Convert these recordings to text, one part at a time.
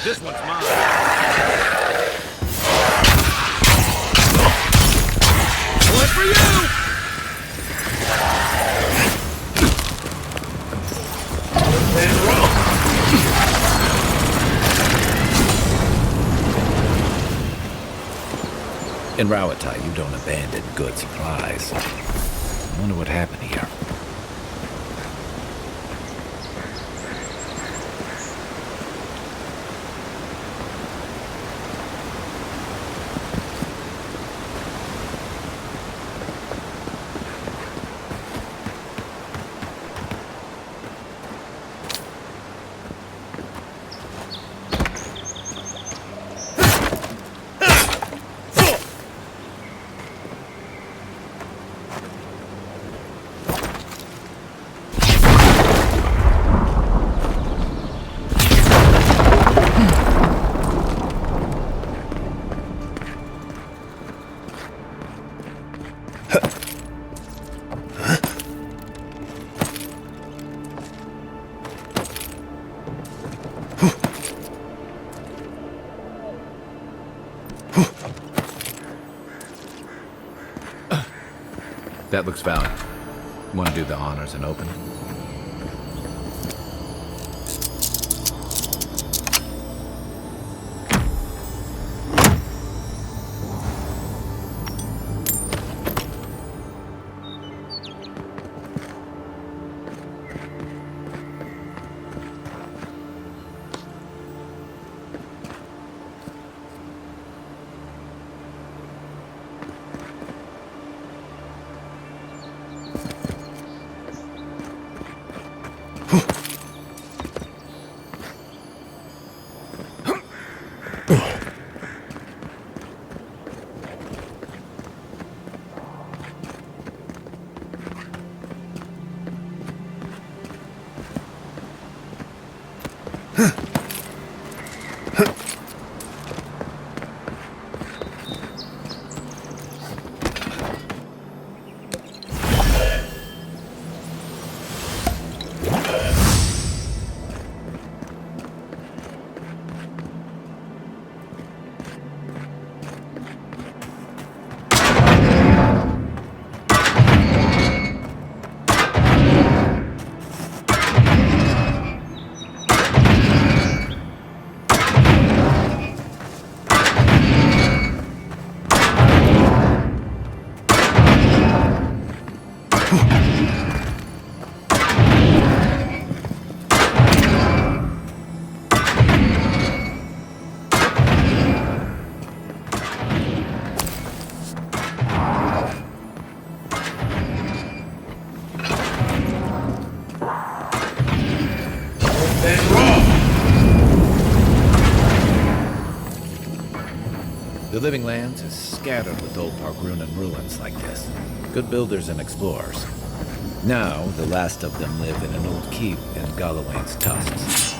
This one's mine. One for you! In Rawata, you don't abandon good supplies. I wonder what happened here. That looks valid. Want to do the honors and open? The Living Lands is scattered with old Pargrunan ruins like this. Good builders and explorers. Now, the last of them live in an old keep in Galawain's tusks.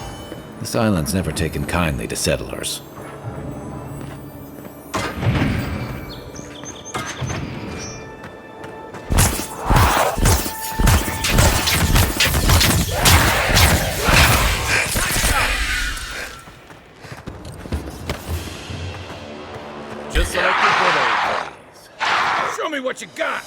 This island's never taken kindly to settlers. Just like the good old days. Show me what you got!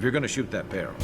you're gonna shoot that barrel.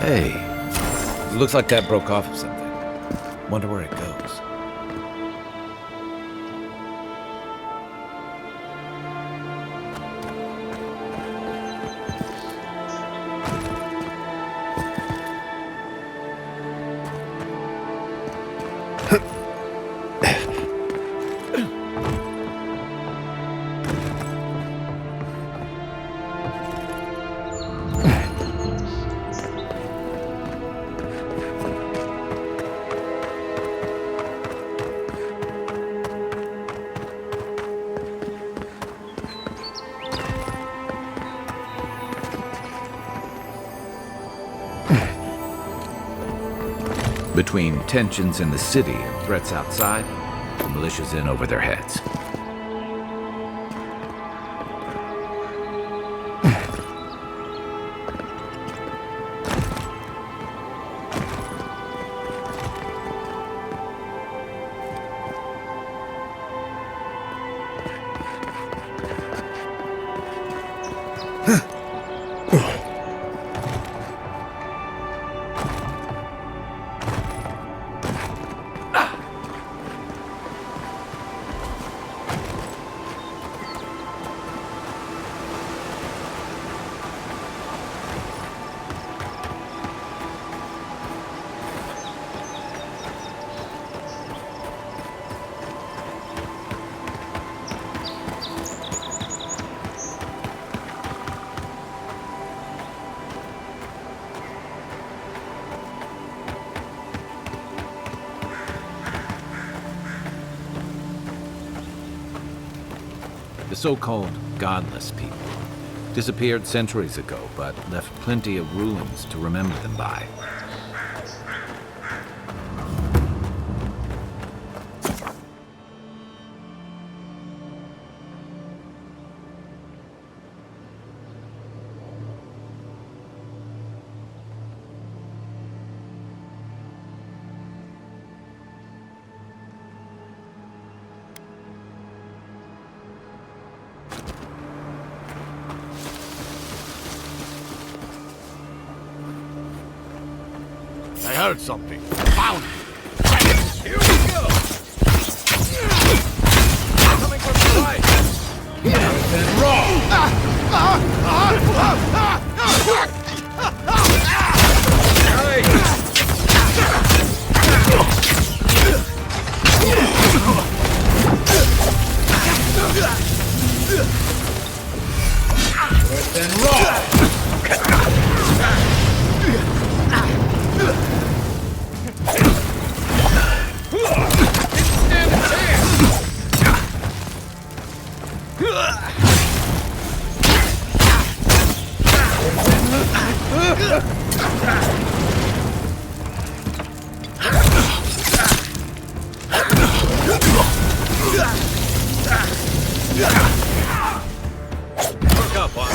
Hey, looks like that broke off of something. Wonder where it goes. Between tensions in the city and threats outside, the militia's in over their heads. The so-called godless people disappeared centuries ago, but left plenty of ruins to remember them by. heard something. Found it. Here we go. Coming from the right. And raw! And raw! Look up, Bob.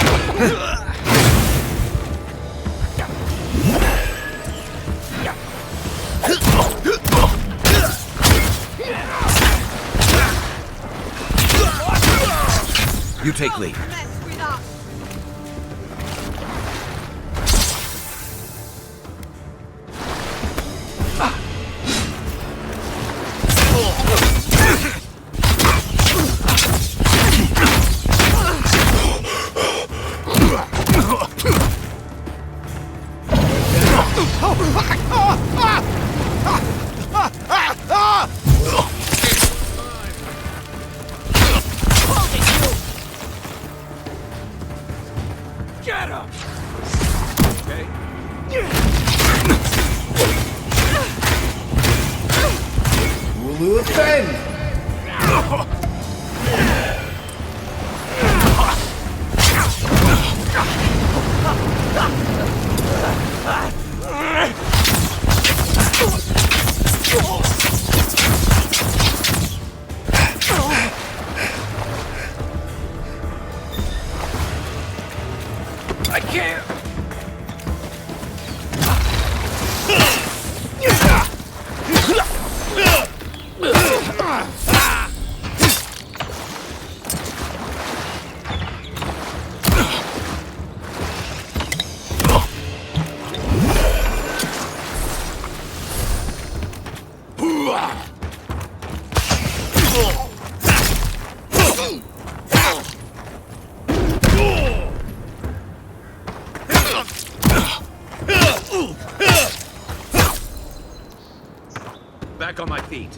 You take lead. Mess with us. Get him! Okay. Ulu offend! I can't! Back on my feet.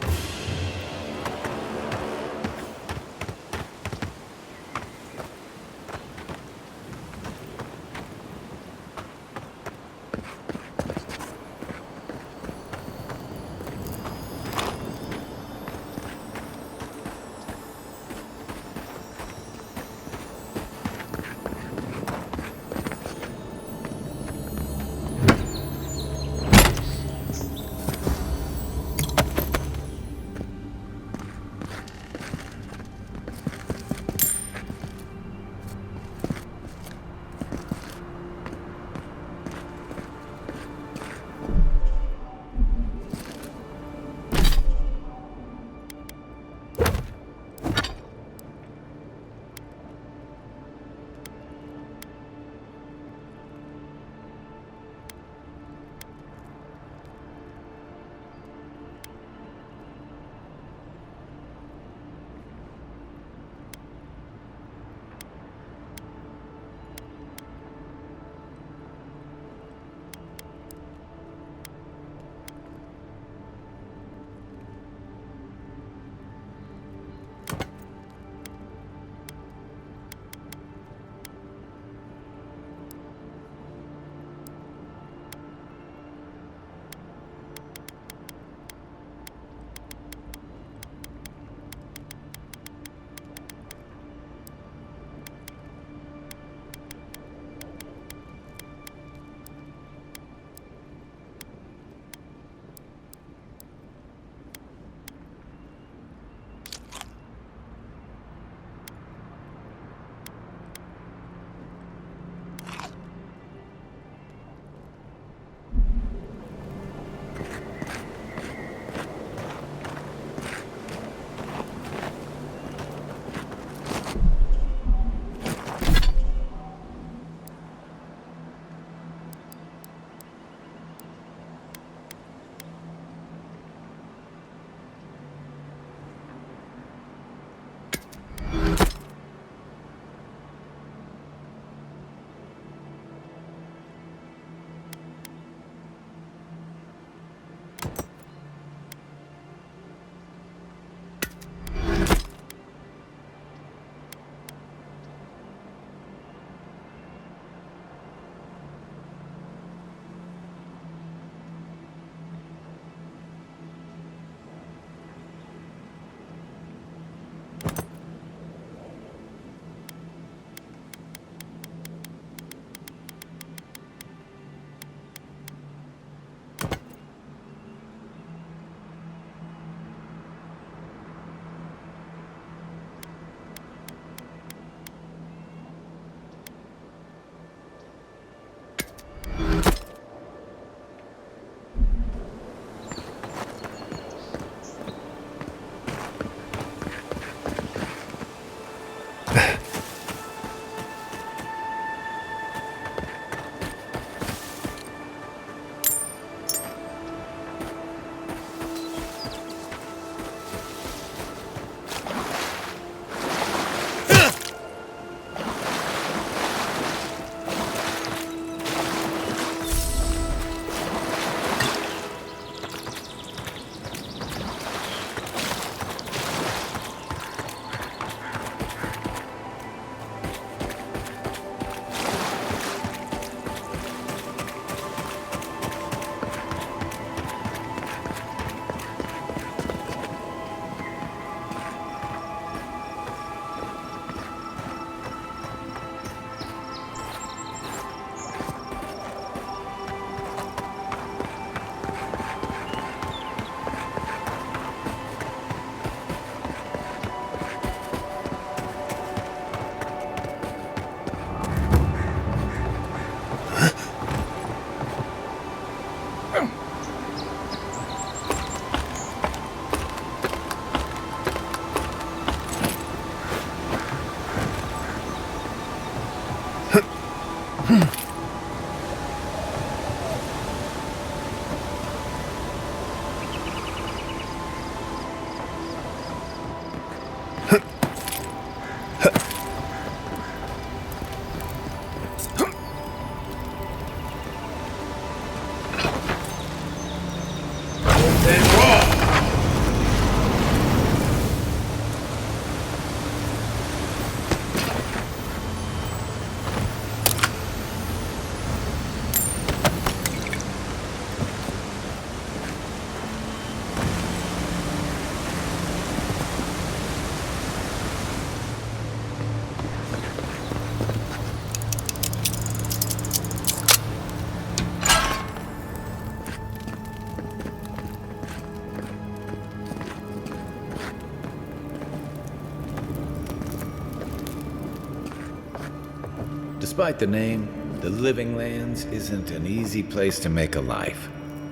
Despite the name, the Living Lands isn't an easy place to make a life.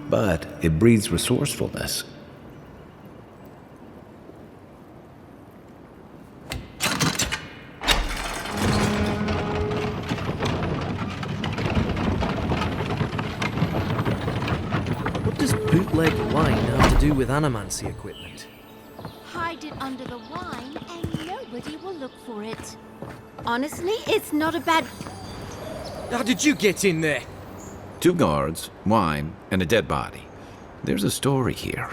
But it breeds resourcefulness. What does bootleg wine have to do with animancy equipment? Hide it under the wine and nobody will look for it. Honestly, it's not a bad... How did you get in there? 2 guards, wine, and a dead body. There's a story here.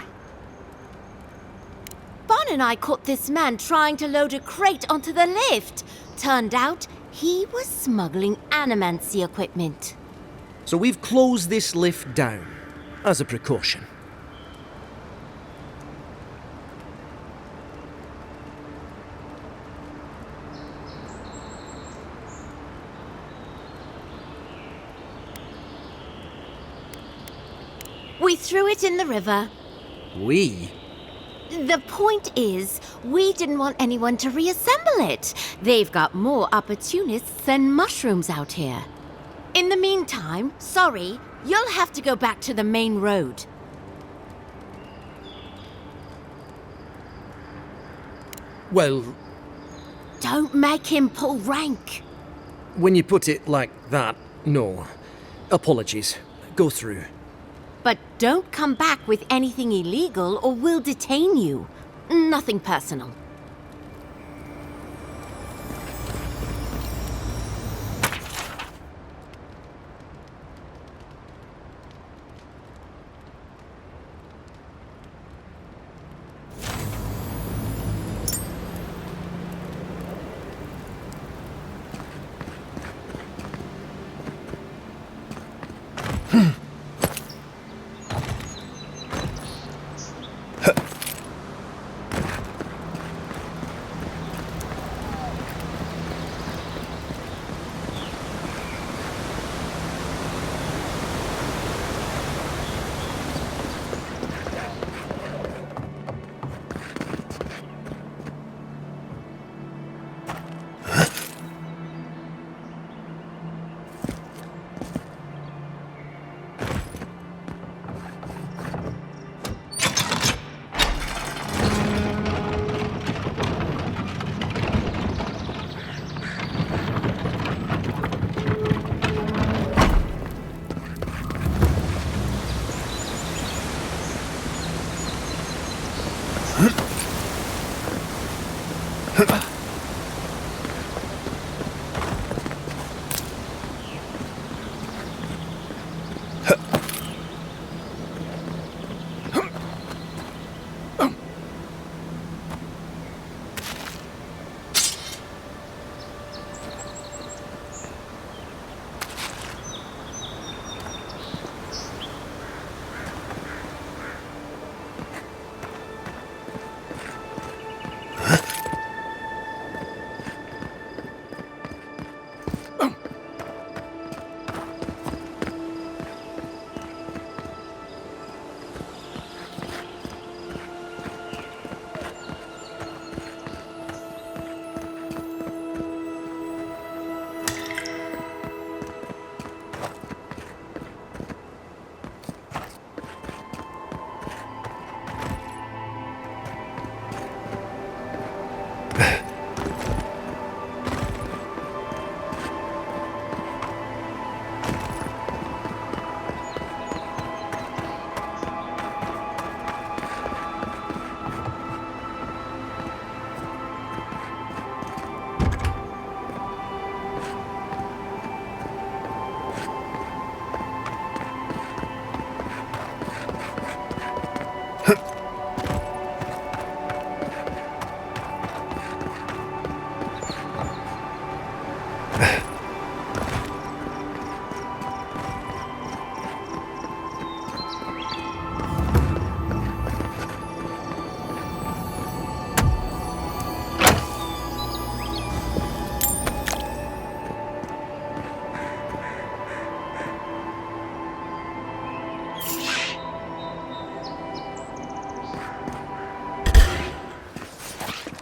Bon and I caught this man trying to load a crate onto the lift. Turned out, he was smuggling animancy equipment. So we've closed this lift down, as a precaution. We threw it in the river. We? The point is, we didn't want anyone to reassemble it. They've got more opportunists than mushrooms out here. In the meantime, sorry, you'll have to go back to the main road. Well, Don't make him pull rank. when you put it like that, no. Apologies. Go through. But don't come back with anything illegal or we'll detain you. Nothing personal.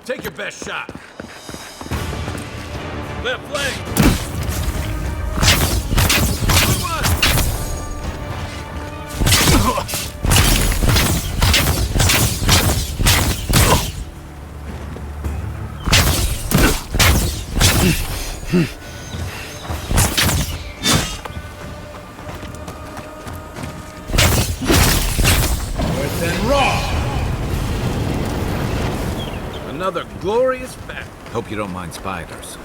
Take your best shot. Left leg. Earth and rock! Another glorious fact. Hope you don't mind spiders.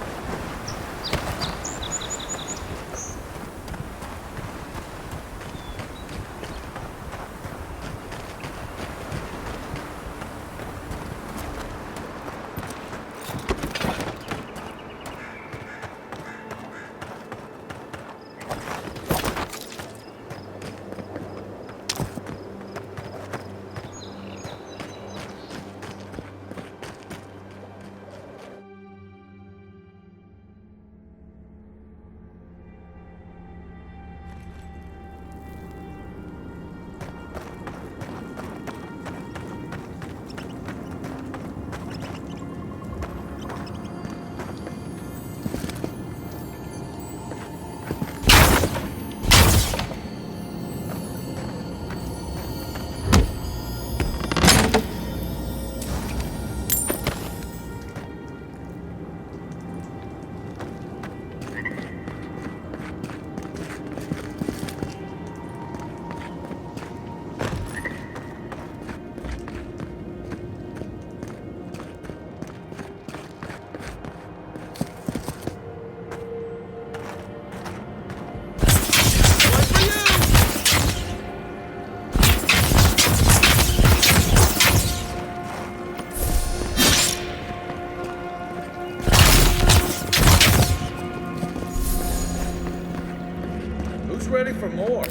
Who's ready for more?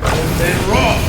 Earth and rock!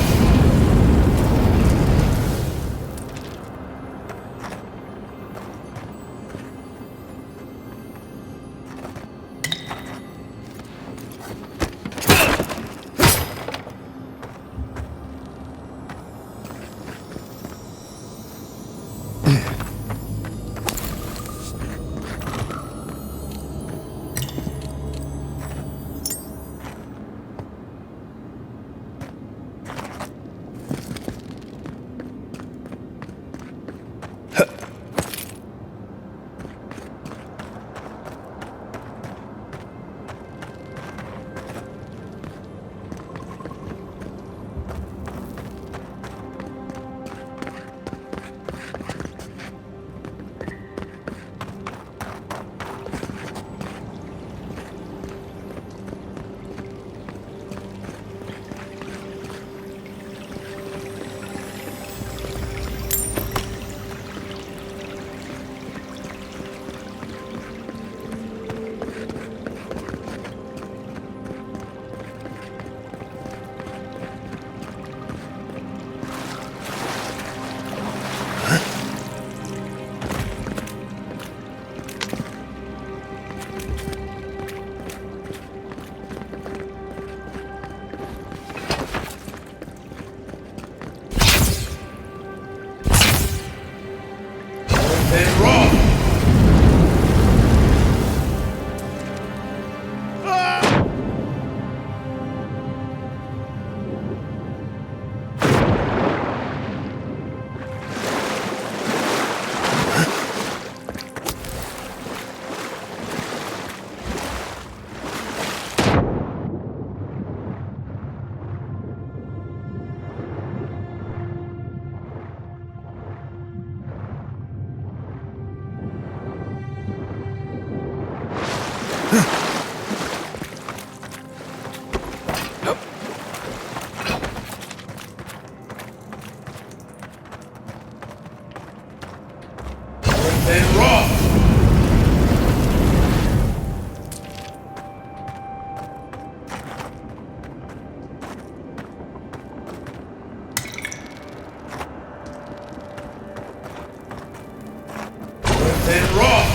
And rock! And rock! And rock!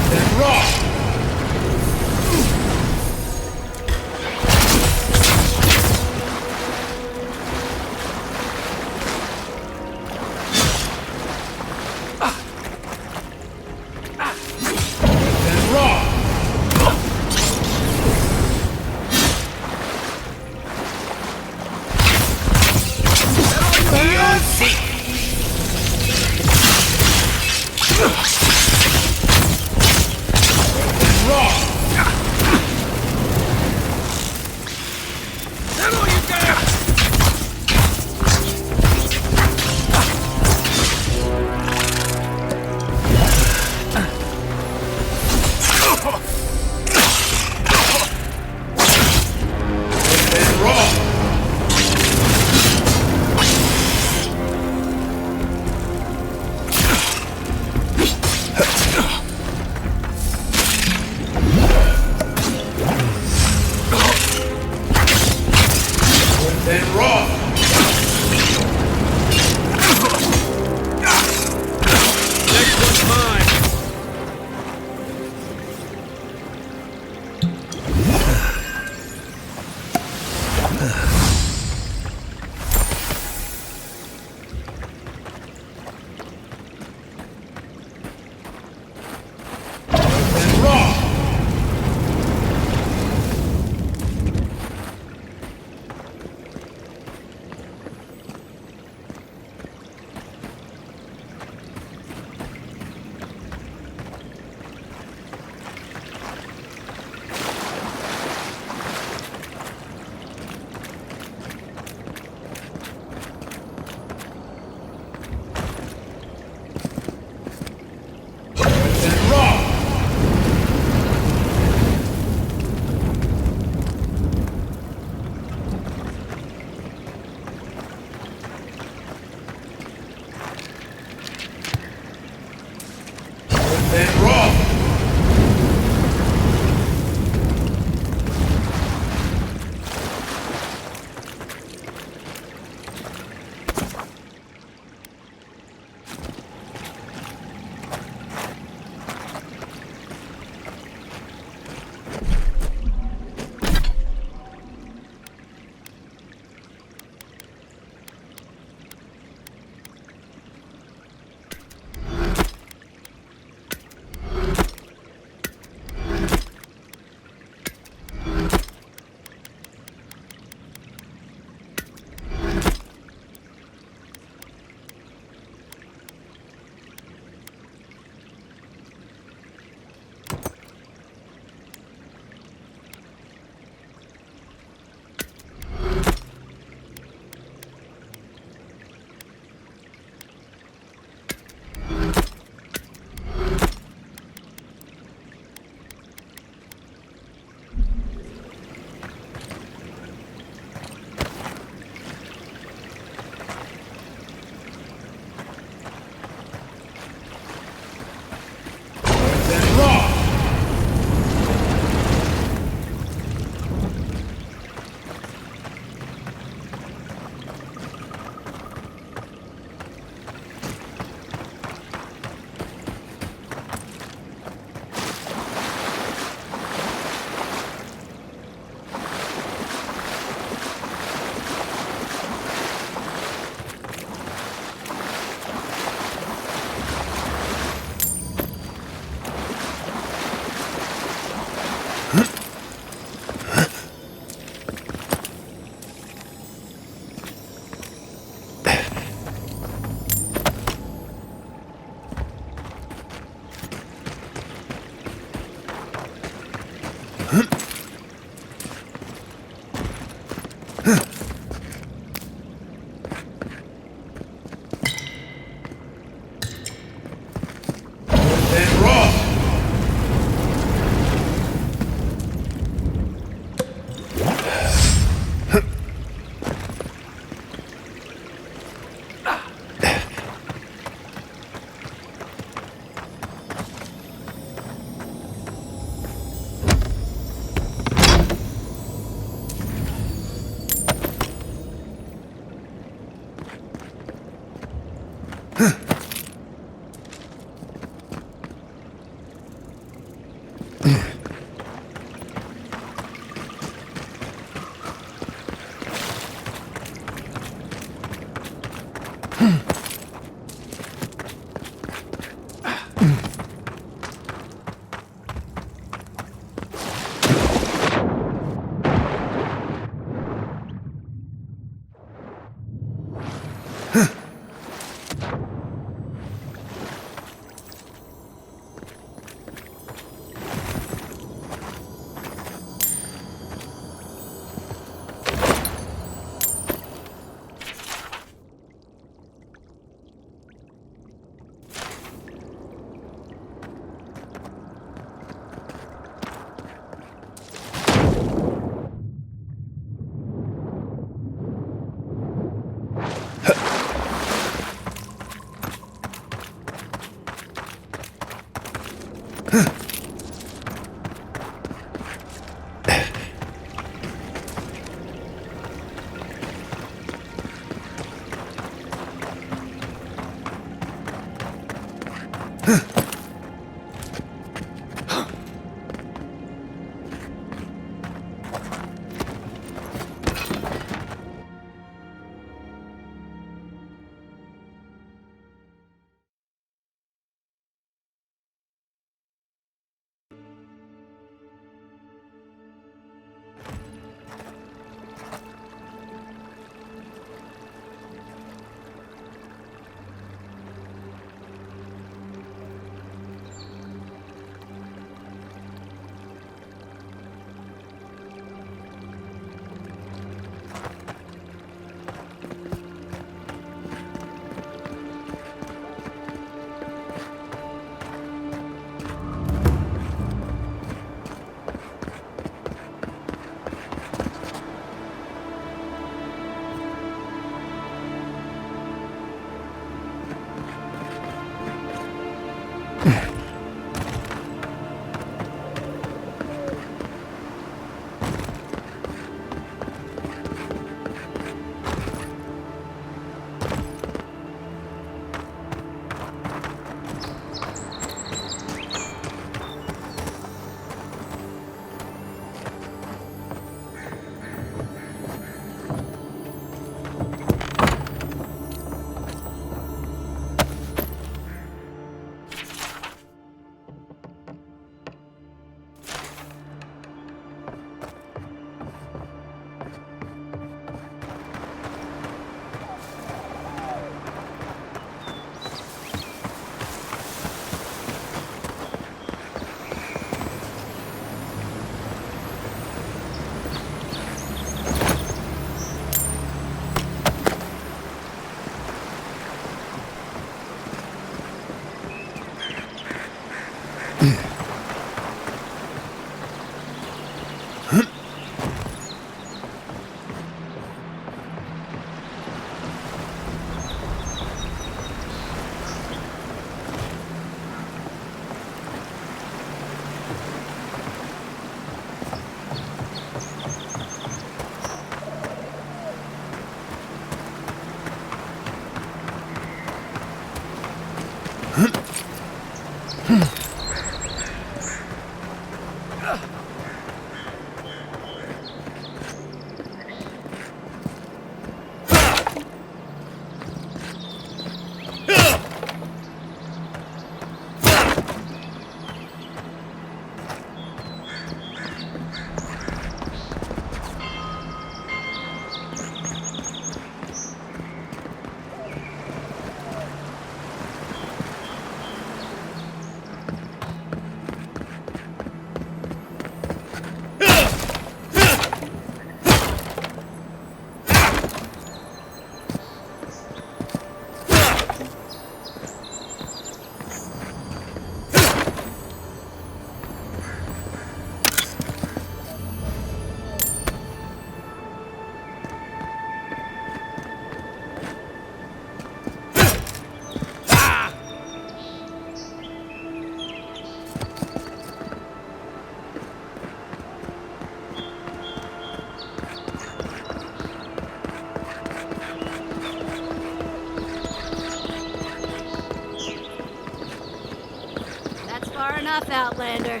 Far enough, Outlander.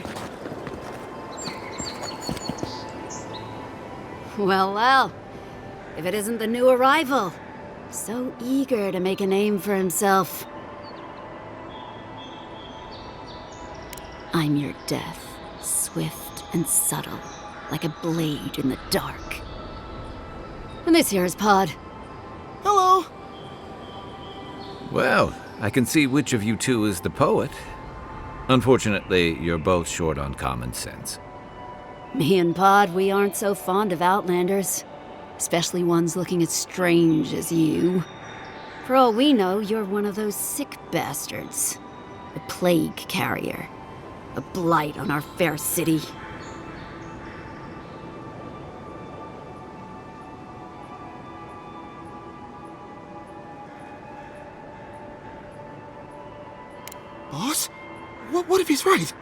Well, well. If it isn't the new arrival. So eager to make a name for himself. I'm your death, swift and subtle, like a blade in the dark. And this here is Pod. Hello! Well, I can see which of you two is the poet. Unfortunately, you're both short on common sense. Me and Pod, we aren't so fond of Outlanders. Especially ones looking as strange as you. For all we know, you're one of those sick bastards. A plague carrier. A blight on our fair city. Boss? What if he's right?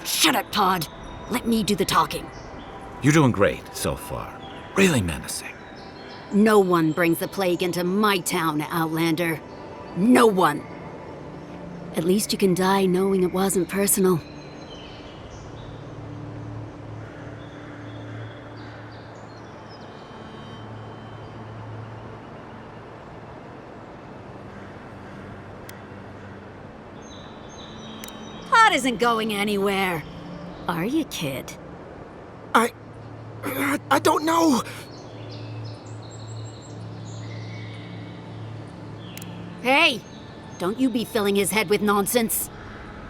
Shut up, Pod. Let me do the talking. You're doing great so far. Really menacing. No one brings the plague into my town, Outlander. No one. At least you can die knowing it wasn't personal. Pot isn't going anywhere. Are you, kid? I don't know. Hey! Don't you be filling his head with nonsense.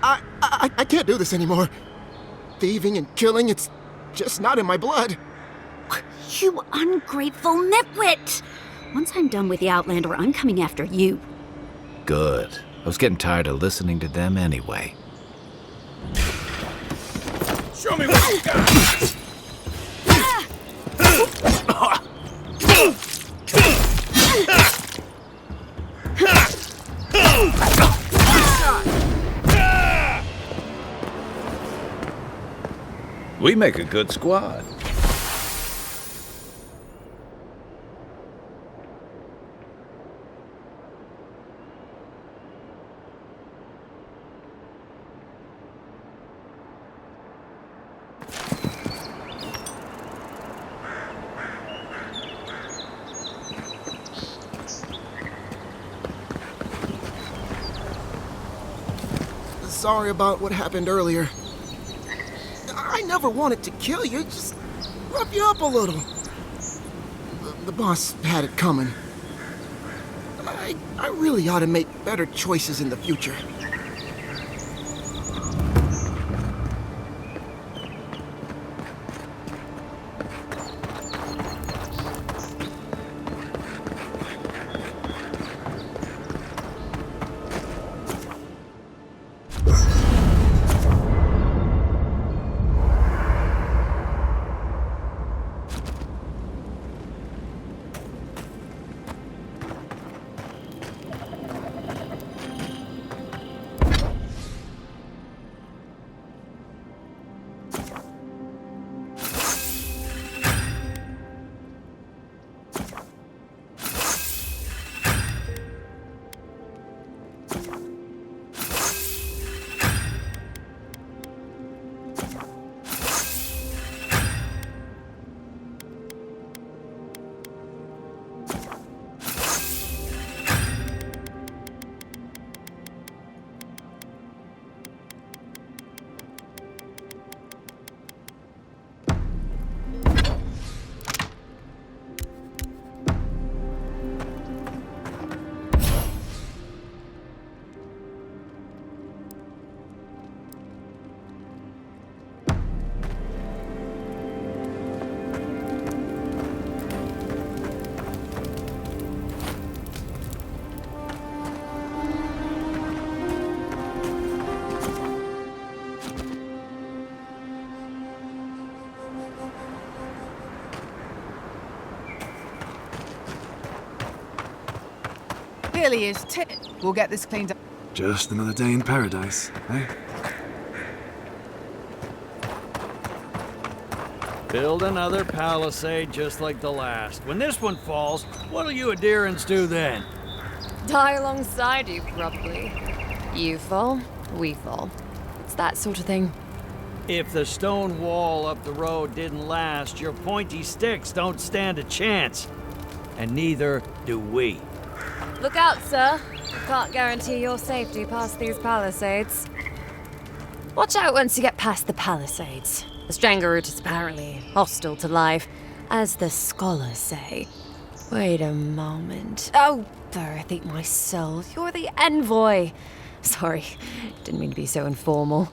I can't do this anymore. Thieving and killing, it's just not in my blood. You ungrateful nitwit! Once I'm done with the Outlander, I'm coming after you. Good. I was getting tired of listening to them anyway. Show me what you got! We make a good squad. Sorry about what happened earlier. I never wanted to kill you, just rough you up a little. The boss had it coming. I really ought to make better choices in the future. Really is tit. We'll get this cleaned up. Just another day in paradise, eh? Build another palisade just like the last. When this one falls, what'll you adherents do then? Die alongside you, probably. You fall, we fall. It's that sort of thing. If the stone wall up the road didn't last, your pointy sticks don't stand a chance. And neither do we. Look out, sir. Can't guarantee your safety past these palisades. Watch out once you get past the palisades. The Stranger route is apparently hostile to life, as the scholars say. Wait a moment. Oh, Birth, eat my soul. You're the envoy. Sorry, didn't mean to be so informal.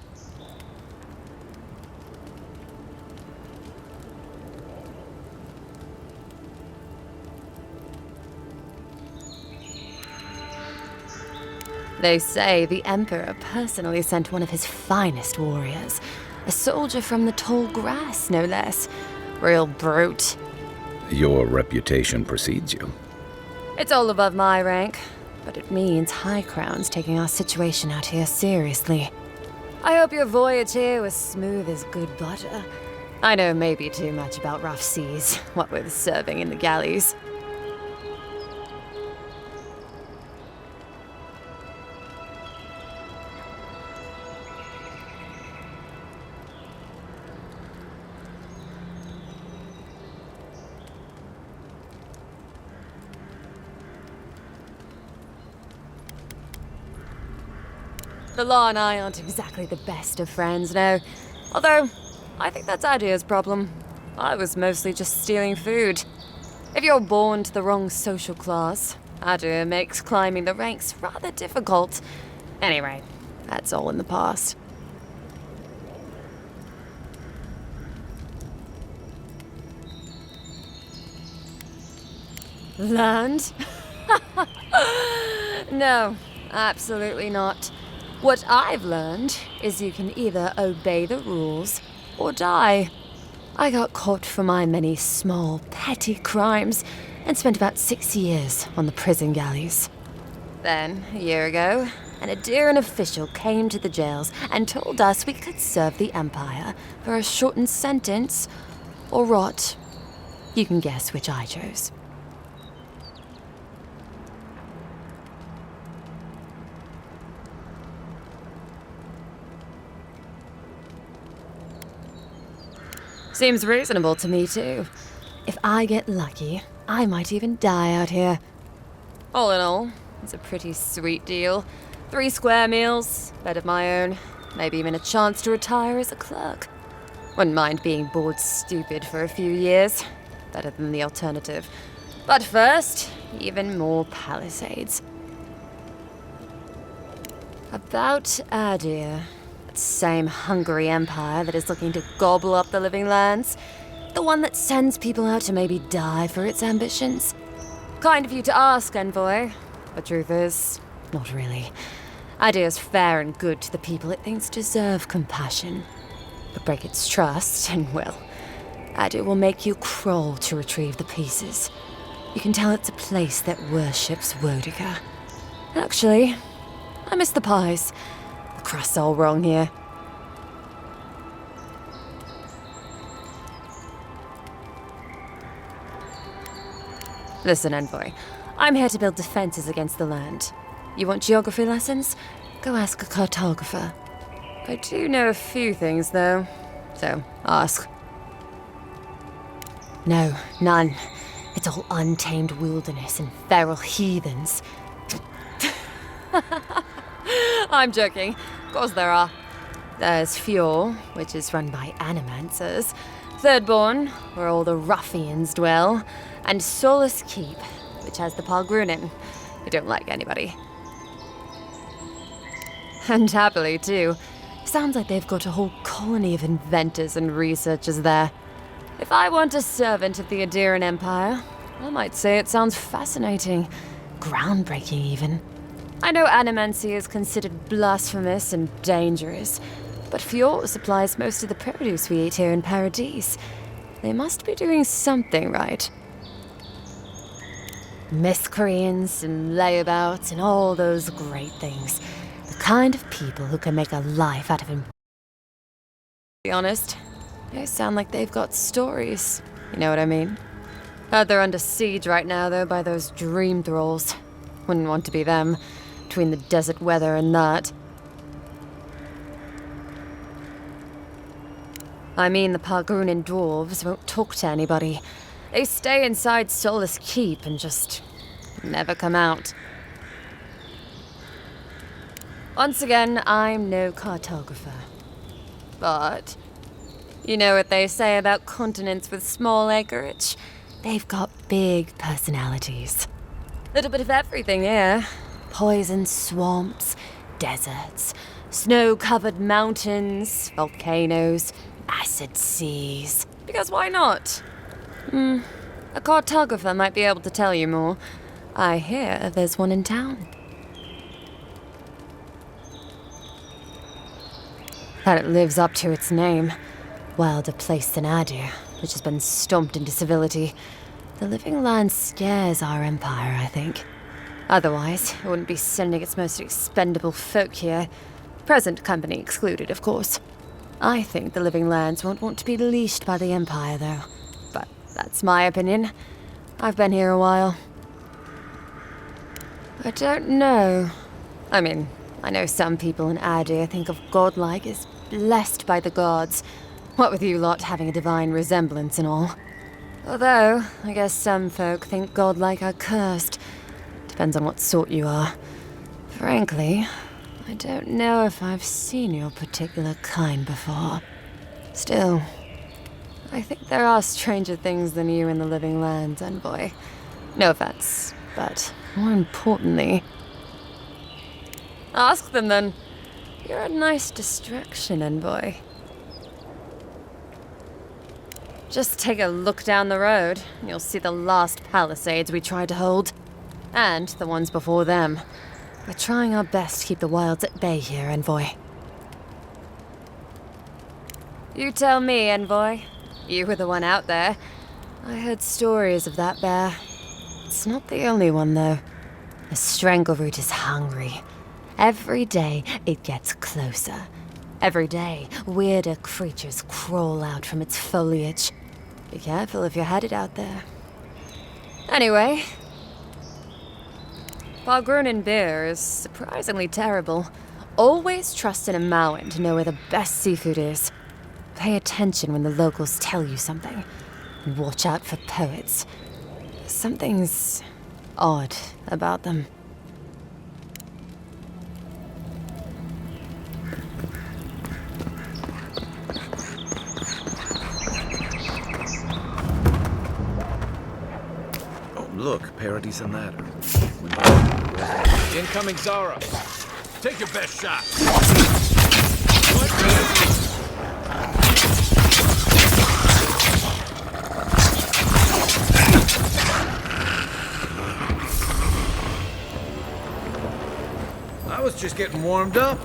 They say the Emperor personally sent one of his finest warriors. A soldier from the tall grass, no less. Real brute. Your reputation precedes you. It's all above my rank, but it means High Crown's taking our situation out here seriously. I hope your voyage here was smooth as good butter. I know maybe too much about rough seas, what with serving in the galleys. The law and I aren't exactly the best of friends, no. Although, I think that's Adia's problem. I was mostly just stealing food. If you're born to the wrong social class, Adia makes climbing the ranks rather difficult. Anyway, that's all in the past. Learned? No, absolutely not. What I've learned is you can either obey the rules or die. I got caught for my many small, petty crimes and spent about 6 years on the prison galleys. Then, a year ago, an Adiran official came to the jails and told us we could serve the Empire for a shortened sentence or rot. You can guess which I chose. Seems reasonable to me, too. If I get lucky, I might even die out here. All in all, it's a pretty sweet deal. 3 square meals, bed of my own, maybe even a chance to retire as a clerk. Wouldn't mind being bored stupid for a few years. Better than the alternative. But first, even more palisades. About Adir. That same hungry empire that is looking to gobble up the living lands. The one that sends people out to maybe die for its ambitions. Kind of you to ask, Envoy. The truth is, not really. Adir's fair and good to the people it thinks deserve compassion. But break its trust, and well, Adir will make you crawl to retrieve the pieces. You can tell it's a place that worships Wodica. Actually, I miss the pies. The crust's all wrong here. Listen, Envoy. I'm here to build defenses against the land. You want geography lessons? Go ask a cartographer. I do know a few things, though. So, ask. No, none. It's all untamed wilderness and feral heathens. I'm joking. Of course there are. There's Fjord, which is run by animancers. Thirdborn, where all the ruffians dwell. And Solus Keep, which has the Palgrunin, who don't like anybody. And happily, too. Sounds like they've got a whole colony of inventors and researchers there. If I want a servant of the Adiran Empire, I might say it sounds fascinating. Groundbreaking, even. I know animancy is considered blasphemous and dangerous, but Fjord supplies most of the produce we eat here in Paradise. They must be doing something right. Miscreants and layabouts and all those great things. The kind of people who can make a life out of him. To be honest, they sound like they've got stories. You know what I mean? Heard they're under siege right now, though, by those dream thralls. Wouldn't want to be them, between the desert weather and that. I mean, the Palgrunin dwarves won't talk to anybody. They stay inside Solus Keep and just never come out. Once again, I'm no cartographer. But you know what they say about continents with small acreage? They've got big personalities. Little bit of everything here. Poison swamps, deserts, snow-covered mountains, volcanoes, acid seas. Because why not? A cartographer might be able to tell you more. I hear there's one in town. That it lives up to its name. Wilder place than Adir, which has been stomped into civility. The living land scares our empire, I think. Otherwise, it wouldn't be sending its most expendable folk here. Present company excluded, of course. I think the living lands won't want to be leashed by the empire, though. But that's my opinion. I've been here a while. I don't know. I mean, I know some people in Adir think of godlike as blessed by the gods. What with you lot having a divine resemblance and all. Although, I guess some folk think godlike are cursed. Depends on what sort you are. Frankly, I don't know if I've seen your particular kind before. Still, I think there are stranger things than you in the living lands, Envoy. No offense, but more importantly... Ask them then. You're a nice distraction, Envoy. Just take a look down the road, and you'll see the last palisades we tried to hold. And the ones before them. We're trying our best to keep the wilds at bay here, Envoy. You tell me, Envoy. You were the one out there. I heard stories of that bear. It's not the only one, though. The Strangleroot is hungry. Every day, it gets closer. Every day, weirder creatures crawl out from its foliage. Be careful if you're headed out there. Anyway... Palgrunin beer is surprisingly terrible. Always trust in a Maoin to know where the best seafood is. Pay attention when the locals tell you something. And watch out for poets. Something's odd about them. Oh, look, Paradise and Ladder. Incoming Zara. Take your best shot. I was just getting warmed up.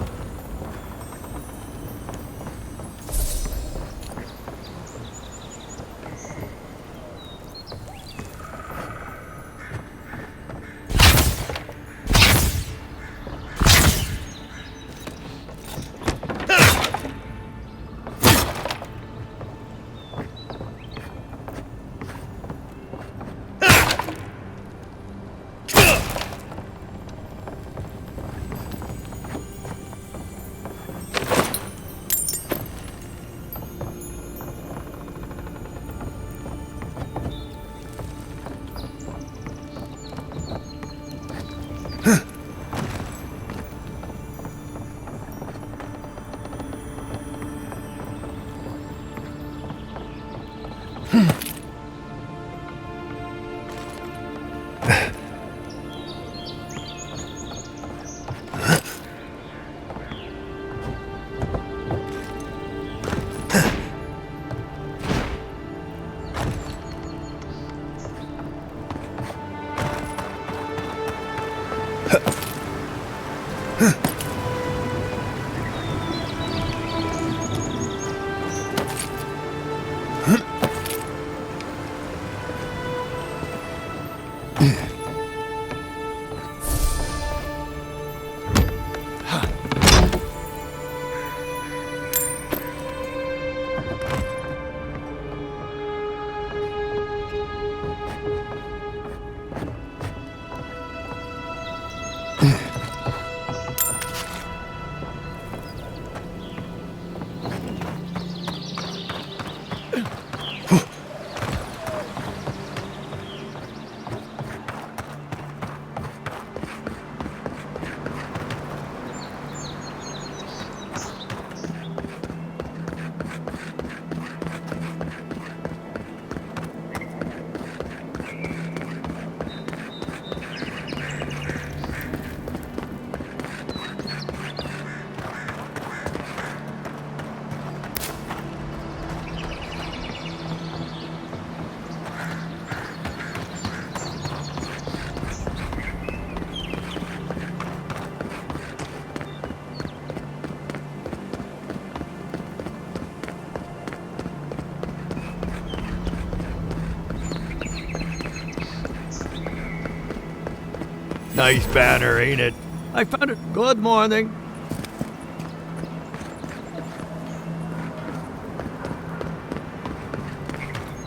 Nice banner, ain't it? I found it. Good morning.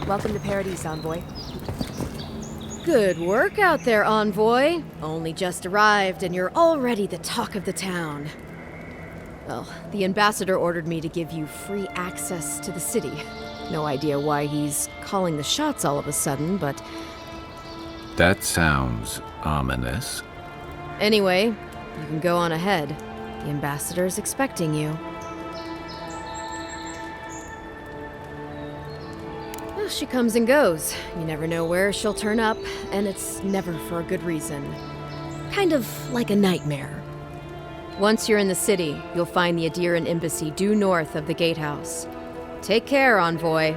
Welcome to Paradise, Envoy. Good work out there, Envoy. Only just arrived and you're already the talk of the town. Well, the ambassador ordered me to give you free access to the city. No idea why he's calling the shots all of a sudden, but... That sounds ominous. Anyway, you can go on ahead. The ambassador's expecting you. Well, she comes and goes. You never know where she'll turn up, and it's never for a good reason. Kind of like a nightmare. Once you're in the city, you'll find the Adiran embassy due north of the gatehouse. Take care, Envoy.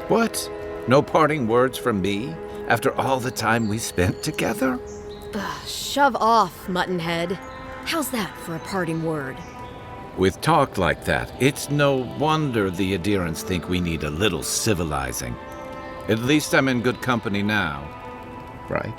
What? No parting words from me after all the time we spent together? Shove off, Muttonhead. How's that for a parting word? With talk like that, it's no wonder the Adirans think we need a little civilizing. At least I'm in good company now, right?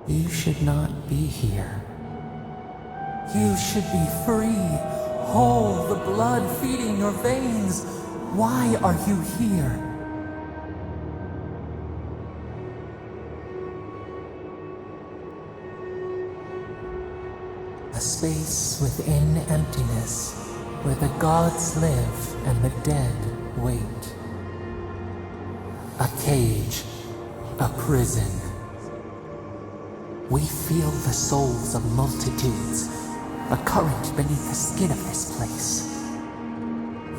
You should not be here. You should be free, whole, the blood feeding your veins. Why are you here? A space within emptiness, where the gods live and the dead wait. A cage, a prison. We feel the souls of multitudes, a current beneath the skin of this place.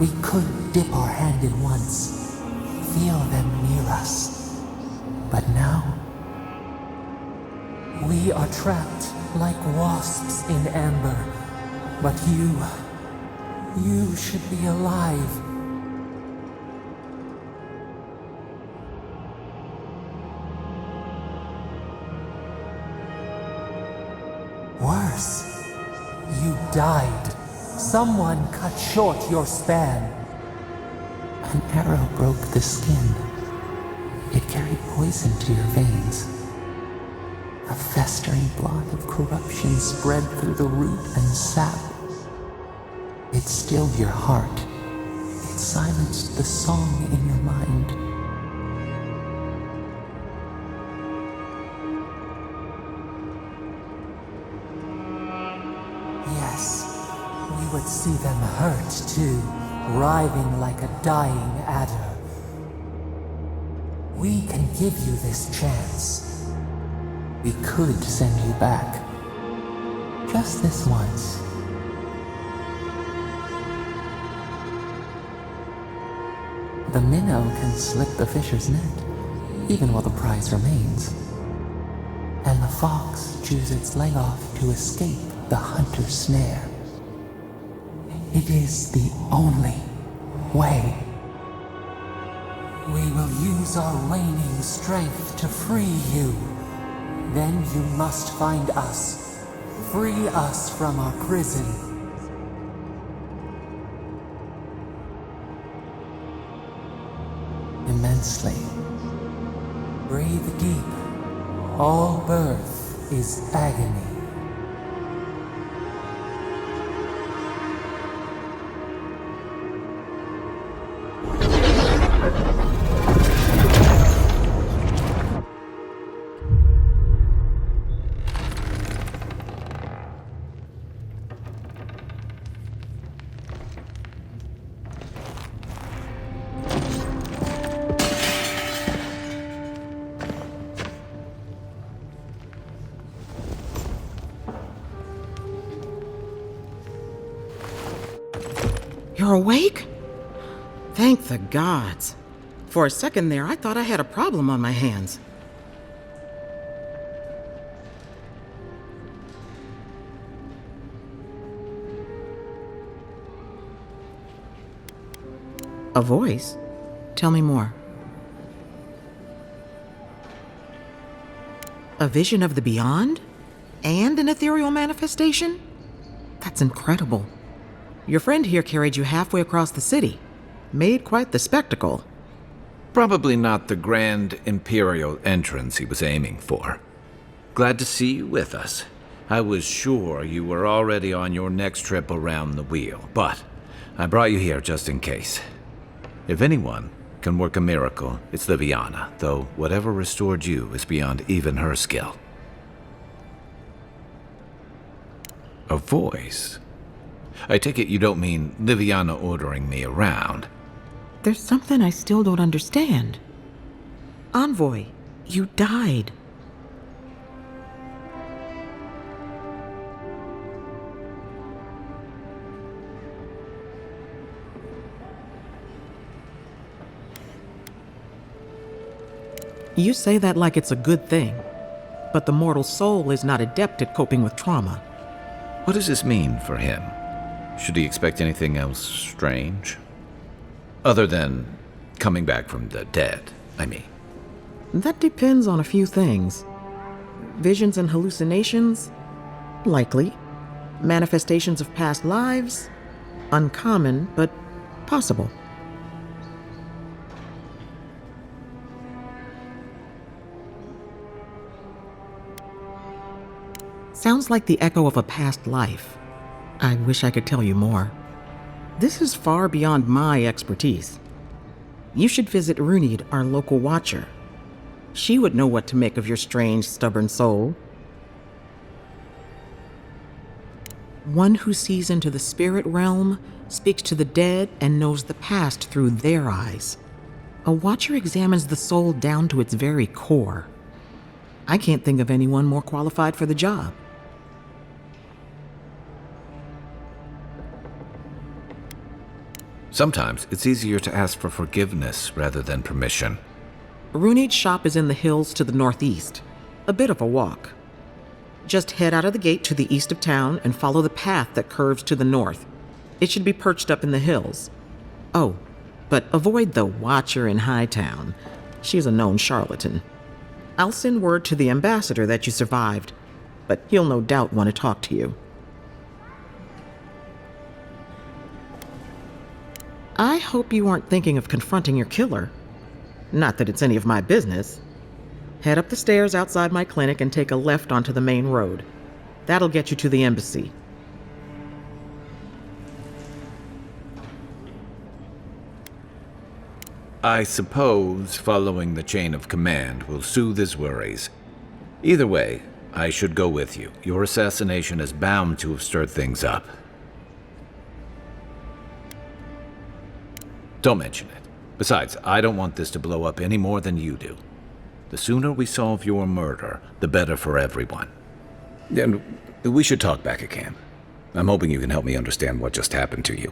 We could dip our hand in once, feel them near us. But now, we are trapped like wasps in amber. But you should be alive. Worse, you died. Someone cut short your span. An arrow broke the skin. It carried poison to your veins. A festering blot of corruption spread through the root and sap. It stilled your heart. It silenced the song in your mind. Yes, we would see them hurt too, writhing like a dying adder. We can give you this chance. We could send you back. Just this once. The minnow can slip the fisher's net, even while the prize remains. And the fox chews its leg off to escape the hunter's snare. It is the only way. We will use our waning strength to free you. Then you must find us. Free us from our prison. Immensely. Breathe deep. All birth is agony. You're awake? Thank the gods. For a second there, I thought I had a problem on my hands. A voice? Tell me more. A vision of the beyond? And an ethereal manifestation? That's incredible. Your friend here carried you halfway across the city. Made quite the spectacle. Probably not the grand imperial entrance he was aiming for. Glad to see you with us. I was sure you were already on your next trip around the wheel, but I brought you here just in case. If anyone can work a miracle, it's Liviana, though whatever restored you is beyond even her skill. A voice? I take it you don't mean Liviana ordering me around. There's something I still don't understand. Envoy, you died. You say that like it's a good thing, but the mortal soul is not adept at coping with trauma. What does this mean for him? Should he expect anything else strange? Other than coming back from the dead, I mean. That depends on a few things. Visions and hallucinations? Likely. Manifestations of past lives? Uncommon, but possible. Sounds like the echo of a past life. I wish I could tell you more. This is far beyond my expertise. You should visit Runid, our local watcher. She would know what to make of your strange, stubborn soul. One who sees into the spirit realm, speaks to the dead, and knows the past through their eyes. A watcher examines the soul down to its very core. I can't think of anyone more qualified for the job. Sometimes it's easier to ask for forgiveness rather than permission. Runid's shop is in the hills to the northeast. A bit of a walk. Just head out of the gate to the east of town and follow the path that curves to the north. It should be perched up in the hills. Oh, but avoid the watcher in Hightown. She's a known charlatan. I'll send word to the ambassador that you survived, but he'll no doubt want to talk to you. I hope you aren't thinking of confronting your killer. Not that it's any of my business. Head up the stairs outside my clinic and take a left onto the main road. That'll get you to the embassy. I suppose following the chain of command will soothe his worries. Either way, I should go with you. Your assassination is bound to have stirred things up. Don't mention it. Besides, I don't want this to blow up any more than you do. The sooner we solve your murder, the better for everyone. And we should talk back at camp. I'm hoping you can help me understand what just happened to you.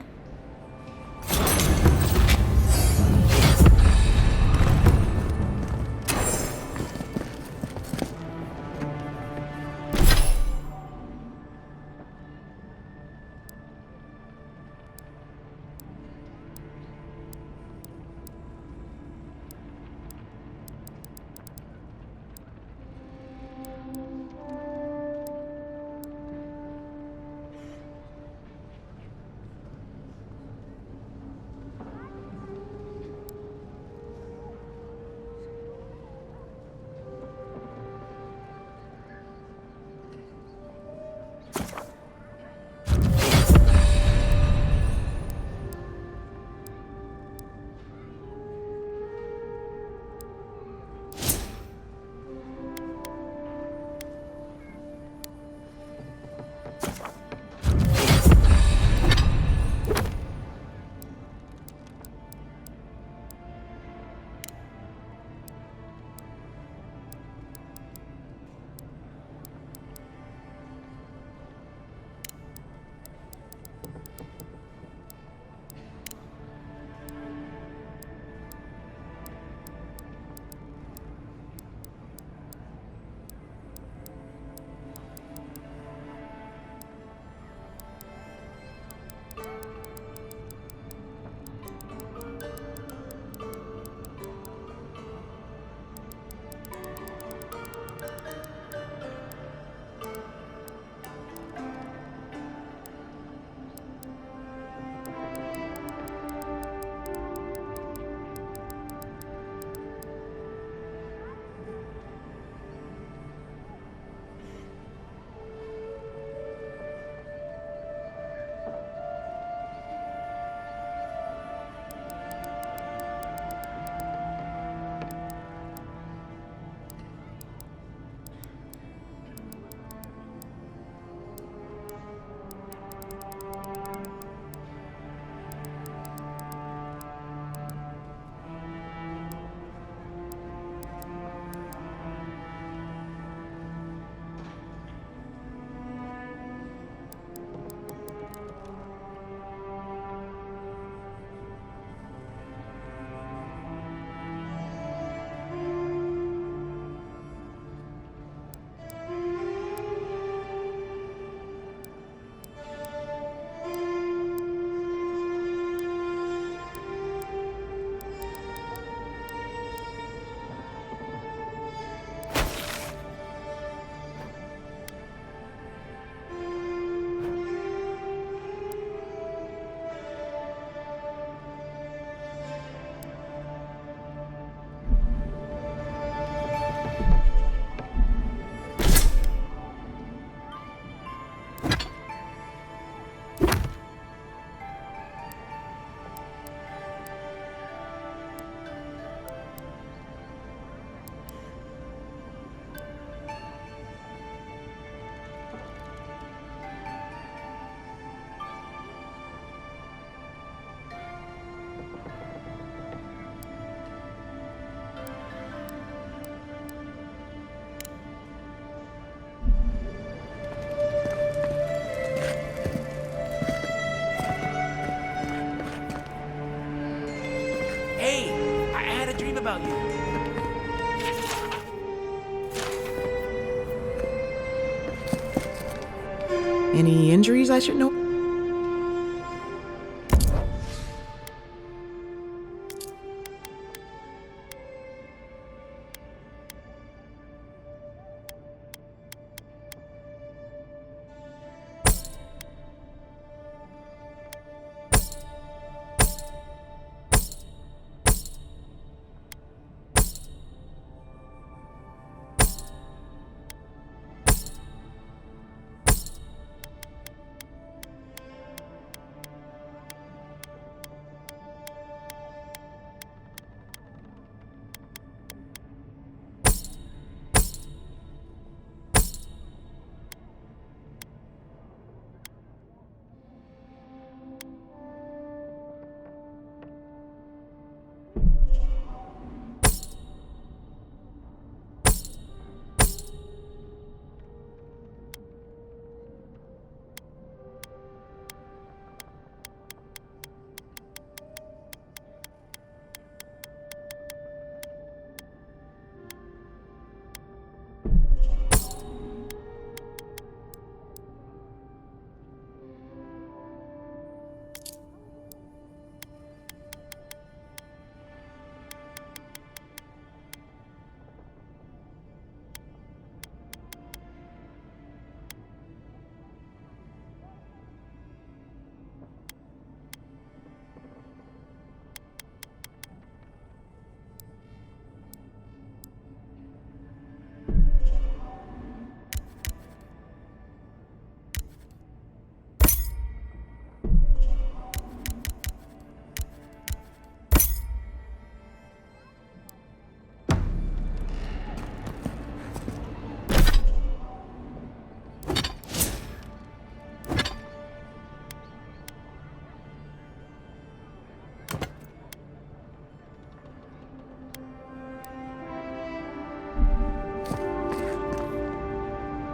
about you. Any injuries I should know?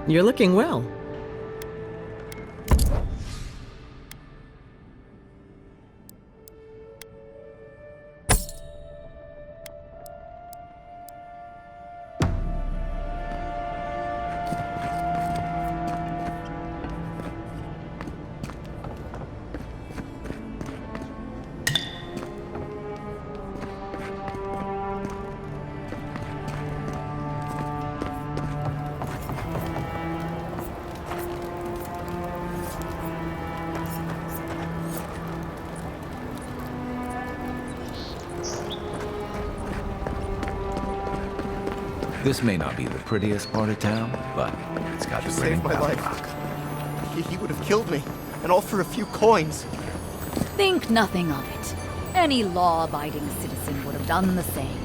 You're looking well. This may not be the prettiest part of town, but it's got the grinning Saved my Valley life. Rock. He would have killed me, and all for a few coins. Think nothing of it. Any law-abiding citizen would have done the same.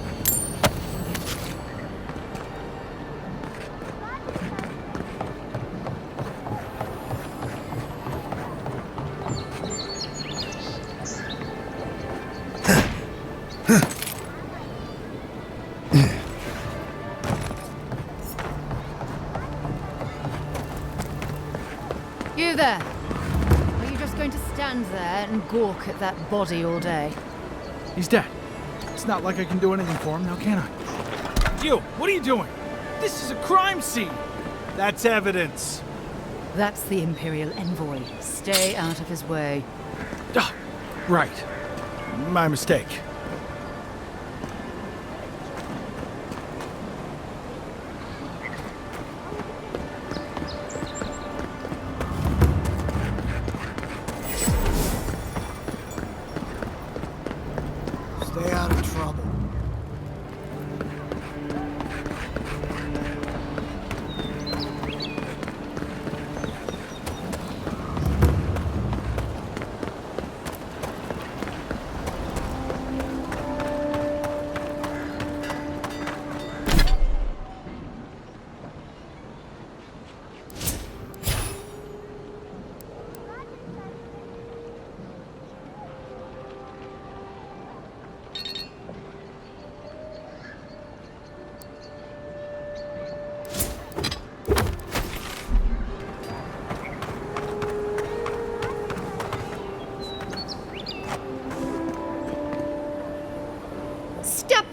You there! Are you just going to stand there and gawk at that body all day? He's dead. It's not like I can do anything for him now, can I? You, what are you doing? This is a crime scene. That's evidence. That's the Imperial envoy. Stay out of his way. Ah, right. My mistake. Stay out of trouble.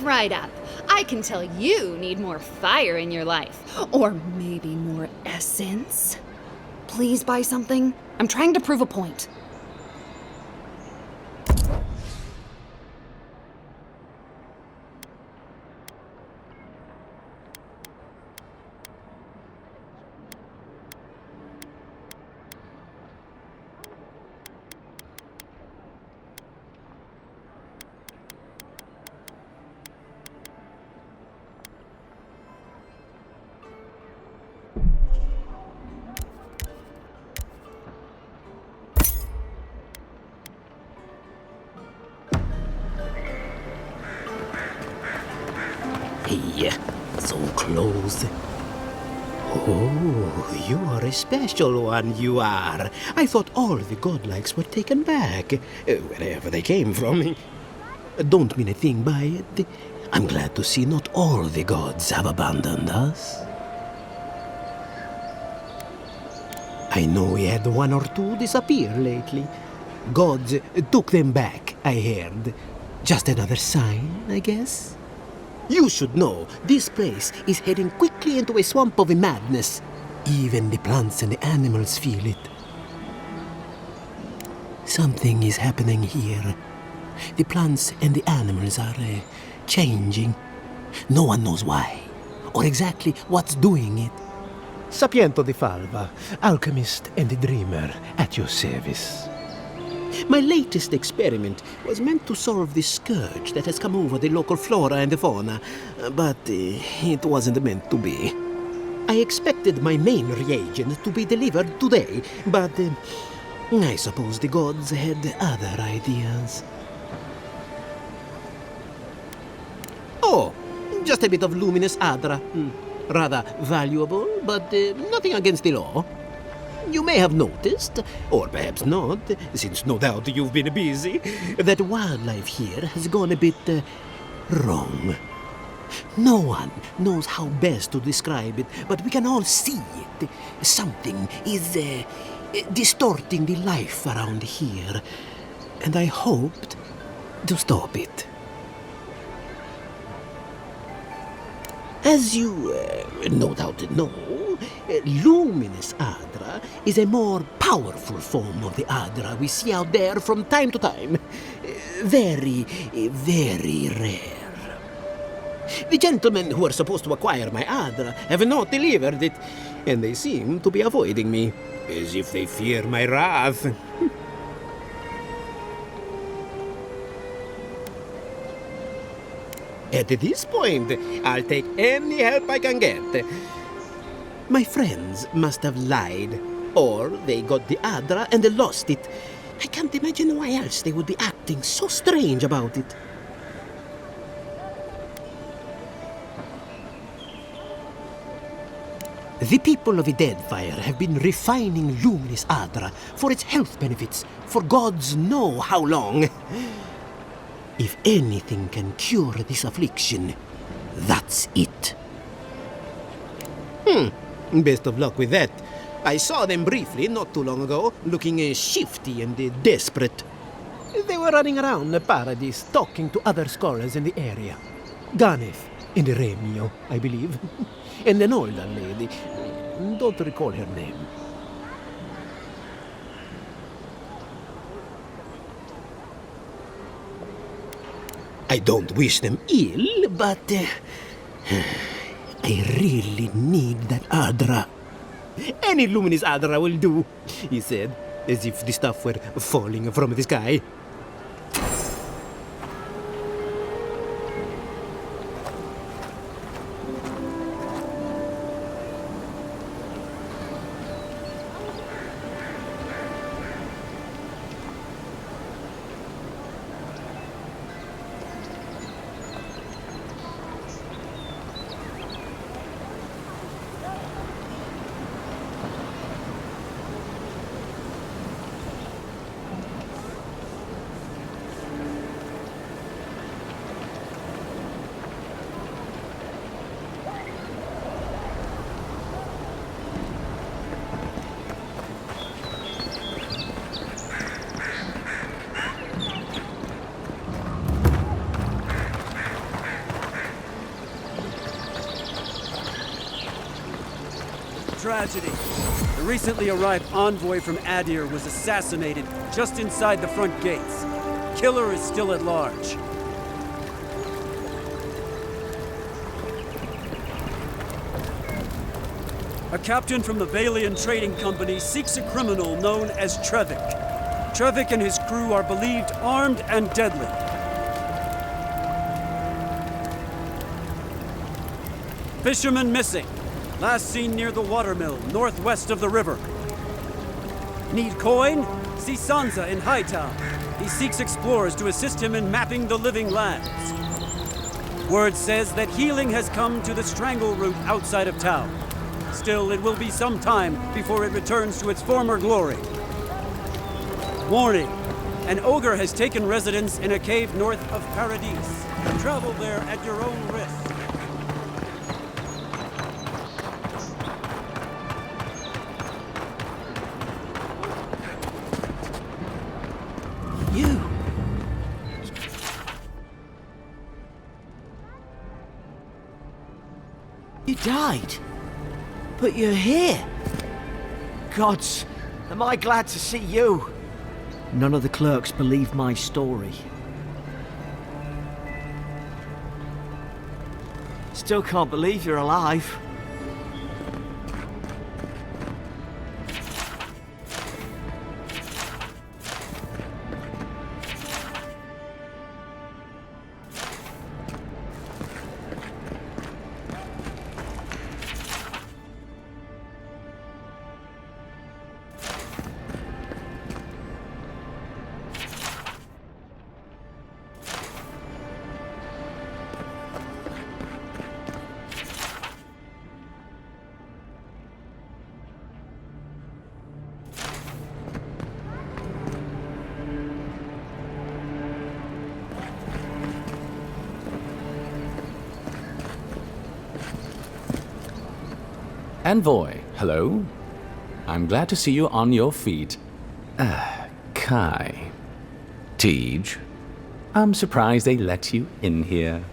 right up. I can tell you need more fire in your life. Or maybe more essence. Please buy something. I'm trying to prove a point. Hey, so close. Oh, you are a special one, you are. I thought all the godlikes were taken back, wherever they came from. Don't mean a thing by it. I'm glad to see not all the gods have abandoned us. I know we had one or two disappear lately. Gods took them back, I heard. Just another sign, I guess. You should know, this place is heading quickly into a swamp of madness. Even the plants and the animals feel it. Something is happening here. The plants and the animals are changing. No one knows why, or exactly what's doing it. Sapiento di Falva, alchemist and dreamer, at your service. My latest experiment was meant to solve the scourge that has come over the local flora and the fauna, but it wasn't meant to be. I expected my main reagent to be delivered today, but I suppose the gods had other ideas. Oh, just a bit of luminous adra. Rather valuable, but nothing against the law. You may have noticed, or perhaps not, since no doubt you've been busy, that wildlife here has gone a bit wrong. No one knows how best to describe it, but we can all see it. Something is distorting the life around here, and I hoped to stop it. As you no doubt know, luminous Adra is a more powerful form of the Adra we see out there from time to time. Very, very rare. The gentlemen who are supposed to acquire my Adra have not delivered it, and they seem to be avoiding me, as if they fear my wrath. At this point, I'll take any help I can get. My friends must have lied, or they got the Adra and lost it. I can't imagine why else they would be acting so strange about it. The people of the Deadfire have been refining luminous Adra for its health benefits for gods know how long. If anything can cure this affliction, that's it. Best of luck with that. I saw them briefly not too long ago, looking shifty and desperate. They were running around the paradise, talking to other scholars in the area. Ganef and Remio, I believe. And an older lady. Don't recall her name. I don't wish them ill, but I really need that Adra. Any luminous Adra will do, he said, as if the stuff were falling from the sky. tragedy. The recently arrived envoy from Adir was assassinated just inside the front gates. Killer is still at large. A captain from the Valian Trading Company seeks a criminal known as Trevik. Trevik and his crew are believed armed and deadly. Fisherman missing. Last seen near the watermill, northwest of the river. Need coin? See Sansa in Hightown. He seeks explorers to assist him in mapping the living lands. Word says that healing has come to the Strangle Root outside of town. Still, it will be some time before it returns to its former glory. Warning! An ogre has taken residence in a cave north of Paradise. Travel there at your own risk. You died? But you're here. Gods, am I glad to see you. None of the clerks believe my story. Still can't believe you're alive. Envoy, hello. I'm glad to see you on your feet. Kai. Tej. I'm surprised they let you in here.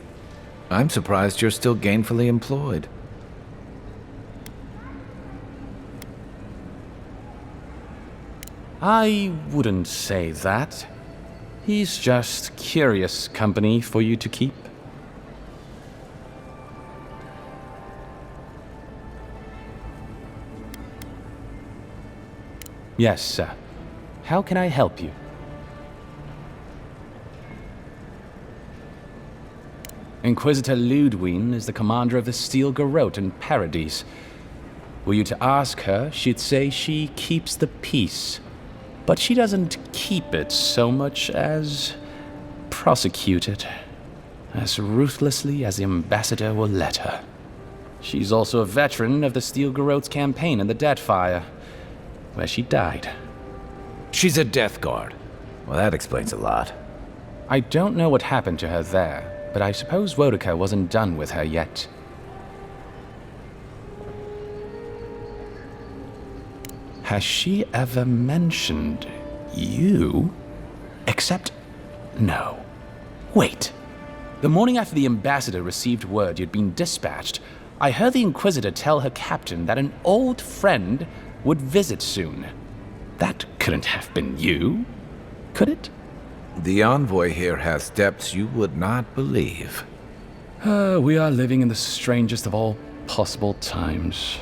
I'm surprised you're still gainfully employed. I wouldn't say that. He's just curious company for you to keep. Yes, sir. How can I help you? Inquisitor Ludwine is the commander of the Steel Garrote in Paradise. Were you to ask her, she'd say she keeps the peace. But she doesn't keep it so much as prosecute it. As ruthlessly as the ambassador will let her. She's also a veteran of the Steel Garrote's campaign in the Deadfire, where she died. She's a Death Guard. Well, that explains a lot. I don't know what happened to her there, but I suppose Wodaka wasn't done with her yet. Has she ever mentioned you? Except... no. Wait. The morning after the ambassador received word you'd been dispatched, I heard the Inquisitor tell her captain that an old friend would visit soon. That couldn't have been you, could it? The envoy here has depths you would not believe. We are living in the strangest of all possible times.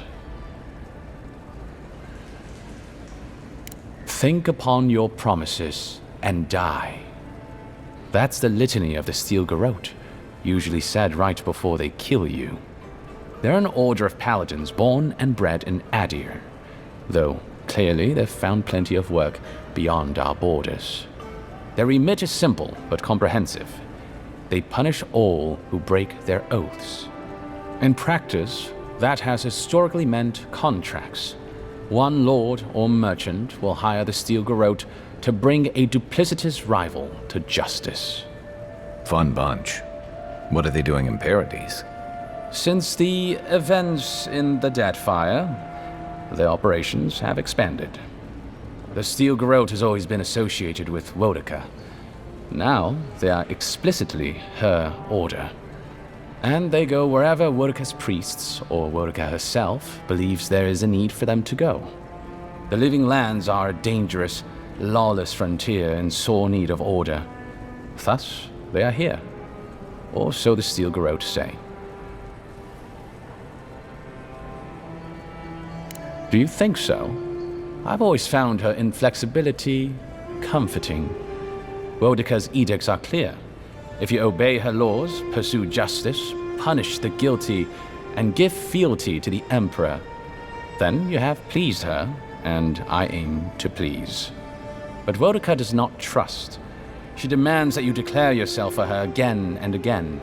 Think upon your promises and die. That's the litany of the Steel Garrote, usually said right before they kill you. They're an order of paladins born and bred in Adir. Though, clearly, they've found plenty of work beyond our borders. Their remit is simple, but comprehensive. They punish all who break their oaths. In practice, that has historically meant contracts. One lord or merchant will hire the Steel Garrote to bring a duplicitous rival to justice. Fun bunch. What are they doing in Paradise? Since the events in the Deadfire, their operations have expanded. The Steel Garrote has always been associated with Wodaka. Now, they are explicitly her order. And they go wherever Wodika's priests, or Wodika herself, believes there is a need for them to go. The Living Lands are a dangerous, lawless frontier in sore need of order. Thus, they are here. Or so the Steel Garrote say. Do you think so? I've always found her inflexibility comforting. Wodika's edicts are clear. If you obey her laws, pursue justice, punish the guilty, and give fealty to the Emperor, then you have pleased her, and I aim to please. But Wodika does not trust. She demands that you declare yourself for her again and again.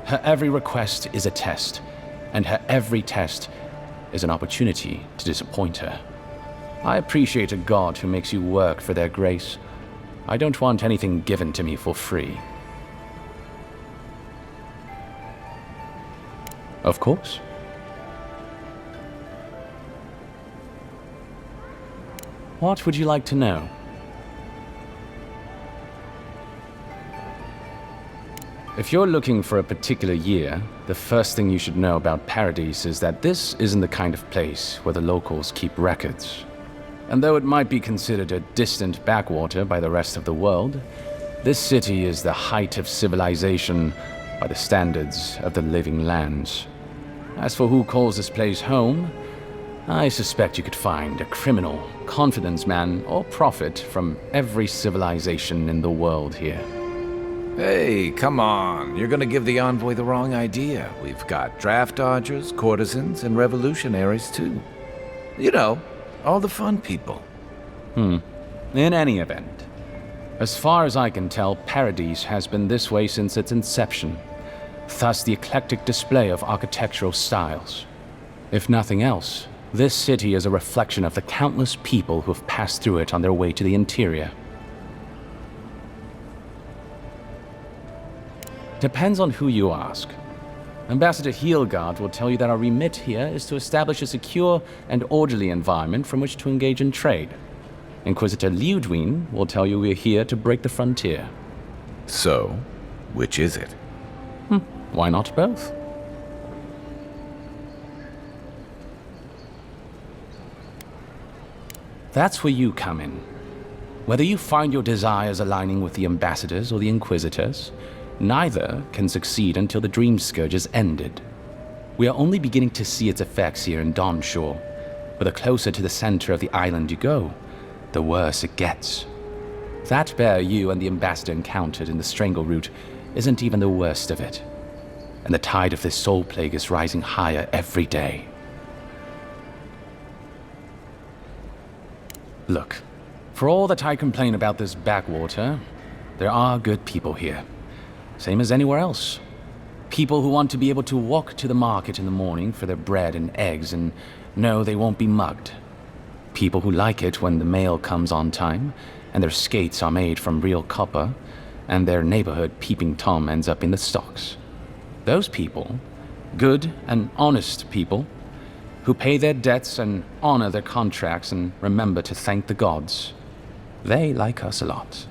Her every request is a test, and her every test is an opportunity to disappoint her. I appreciate a god who makes you work for their grace. I don't want anything given to me for free. Of course. What would you like to know? If you're looking for a particular year, the first thing you should know about Paradise is that this isn't the kind of place where the locals keep records. And though it might be considered a distant backwater by the rest of the world, this city is the height of civilization by the standards of the Living Lands. As for who calls this place home, I suspect you could find a criminal, confidence man, or prophet from every civilization in the world here. Hey, come on. You're gonna give the envoy the wrong idea. We've got draft dodgers, courtesans, and revolutionaries too. You know, all the fun people. In any event, as far as I can tell, Paradise has been this way since its inception. Thus the eclectic display of architectural styles. If nothing else, this city is a reflection of the countless people who have passed through it on their way to the interior. Depends on who you ask. Ambassador Heelgard will tell you that our remit here is to establish a secure and orderly environment from which to engage in trade. Inquisitor Liudwin will tell you we're here to break the frontier. So, which is it? Why not both? That's where you come in. Whether you find your desires aligning with the ambassadors or the inquisitors, neither can succeed until the Dream Scourge is ended. We are only beginning to see its effects here in Dawnshore, but the closer to the center of the island you go, the worse it gets. That bear you and the ambassador encountered in the Strangle Route isn't even the worst of it, and the tide of this soul plague is rising higher every day. Look, for all that I complain about this backwater, there are good people here. Same as anywhere else. People who want to be able to walk to the market in the morning for their bread and eggs and know they won't be mugged. People who like it when the mail comes on time and their skates are made from real copper and their neighborhood peeping Tom ends up in the stocks. Those people, good and honest people, who pay their debts and honor their contracts and remember to thank the gods, they like us a lot.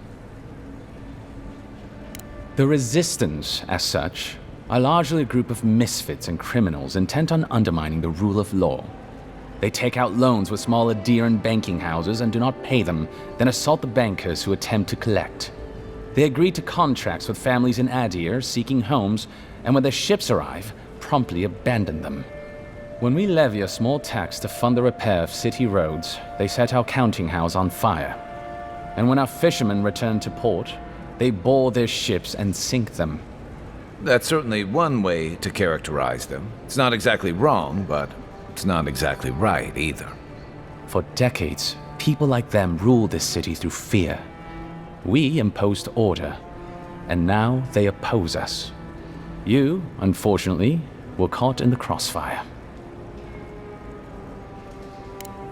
The Resistance, as such, are largely a group of misfits and criminals intent on undermining the rule of law. They take out loans with small Aediran banking houses and do not pay them, then assault the bankers who attempt to collect. They agree to contracts with families in Adir seeking homes, and when their ships arrive, promptly abandon them. When we levy a small tax to fund the repair of city roads, they set our counting house on fire. And when our fishermen return to port, they board their ships and sink them. That's certainly one way to characterize them. It's not exactly wrong, but it's not exactly right either. For decades, people like them ruled this city through fear. We imposed order, and now they oppose us. You, unfortunately, were caught in the crossfire.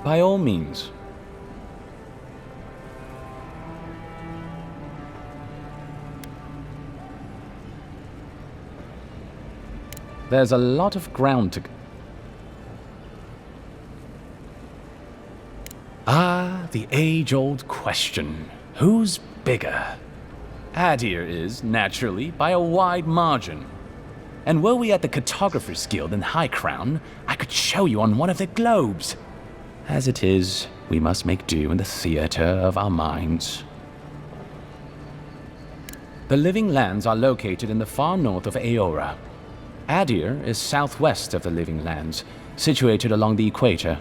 By all means. There's a lot of ground to... the age-old question. Who's bigger? Adir is, naturally, by a wide margin. And were we at the Cartographers Guild in High Crown, I could show you on one of their globes. As it is, we must make do in the theater of our minds. The Living Lands are located in the far north of Aora. Adir is southwest of the Living Lands, situated along the equator.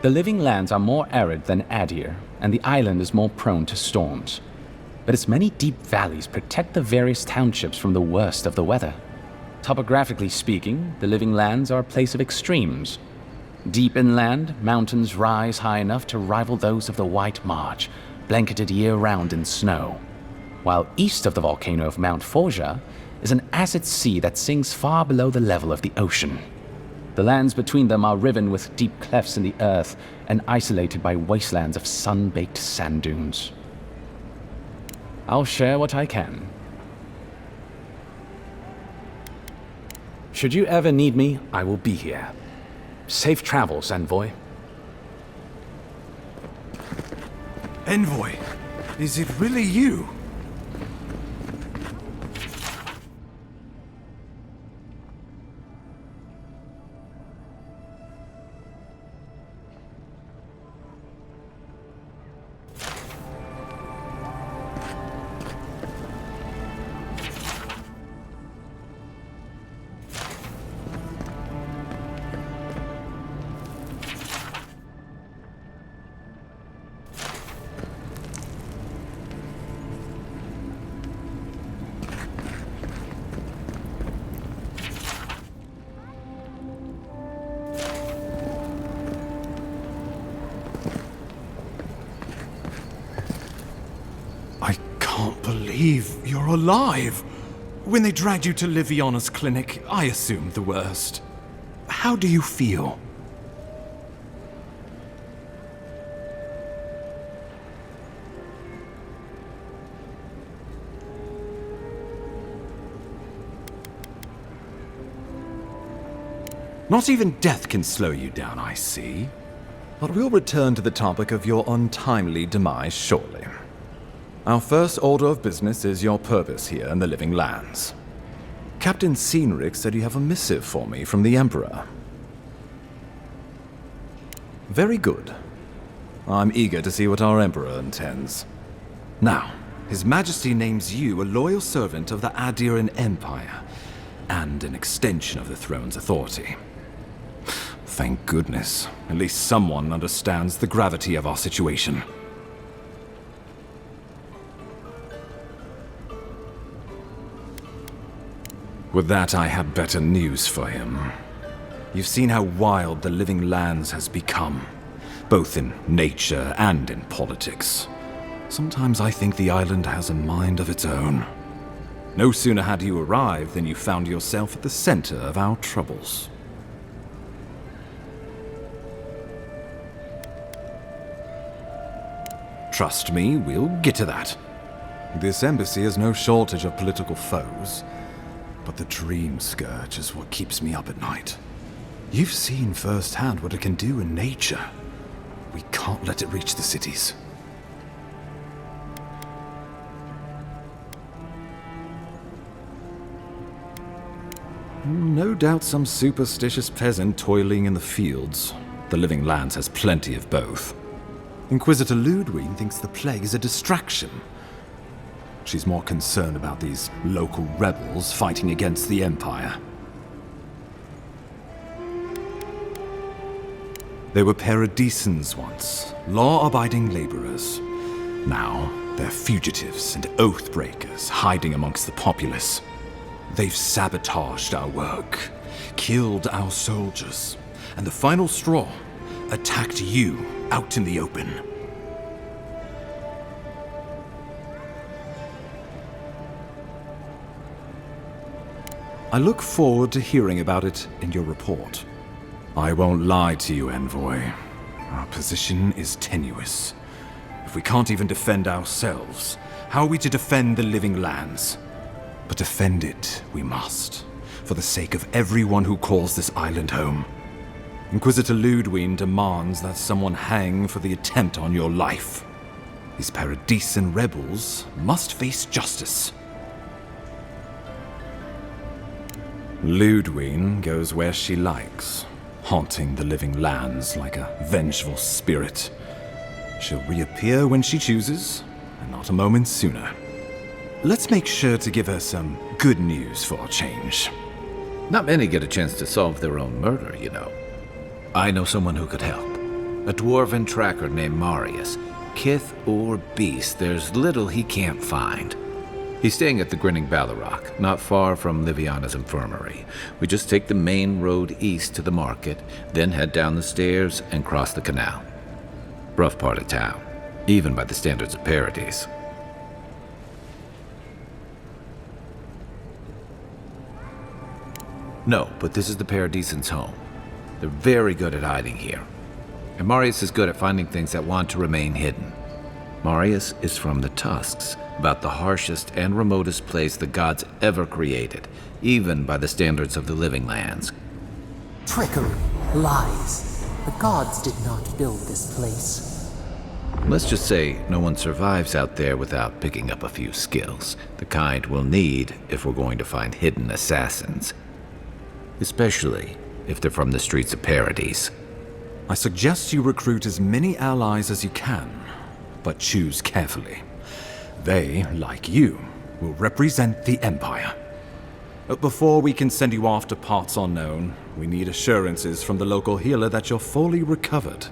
The Living Lands are more arid than Adir, and the island is more prone to storms. But its many deep valleys protect the various townships from the worst of the weather. Topographically speaking, the Living Lands are a place of extremes. Deep inland, mountains rise high enough to rival those of the White March, blanketed year-round in snow. While east of the volcano of Mount Forja is an acid sea that sinks far below the level of the ocean. The lands between them are riven with deep clefts in the earth and isolated by wastelands of sun-baked sand dunes. I'll share what I can. Should you ever need me, I will be here. Safe travels, Envoy. Envoy, is it really you? You're alive! When they dragged you to Liviana's clinic, I assumed the worst. How do you feel? Not even death can slow you down, I see. But we'll return to the topic of your untimely demise shortly. Our first order of business is your purpose here in the Living Lands. Captain Cynric said you have a missive for me from the Emperor. Very good. I'm eager to see what our Emperor intends. Now, His Majesty names you a loyal servant of the Adiran Empire, and an extension of the throne's authority. Thank goodness. At least someone understands the gravity of our situation. With that, I had better news for him. You've seen how wild the Living Lands has become, both in nature and in politics. Sometimes I think the island has a mind of its own. No sooner had you arrived than you found yourself at the center of our troubles. Trust me, we'll get to that. This embassy has no shortage of political foes. But the Dream Scourge is what keeps me up at night. You've seen firsthand what it can do in nature. We can't let it reach the cities. No doubt some superstitious peasant toiling in the fields. The Living Lands has plenty of both. Inquisitor Ludwig thinks the plague is a distraction. She's more concerned about these local rebels fighting against the Empire. They were paradisans once, law-abiding laborers. Now, they're fugitives and oath-breakers hiding amongst the populace. They've sabotaged our work, killed our soldiers, and the final straw, attacked you out in the open. I look forward to hearing about it in your report. I won't lie to you, Envoy. Our position is tenuous. If we can't even defend ourselves, how are we to defend the Living Lands? But defend it we must, for the sake of everyone who calls this island home. Inquisitor Ludwig demands that someone hang for the attempt on your life. These Paradisan rebels must face justice. Ludwine goes where she likes, haunting the living lands like a vengeful spirit. She'll reappear when she chooses, and not a moment sooner. Let's make sure to give her some good news for a change. Not many get a chance to solve their own murder, you know. I know someone who could help. A dwarven tracker named Marius. Kith or beast, there's little he can't find. He's staying at the Grinning Ballarrock, not far from Liviana's infirmary. We just take the main road east to the market, then head down the stairs and cross the canal. Rough part of town, even by the standards of Paradise. No, but this is the Paradisans' home. They're very good at hiding here. And Marius is good at finding things that want to remain hidden. Marius is from the Tusks, about the harshest and remotest place the gods ever created, even by the standards of the living lands. Trickery, lies. The gods did not build this place. Let's just say no one survives out there without picking up a few skills, the kind we'll need if we're going to find hidden assassins. Especially if they're from the streets of Paradise. I suggest you recruit as many allies as you can, but choose carefully. They, like you, will represent the Empire. But before we can send you off to parts unknown, we need assurances from the local healer that you're fully recovered.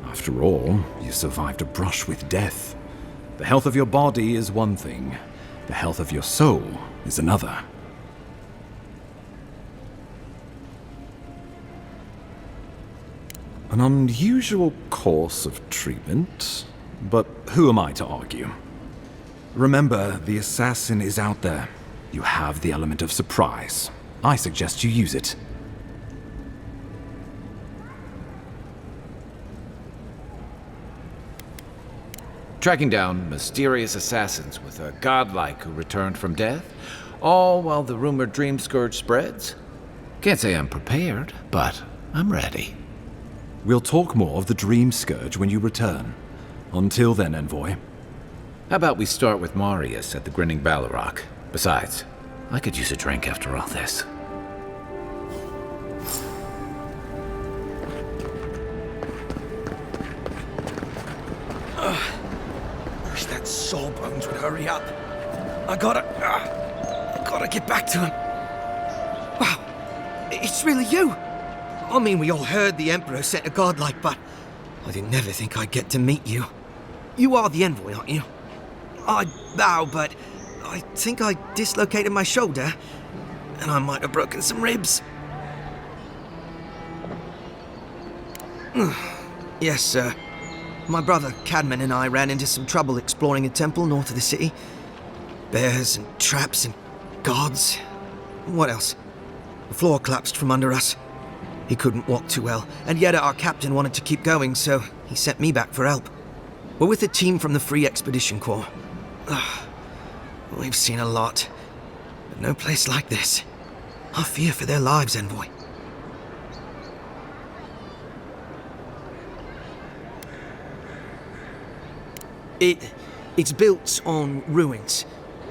After all, you survived a brush with death. The health of your body is one thing, the health of your soul is another. An unusual course of treatment, but who am I to argue? Remember, the assassin is out there. You have the element of surprise. I suggest you use it. Tracking down mysterious assassins with a godlike who returned from death, all while the rumored dream scourge spreads. Can't say I'm prepared, but I'm ready. We'll talk more of the Dream Scourge when you return. Until then, Envoy. How about we start with Marius at the Grinning Ballarrock? Besides, I could use a drink after all this. Wish that Sawbones would hurry up. I gotta get back to him. Wow, it's really you. I mean, we all heard the Emperor sent a godlike, but I didn't never think I'd get to meet you. You are the Envoy, aren't you? I bow, but I think I dislocated my shoulder, and I might have broken some ribs. Yes, sir. My brother Cadman and I ran into some trouble exploring a temple north of the city. Bears and traps and guards. What else? The floor collapsed from under us. He couldn't walk too well, and yet our captain wanted to keep going, so he sent me back for help. We're with a team from the Free Expedition Corps. We've seen a lot, but no place like this. I fear for their lives, Envoy. It's built on ruins,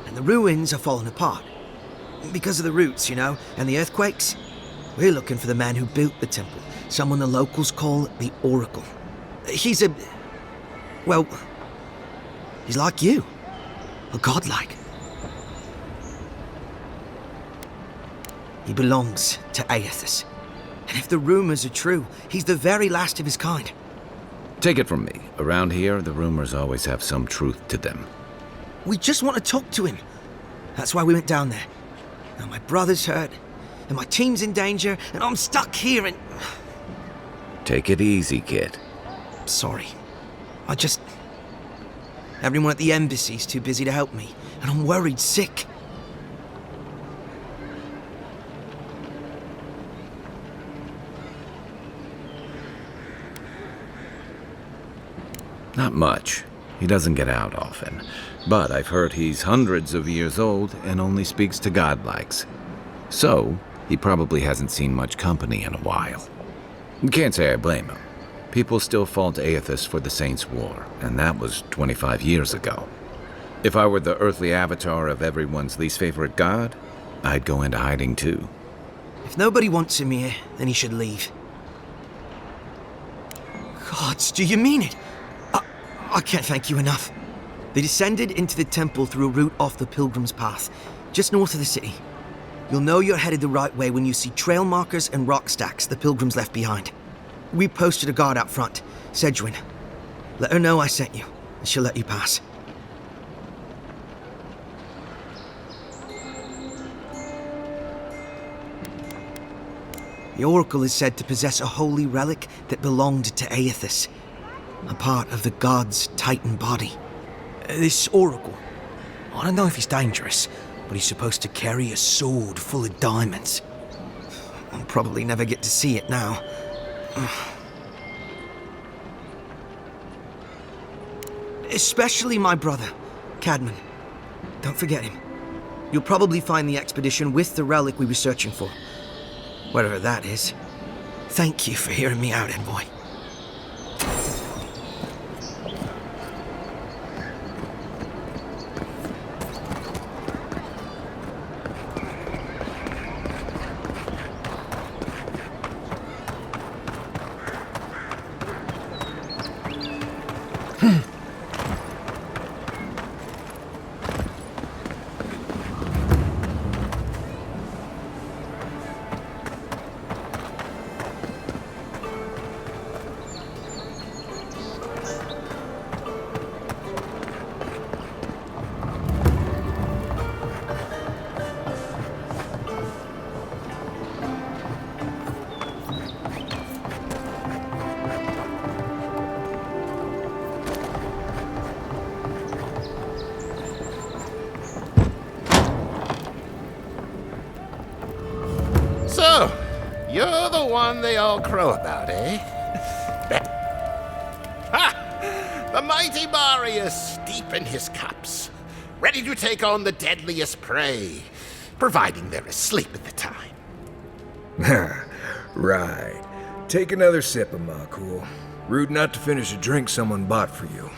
and the ruins are falling apart. Because of the roots, you know, and the earthquakes. We're looking for the man who built the temple, someone the locals call the Oracle. He's well, he's like you, a godlike. He belongs to Aethys, and if the rumors are true, he's the very last of his kind. Take it from me. Around here, the rumors always have some truth to them. We just want to talk to him. That's why we went down there. Now my brother's hurt, and my team's in danger, and I'm stuck here and... Take it easy, kid. Sorry. Everyone at the embassy's too busy to help me, and I'm worried sick. Not much. He doesn't get out often. But I've heard he's hundreds of years old and only speaks to godlikes. So, he probably hasn't seen much company in a while. Can't say I blame him. People still fault Aethys for the Saints' War, and that was 25 years ago. If I were the earthly avatar of everyone's least favorite god, I'd go into hiding too. If nobody wants him here, then he should leave. Gods, do you mean it? I can't thank you enough. They descended into the temple through a route off the Pilgrim's Path, just north of the city. You'll know you're headed the right way when you see trail markers and rock stacks the Pilgrims left behind. We posted a guard out front, Sedgwin. Let her know I sent you, and she'll let you pass. The Oracle is said to possess a holy relic that belonged to Aethys, a part of the god's Titan body. This Oracle, I don't know if he's dangerous, but he's supposed to carry a sword full of diamonds. I'll probably never get to see it now. Especially my brother, Cadman. Don't forget him. You'll probably find the expedition with the relic we were searching for. Whatever that is. Thank you for hearing me out, Envoy. So, you're the one they all crow about, eh? Ha! The mighty Marius, deep in his cups, ready to take on the deadliest prey, providing they're asleep at the time. Right. Take another sip of my cool. Rude not to finish a drink someone bought for you.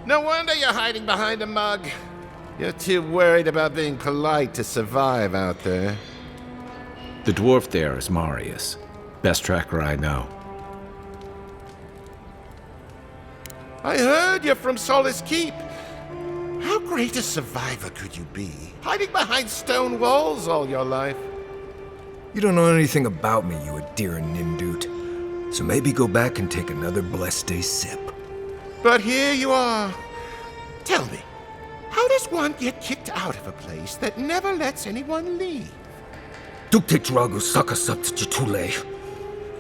No wonder you're hiding behind a mug. You're too worried about being polite to survive out there. The dwarf there is Marius. Best tracker I know. I heard you're from Solace Keep. How great a survivor could you be, hiding behind stone walls all your life? You don't know anything about me, you Adiran Nindut. So maybe go back and take another blessed day sip. But here you are. Tell me, how does one get kicked out of a place that never lets anyone leave? Dukte Drago Sakasat Jitule.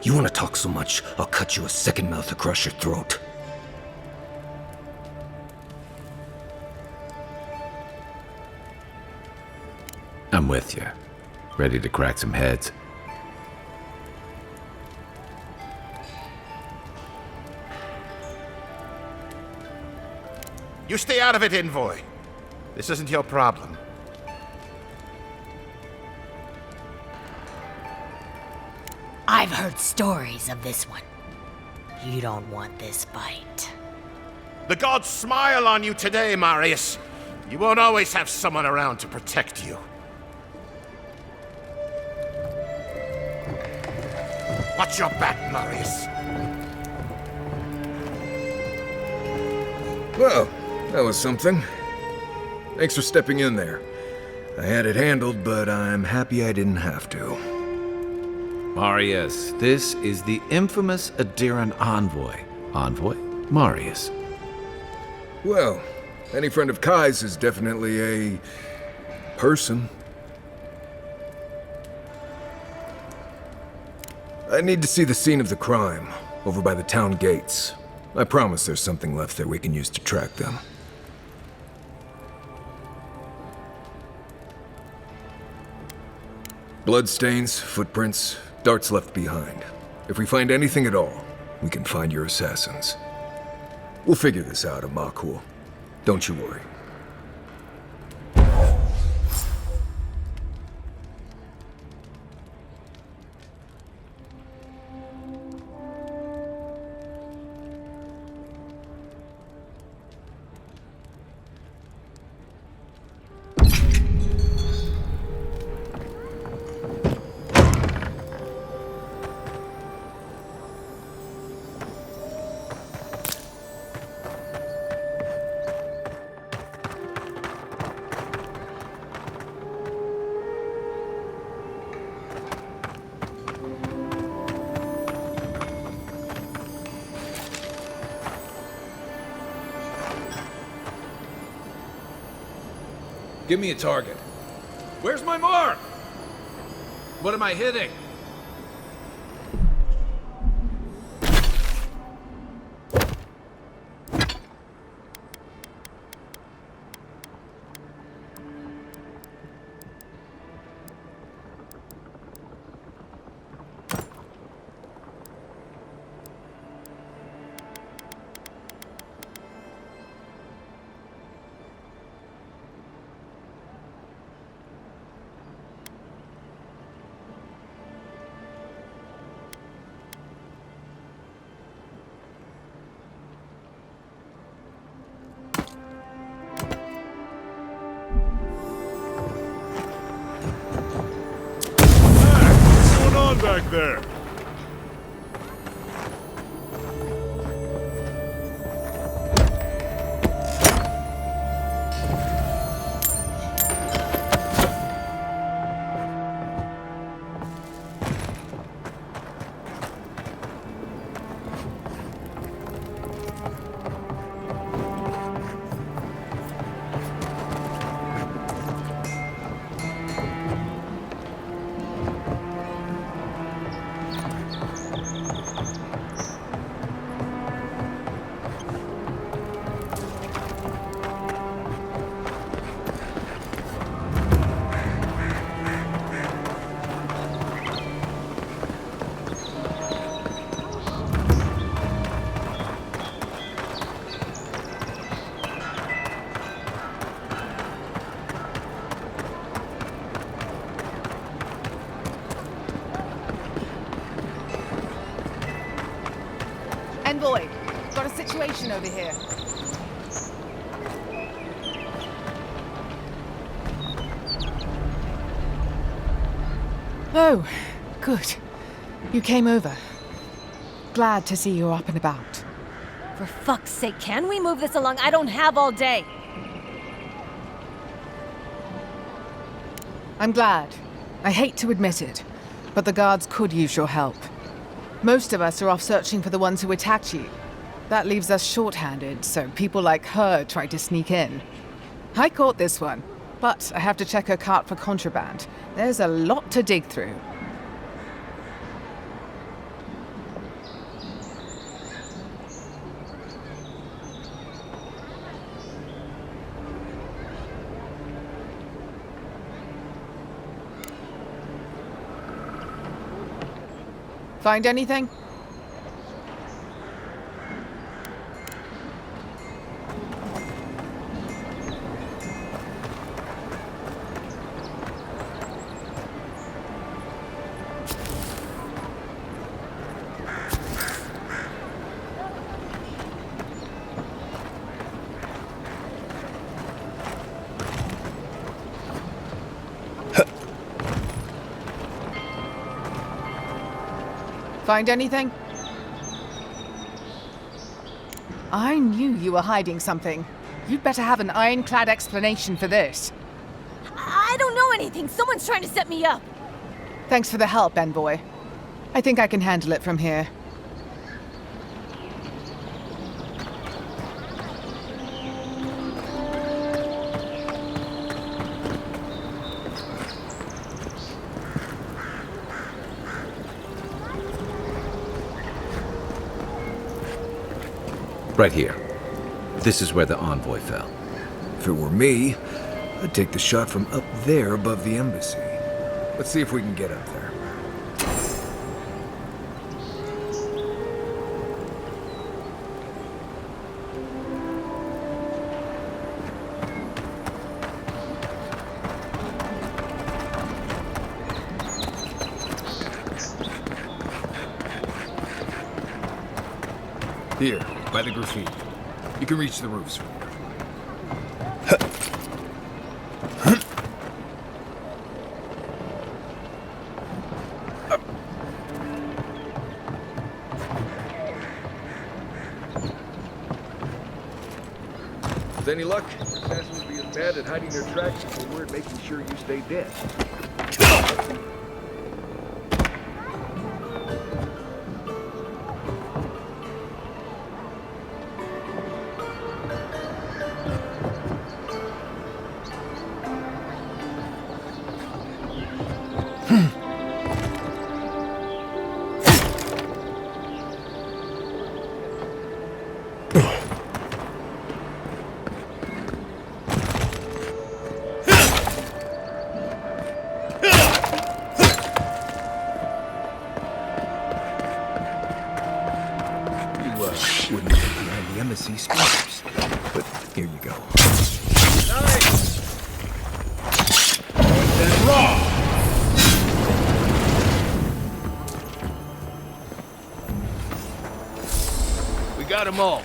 You wanna talk so much, I'll cut you a second mouth across your throat. I'm with you. Ready to crack some heads. You stay out of it, Envoy. This isn't your problem. I've heard stories of this one. You don't want this fight. The gods smile on you today, Marius. You won't always have someone around to protect you. Watch your back, Marius. Well, that was something. Thanks for stepping in there. I had it handled, but I'm happy I didn't have to. Marius, this is the infamous Adiran envoy. Envoy? Marius. Well, any friend of Kai's is definitely a person. I need to see the scene of the crime, over by the town gates. I promise there's something left there we can use to track them. Bloodstains, footprints, darts left behind. If we find anything at all, we can find your assassins. We'll figure this out, Amakul. Don't you worry. Give me a target. Where's my mark? What am I hitting? Back there. Envoy, got a situation over here. Oh, good. You came over. Glad to see you're up and about. For fuck's sake, can we move this along? I don't have all day. I'm glad. I hate to admit it, but the guards could use your help. Most of us are off searching for the ones who attacked you. That leaves us short-handed, so people like her try to sneak in. I caught this one, but I have to check her cart for contraband. There's a lot to dig through. Find anything? Find anything? I knew you were hiding something. You'd better have an ironclad explanation for this. I don't know anything. Someone's trying to set me up. Thanks for the help, Envoy. I think I can handle it from here. Right here. This is where the envoy fell. If it were me, I'd take the shot from up there above the embassy. Let's see if we can get up there. Here, by the graffiti. You can reach the roofs from here. With any luck, assassins will be as bad at hiding their tracks as they were at making sure you stay dead. Wouldn't fit behind the embassy speakers. But here you go. We got them all.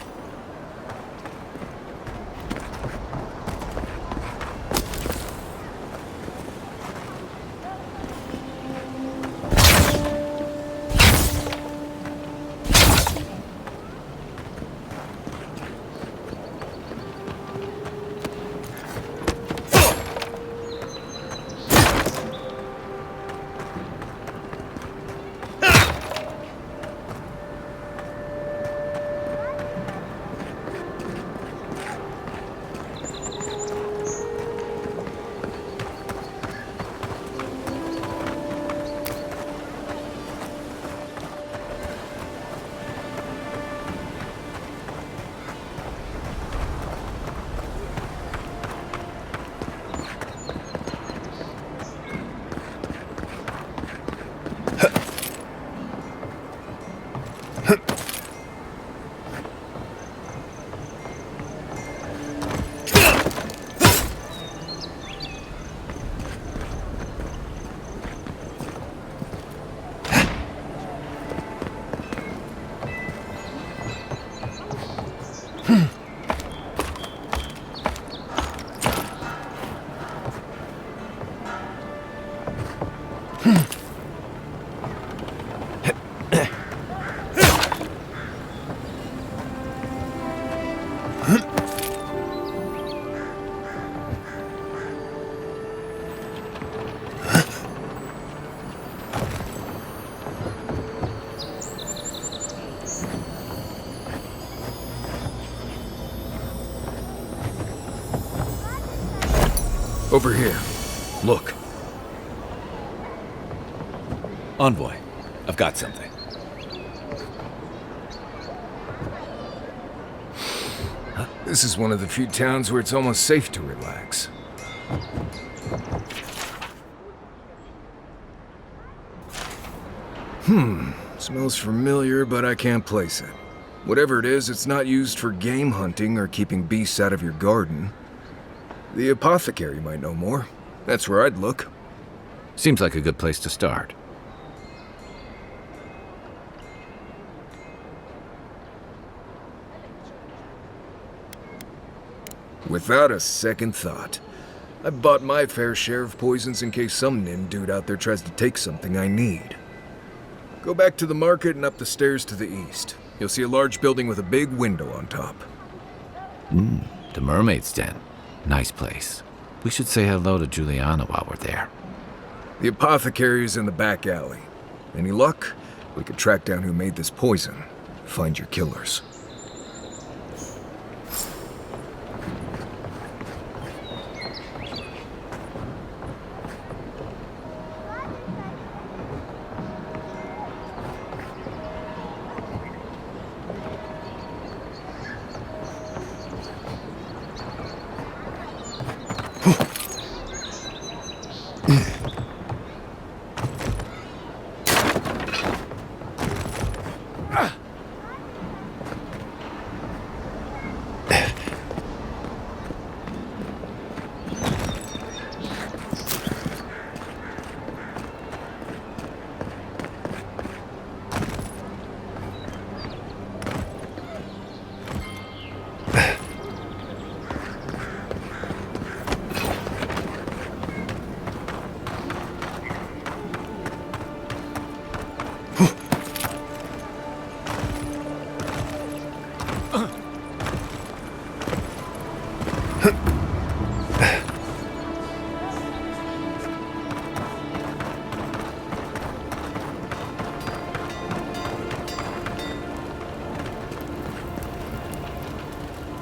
Over here. Look. Envoy, I've got something. This is one of the few towns where it's almost safe to relax. Smells familiar, but I can't place it. Whatever it is, it's not used for game hunting or keeping beasts out of your garden. The apothecary might know more. That's where I'd look. Seems like a good place to start. Without a second thought. I've bought my fair share of poisons in case some nim dude out there tries to take something I need. Go back to the market and up the stairs to the east. You'll see a large building with a big window on top. The Mermaid's Den. Nice place. We should say hello to Juliana while we're there. The apothecary's in the back alley. Any luck? We could track down who made this poison. Find your killers.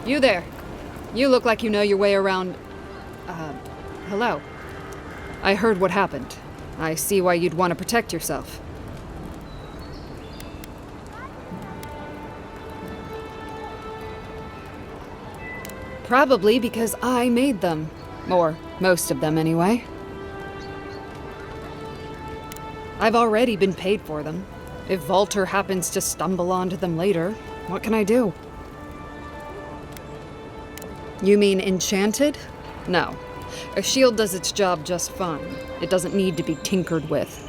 You there. You look like you know your way around... hello. I heard what happened. I see why you'd want to protect yourself. Probably because I made them. Or most of them, anyway. I've already been paid for them. If Volter happens to stumble onto them later, What can I do? You mean enchanted? No. A shield does its job just fine. It doesn't need to be tinkered with.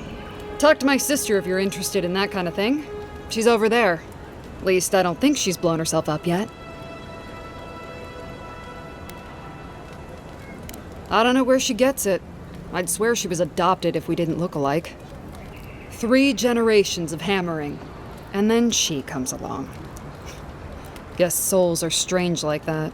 Talk to my sister if you're interested in that kind of thing. She's over there. At least I don't think she's blown herself up yet. I don't know where she gets it. I'd swear she was adopted if we didn't look alike. 3 generations of hammering, and then she comes along. Guess souls are strange like that.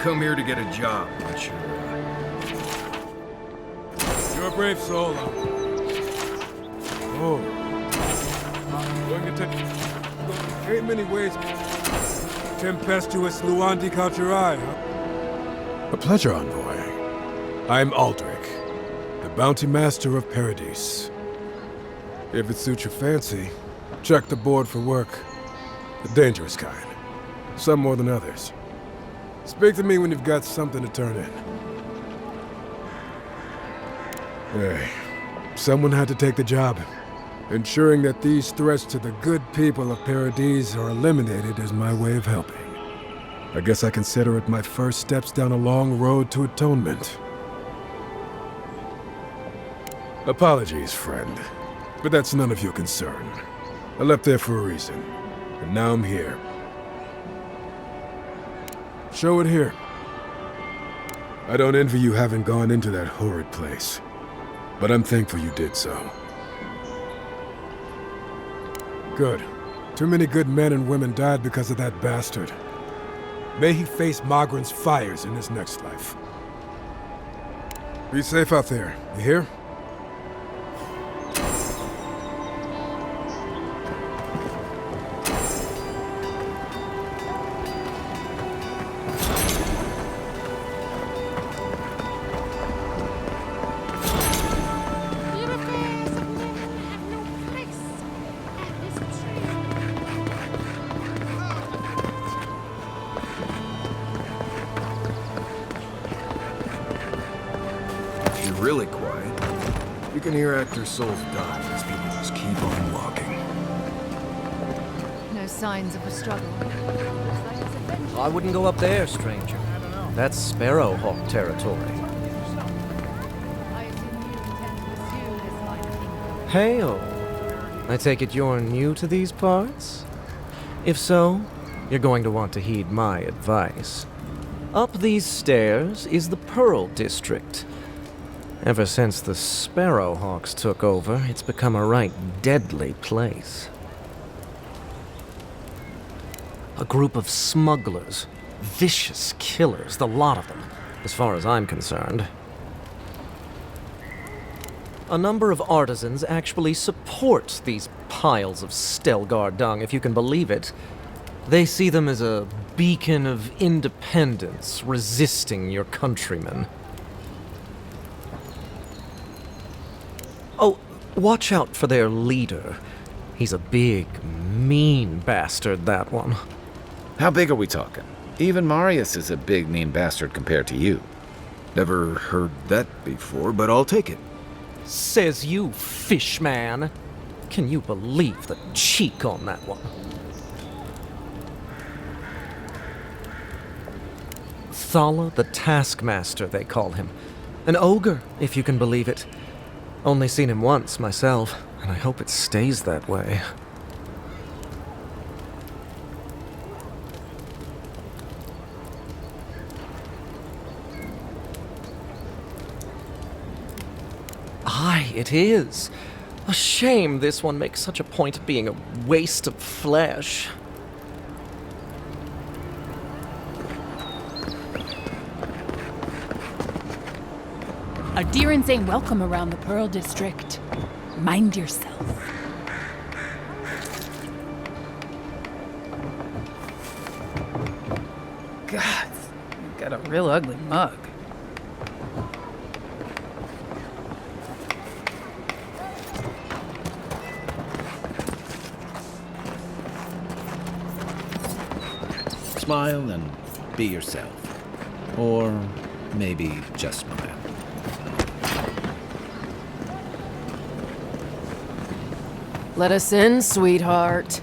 Come here to get a job, but you're a brave soul. Oh. Going to ain't many ways. Tempestuous Luandi Kalcherai. A pleasure, Envoy. I'm Aldrich, the bounty master of Paradise. If it suits your fancy, check the board for work. The dangerous kind. Some more than others. Speak to me when you've got something to turn in. Hey, someone had to take the job. Ensuring that these threats to the good people of Paradise are eliminated is my way of helping. I guess I consider it my first steps down a long road to atonement. Apologies, friend, but that's none of your concern. I left there for a reason, and now I'm here. Show it here. I don't envy you having gone into that horrid place, but I'm thankful you did so. Good. Too many good men and women died because of that bastard. May he face Magran's fires in his next life. Be safe out there, you hear? Really quiet. You can hear actor souls die as people just keep on walking. No signs of a struggle. I wouldn't go up there, stranger. That's Sparrowhawk territory. Hey-o. I take it you're new to these parts? If so, you're going to want to heed my advice. Up these stairs is the Pearl District. Ever since the Sparrowhawks took over, it's become a right deadly place. A group of smugglers, vicious killers, the lot of them, as far as I'm concerned. A number of artisans actually support these piles of Stelgar dung, if you can believe it. They see them as a beacon of independence, resisting your countrymen. Oh, watch out for their leader. He's a big, mean bastard, that one. How big are we talking? Even Marius is a big, mean bastard compared to you. Never heard that before, but I'll take it. Says you, fishman. Can you believe the cheek on that one? Thala the Taskmaster, they call him. An ogre, if you can believe it. Only seen him once, myself, and I hope it stays that way. Aye, it is. A shame this one makes such a point of being a waste of flesh. Adherents ain't welcome around the Pearl District. Mind yourself. God, you got a real ugly mug. Smile and be yourself. Or maybe just smile. Let us in, sweetheart.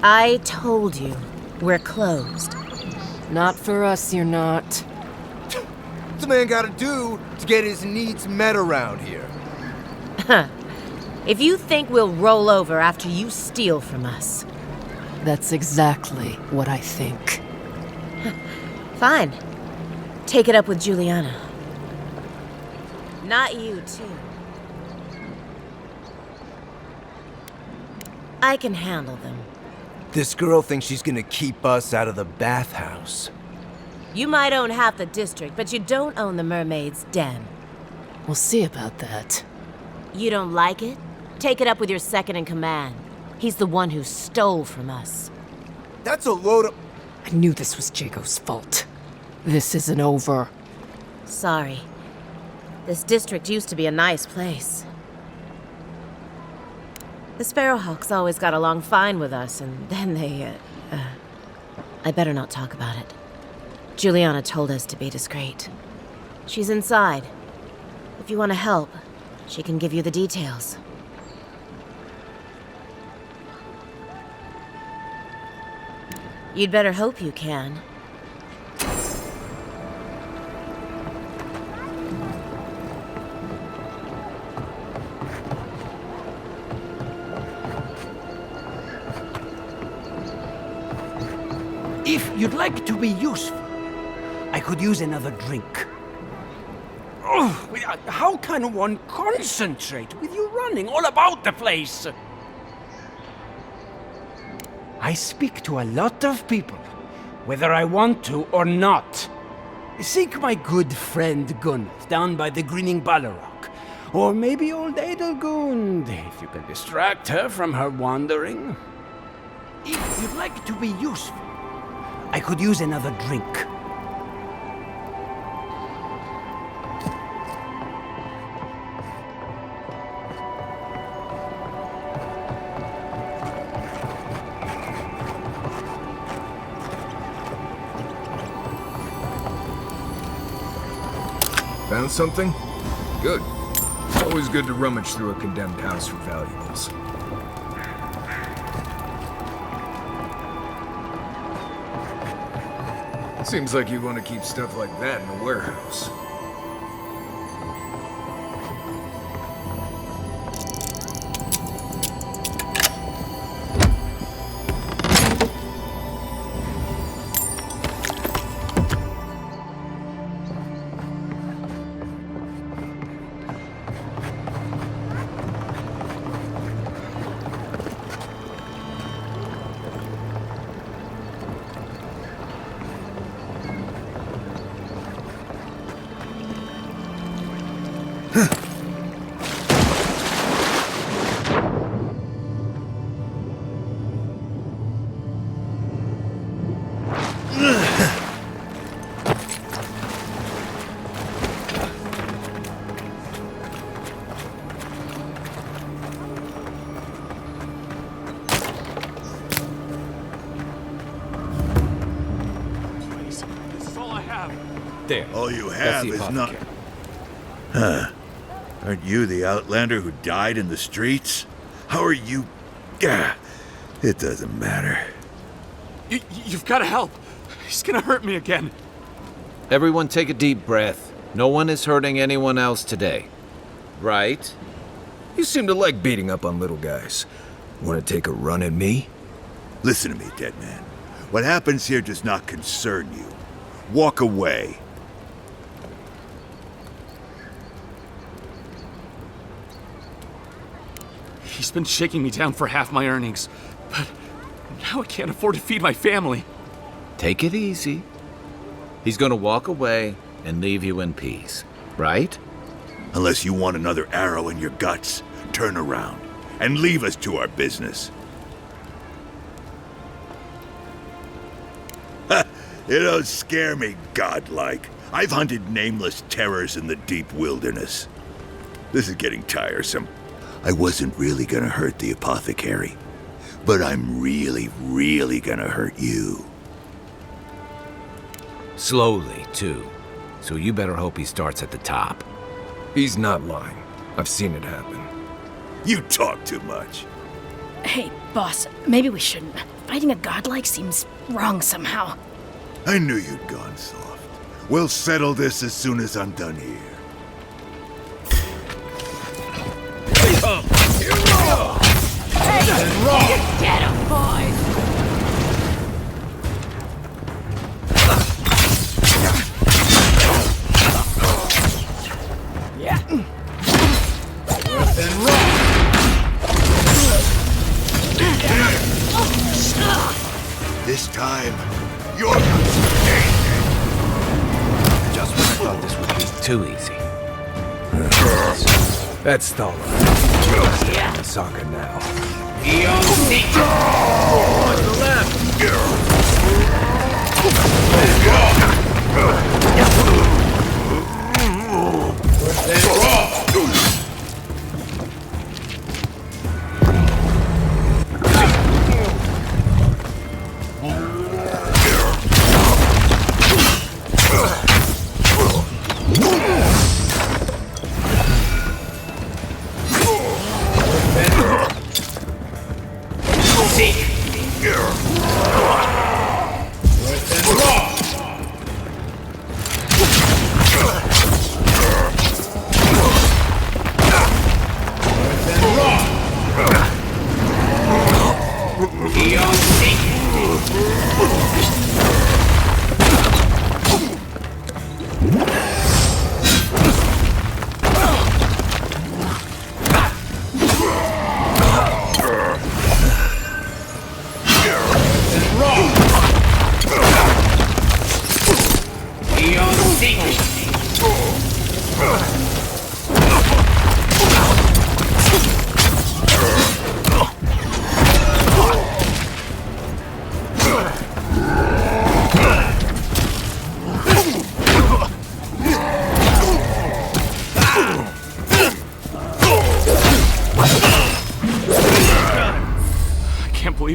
I told you, we're closed. Not for us, you're not. What's a man gotta do to get his needs met around here? If you think we'll roll over after you steal from us. That's exactly what I think. Fine. Take it up with Juliana. Not you, too. I can handle them. This girl thinks she's gonna keep us out of the bathhouse. You might own half the district, but you don't own the mermaid's den. We'll see about that. You don't like it? Take it up with your second in command. He's the one who stole from us. That's a load of... I knew this was Jago's fault. This isn't over. Sorry. This district used to be a nice place. The Sparrowhawks always got along fine with us, and then they, I better not talk about it. Juliana told us to be discreet. She's inside. If you want to help, she can give you the details. You'd better hope you can. If you'd like to be useful, I could use another drink. Oh, how can one concentrate with you running all about the place? I speak to a lot of people, whether I want to or not. Seek my good friend Gunneth down by the Grinning Balrog, or maybe old Edelgund, if you can distract her from her wandering. If you'd like to be useful, I could use another drink. Found something? Good. Always good to rummage through a condemned house for valuables. Seems like you want to keep stuff like that in the warehouse. There. All you That's have the is not... apothecary. Huh. Aren't you the outlander who died in the streets? How are you? Gah, it doesn't matter. You've got to help. He's gonna hurt me again. Everyone take a deep breath. No one is hurting anyone else today. Right? You seem to like beating up on little guys. Want to take a run at me? Listen to me, dead man. What happens here does not concern you. Walk away. He's been shaking me down for half my earnings, but now I can't afford to feed my family. Take it easy. He's gonna walk away and leave you in peace, right? Unless you want another arrow in your guts, turn around and leave us to our business. Ha! You don't scare me, godlike. I've hunted nameless terrors in the deep wilderness. This is getting tiresome. I wasn't really gonna hurt the apothecary, but I'm really gonna hurt you. Slowly, too. So you better hope he starts at the top. He's not lying. I've seen it happen. You talk too much. Hey, boss, maybe we shouldn't. Fighting a godlike seems wrong somehow. I knew you'd gone soft. We'll settle this as soon as I'm done here. Hey, get him, boys! This time, you're Just when I thought this would be too easy. That's Thala. Sokka now. On the left!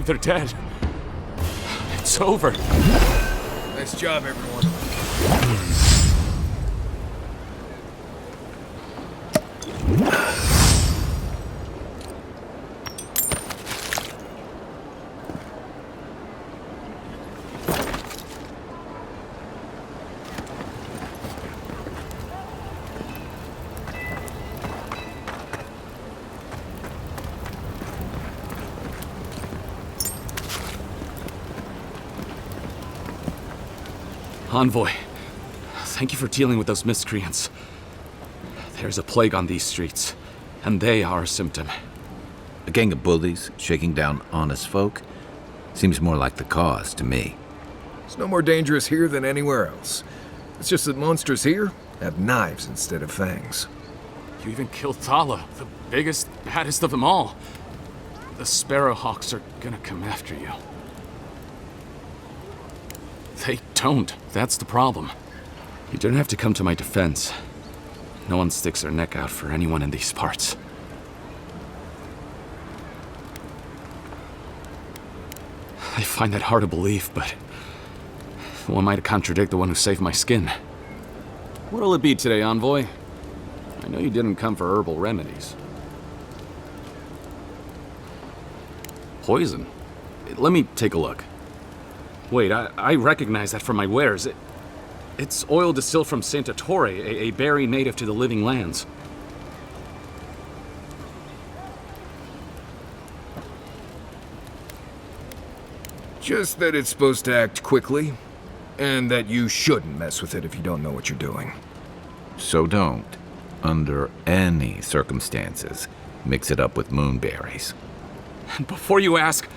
They're dead. It's over. Nice job, everyone. Envoy, thank you for dealing with those miscreants. There's a plague on these streets, and they are a symptom. A gang of bullies shaking down honest folk seems more like the cause to me. It's no more dangerous here than anywhere else. It's just that monsters here have knives instead of fangs. You even killed Thala, the biggest, baddest of them all. The Sparrowhawks are gonna come after you. They don't. That's the problem. You don't have to come to my defense. No one sticks their neck out for anyone in these parts. I find that hard to believe, but who am I to contradict the one who saved my skin? What'll it be today, Envoy? I know you didn't come for herbal remedies. Poison? Let me take a look. Wait, I recognize that from my wares. It's oil distilled from St. Ettore, a berry native to the Living Lands. Just that it's supposed to act quickly, and that you shouldn't mess with it if you don't know what you're doing. So don't, under any circumstances, mix it up with moonberries. And before you ask,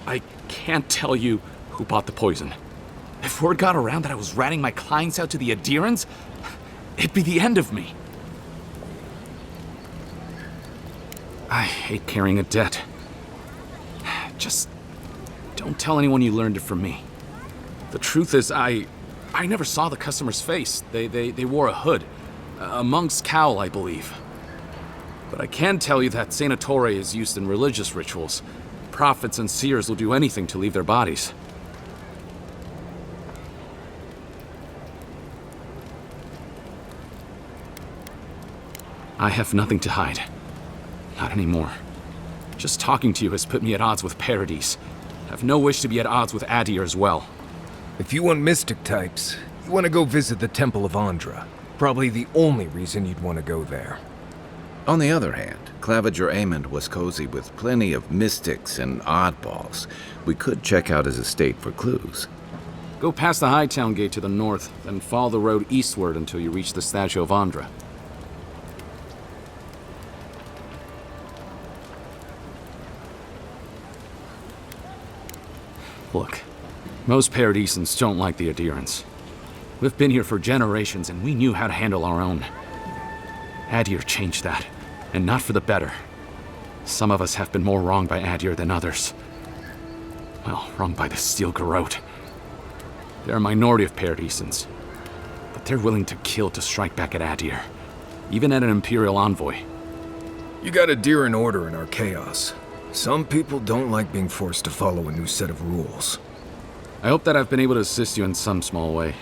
I can't tell you who bought the poison. If word got around that I was ratting my clients out to the adherents, it'd be the end of me. I hate carrying a debt. Just don't tell anyone you learned it from me. The truth is, I never saw the customer's face. They wore a hood. A monk's cowl, I believe. But I can tell you that St. Ettore is used in religious rituals. Prophets and seers will do anything to leave their bodies. I have nothing to hide. Not anymore. Just talking to you has put me at odds with Paradis. I have no wish to be at odds with Adir as well. If you want mystic types, you want to go visit the Temple of Andra. Probably the only reason you'd want to go there. On the other hand, Claviger Amond was cozy with plenty of mystics and oddballs. We could check out his estate for clues. Go past the Hightown Gate to the north, then follow the road eastward until you reach the statue of Andra. Look, most Paradisans don't like the adherents. We've been here for generations and we knew how to handle our own. Adir changed that, and not for the better. Some of us have been more wronged by Adir than others. Well, wronged by the Steel Garrote. They're a minority of Paradisans, but they're willing to kill to strike back at Adir, even at an Imperial envoy. You got Adir in order in our chaos. Some people don't like being forced to follow a new set of rules. I hope that I've been able to assist you in some small way.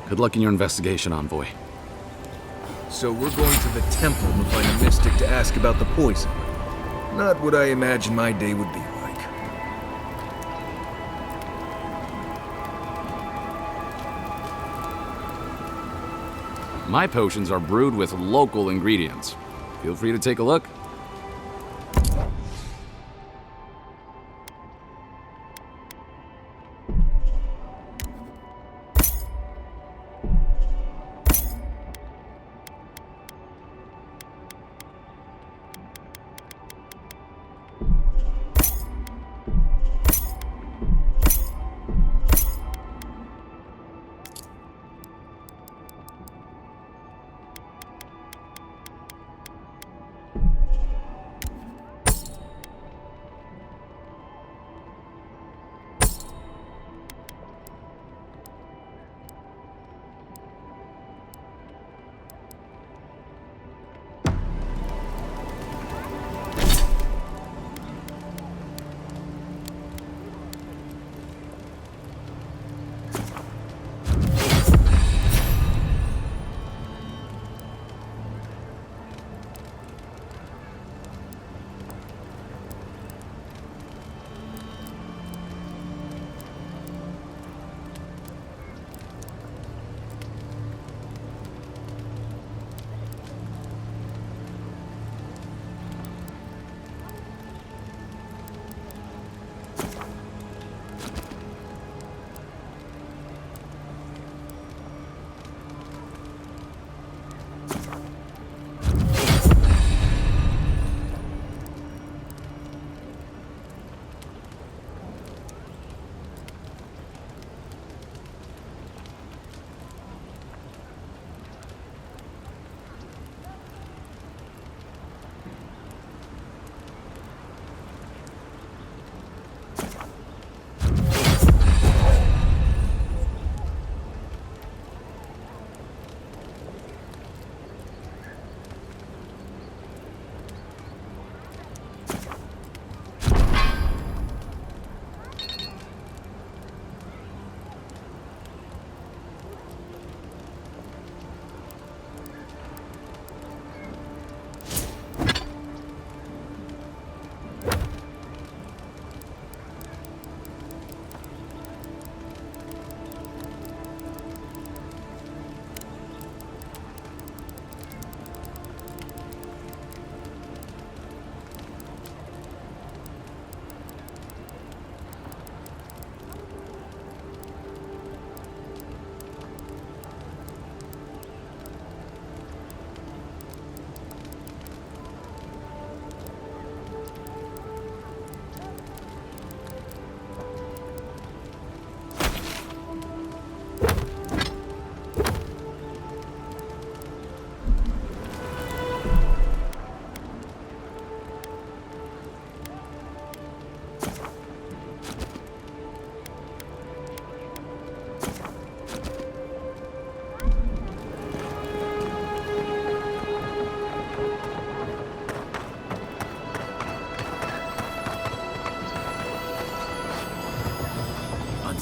Good luck in your investigation, Envoy. So we're going to the temple to find a mystic to ask about the poison. Not what I imagine my day would be like. My potions are brewed with local ingredients. Feel free to take a look.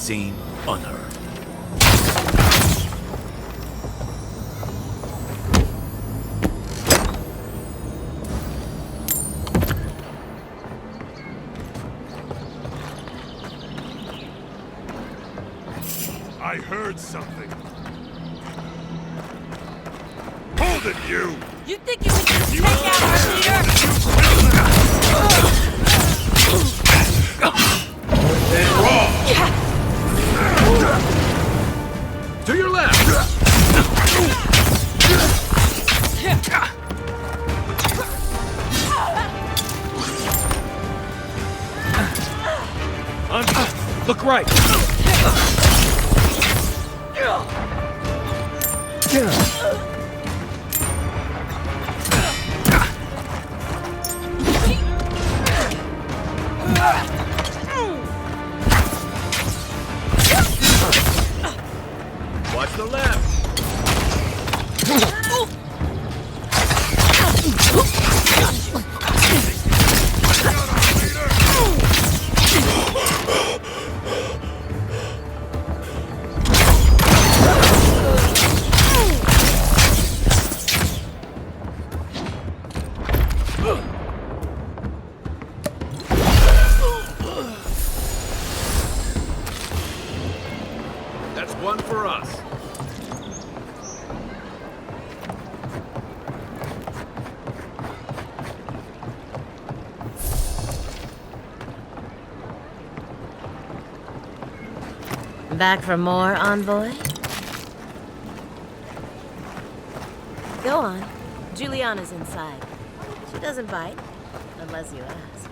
unseen, unheard. I heard something. Hold it, you! You think you can just take out our leader? To your left! Look right! Watch the left! That's one for us. Back for more, Envoy? Go on. Juliana's inside. She doesn't bite, unless you ask.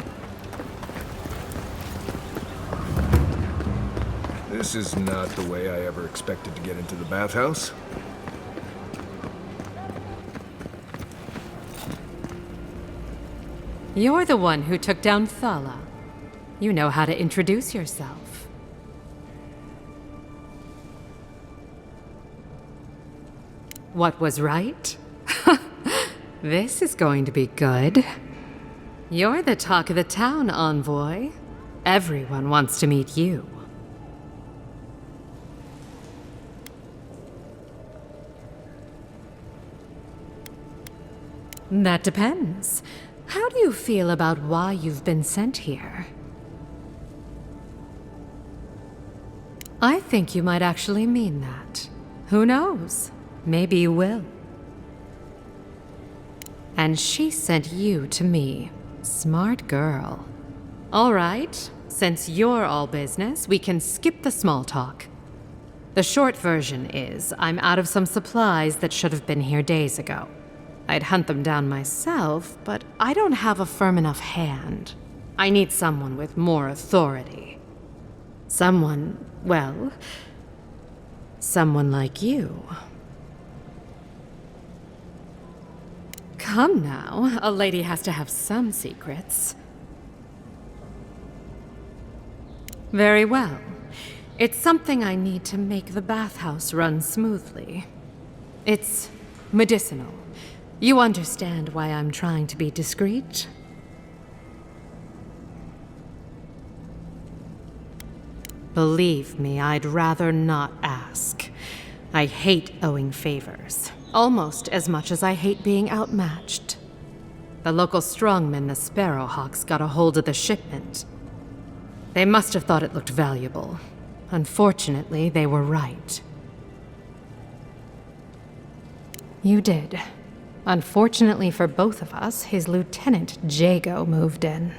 This is not the way I ever expected to get into the bathhouse. You're the one who took down Thala. You know how to introduce yourself. What was right? This is going to be good. You're the talk of the town, Envoy. Everyone wants to meet you. That depends. How do you feel about why you've been sent here? I think you might actually mean that. Who knows? Maybe you will. And she sent you to me. Smart girl. All right, since you're all business, we can skip the small talk. The short version is, I'm out of some supplies that should have been here days ago. I'd hunt them down myself, but I don't have a firm enough hand. I need someone with more authority. Someone, well, someone like you. Come now, a lady has to have some secrets. Very well. It's something I need to make the bathhouse run smoothly. It's medicinal. You understand why I'm trying to be discreet? Believe me, I'd rather not ask. I hate owing favors. Almost as much as I hate being outmatched. The local strongmen, the Sparrowhawks, got a hold of the shipment. They must have thought it looked valuable. Unfortunately, they were right. You did. Unfortunately for both of us, his lieutenant, Jago, moved in.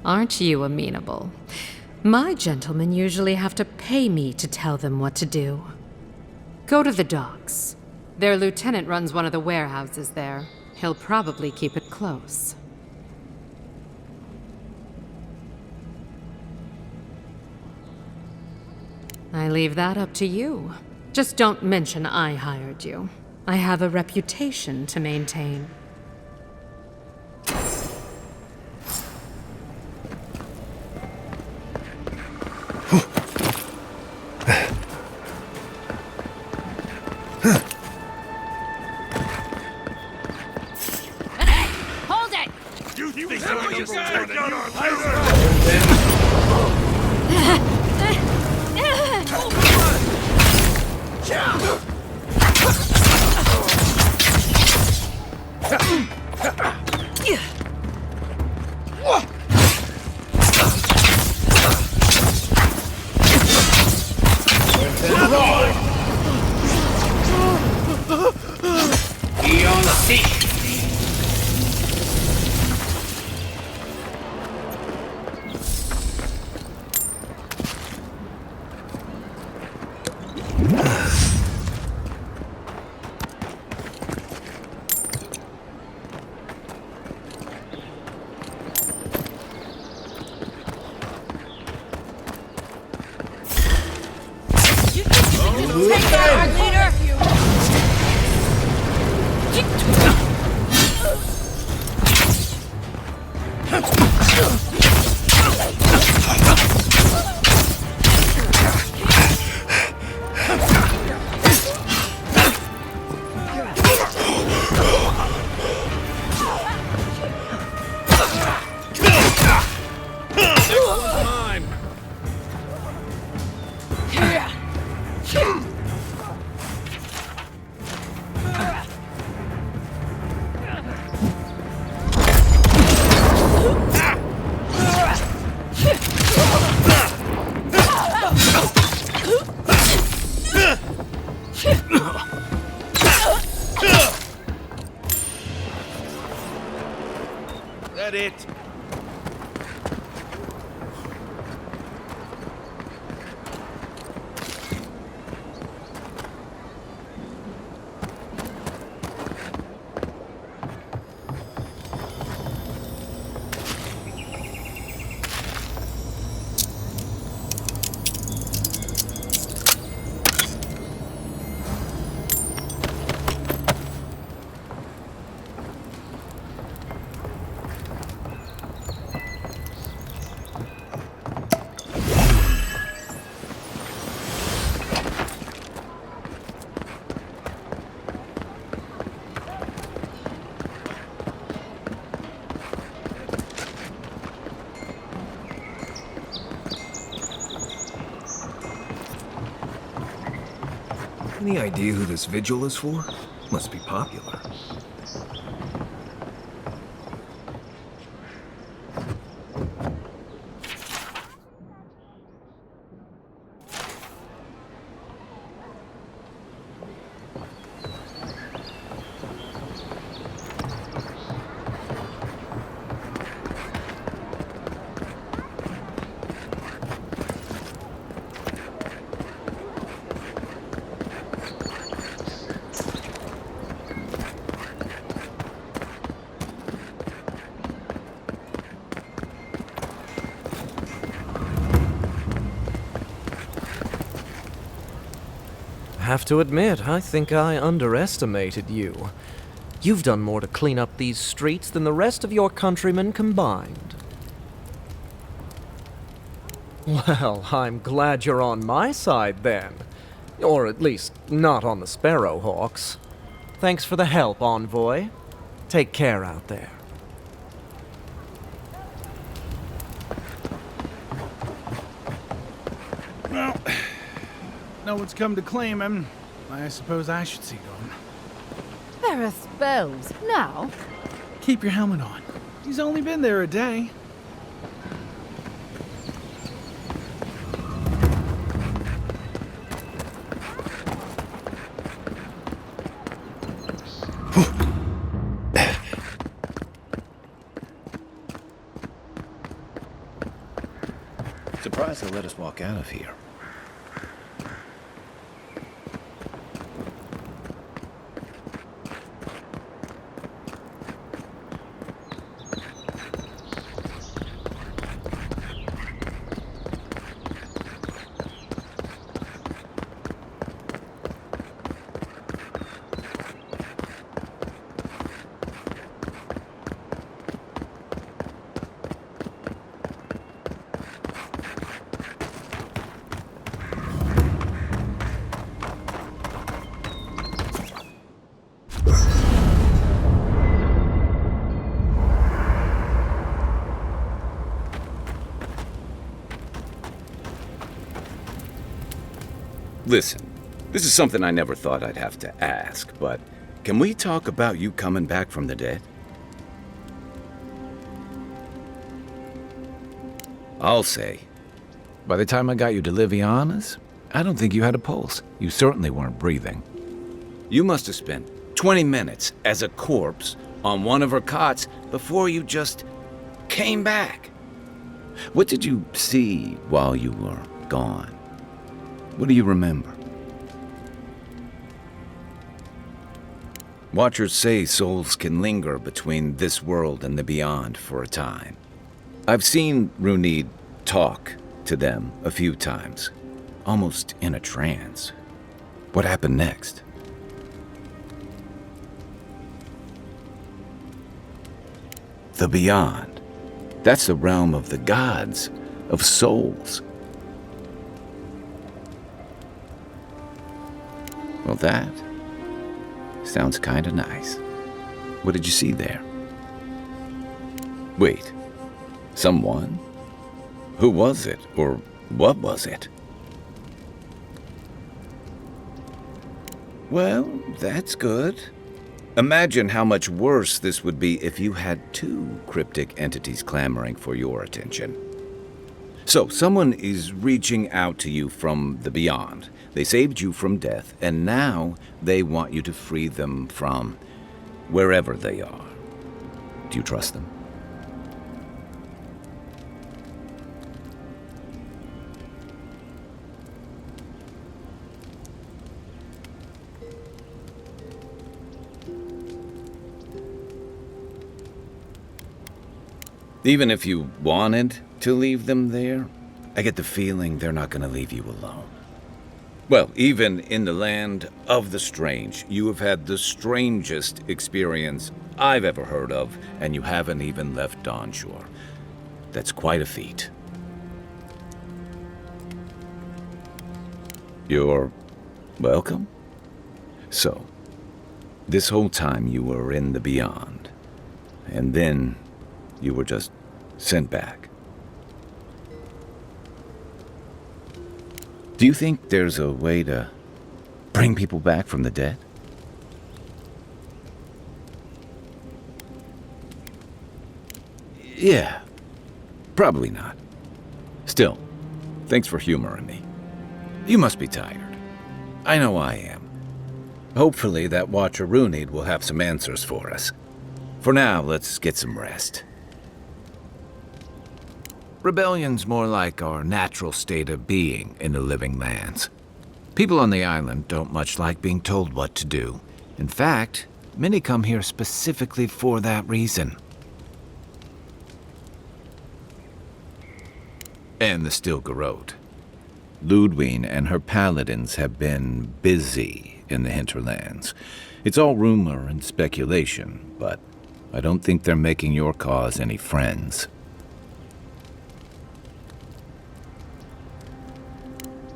Aren't you amenable? My gentlemen usually have to pay me to tell them what to do. Go to the docks. Their lieutenant runs one of the warehouses there. He'll probably keep it close. I leave that up to you. Just don't mention I hired you. I have a reputation to maintain. Hold it! You think you're more than your Take out our leader! That it? Any idea who this vigil is for? Must be popular. Have to admit, I think I underestimated you. You've done more to clean up these streets than the rest of your countrymen combined. Well, I'm glad you're on my side then. Or at least not on the Sparrowhawks. Thanks for the help, Envoy. Take care out there. Well, no one's come to claim him. I suppose I should see to him. There are spells now. Keep your helmet on. He's only been there a day. Surprised they let us walk out of here. Listen, This is something I never thought I'd have to ask, but can we talk about you coming back from the dead? I'll say, by the time I got you to Liviana's, I don't think you had a pulse. You certainly weren't breathing. You must have spent 20 minutes as a corpse on one of her cots before you just came back. What did you see while you were gone? What do you remember? Watchers say souls can linger between this world and the beyond for a time. I've seen Runid talk to them a few times, almost in a trance. What happened next? The beyond. That's the realm of the gods, of souls. Well, that sounds kinda nice. What did you see there? Wait, someone? Who was it, or what was it? Well, that's good. Imagine how much worse this would be if you had two cryptic entities clamoring for your attention. So, someone is reaching out to you from the beyond. They saved you from death, and now they want you to free them from wherever they are. Do you trust them? Even if you wanted to leave them there, I get the feeling they're not going to leave you alone. Well, even in the land of the strange, you have had the strangest experience I've ever heard of, and you haven't even left Dawnshore. That's quite a feat. You're welcome. So, this whole time you were in the beyond, and then you were just sent back. Do you think there's a way to bring people back from the dead? Yeah, probably not. Still, thanks for humoring me. You must be tired. I know I am. Hopefully that Watcher Runid will have some answers for us. For now, let's get some rest. Rebellion's more like our natural state of being in the living lands. People on the island don't much like being told what to do. In fact, many come here specifically for that reason. And the Stilgarode. Ludwine and her paladins have been busy in the hinterlands. It's all rumor and speculation, but I don't think they're making your cause any friends.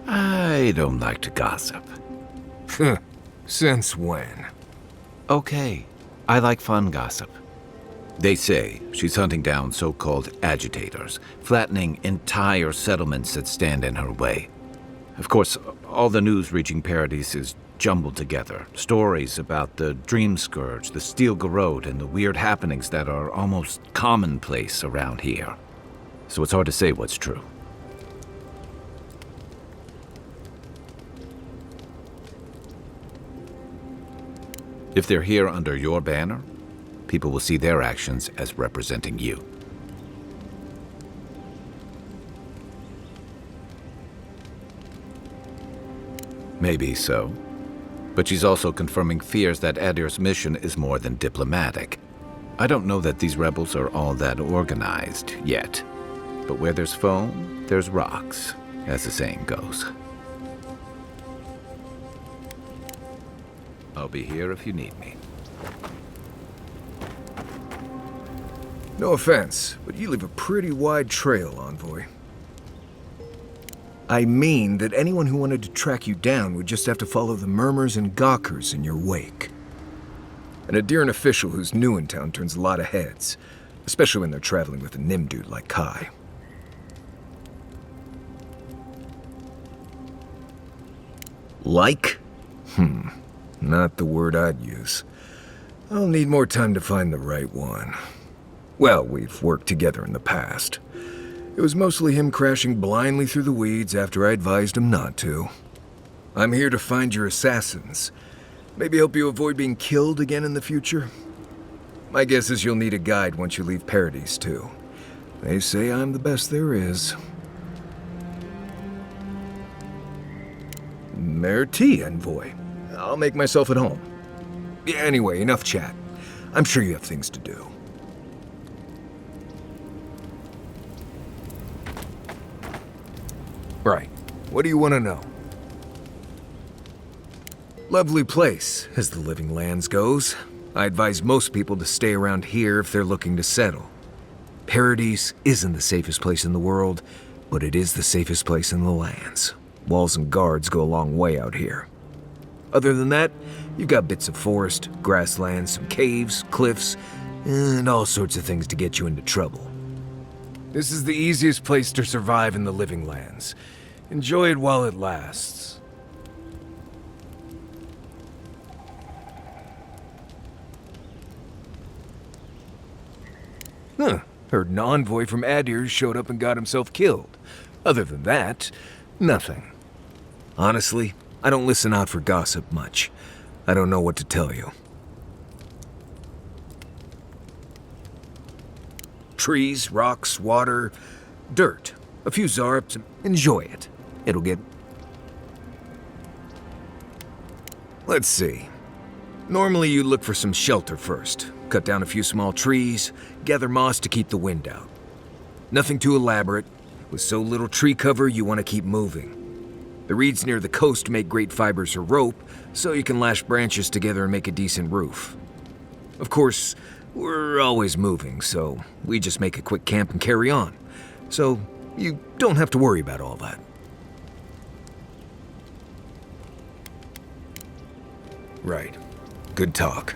I don't like to gossip. Since when? Okay, I like fun gossip. They say she's hunting down so-called agitators, flattening entire settlements that stand in her way. Of course, all the news reaching Paradise is jumbled together. Stories about the Dream Scourge, the Stilgarode, and the weird happenings that are almost commonplace around here. So it's hard to say what's true. If they're here under your banner, people will see their actions as representing you. Maybe so. But she's also confirming fears that Adir's mission is more than diplomatic. I don't know that these rebels are all that organized yet. But where there's foam, there's rocks, as the saying goes. I'll be here if you need me. No offense, but you leave a pretty wide trail, Envoy. I mean that anyone who wanted to track you down would just have to follow the murmurs and gawkers in your wake. An Adiran official who's new in town turns a lot of heads, especially when they're traveling with a Nim dude like Kai. Like Not the word I'd use. I'll need more time to find the right one. Well, we've worked together in the past. It was mostly him crashing blindly through the weeds after I advised him not to. I'm here to find your assassins. Maybe help you avoid being killed again in the future? My guess is you'll need a guide once you leave Paradise, too. They say I'm the best there is. Merci, Envoy. I'll make myself at home. Anyway, enough chat. I'm sure you have things to do. Right. What do you want to know? Lovely place, as the Living Lands goes. I advise most people to stay around here if they're looking to settle. Paradise isn't the safest place in the world, but it is the safest place in the lands. Walls and guards go a long way out here. Other than that, you've got bits of forest, grasslands, some caves, cliffs, and all sorts of things to get you into trouble. This is the easiest place to survive in the Living Lands. Enjoy it while it lasts. Huh. Heard an envoy from Adir showed up and got himself killed. Other than that, nothing. Honestly, I don't listen out for gossip much. I don't know what to tell you. Trees, rocks, water, dirt, a few zarps. Enjoy it. It'll get... Let's see. Normally you look for some shelter first. Cut down a few small trees, gather moss to keep the wind out. Nothing too elaborate. With so little tree cover, you want to keep moving. The reeds near the coast make great fibers for rope, so you can lash branches together and make a decent roof. Of course, we're always moving, so we just make a quick camp and carry on. So you don't have to worry about all that. Right. Good talk.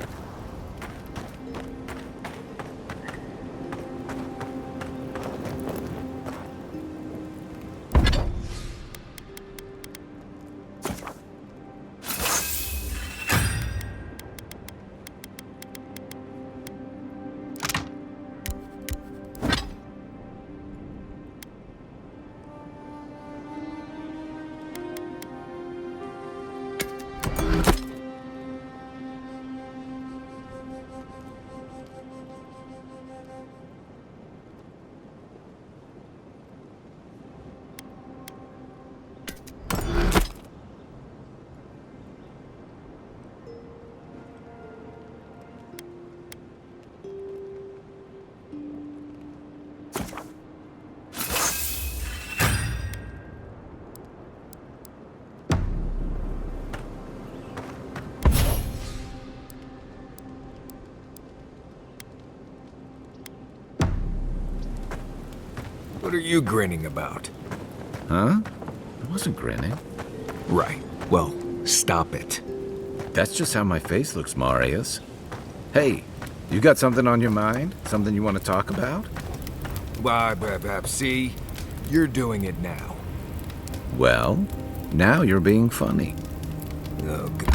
What are you grinning about? Huh? I wasn't grinning. Right. Well, stop it. That's just how my face looks, Marius. Hey, you got something on your mind? Something you want to talk about? See? You're doing it now. Well, now you're being funny. Oh, good.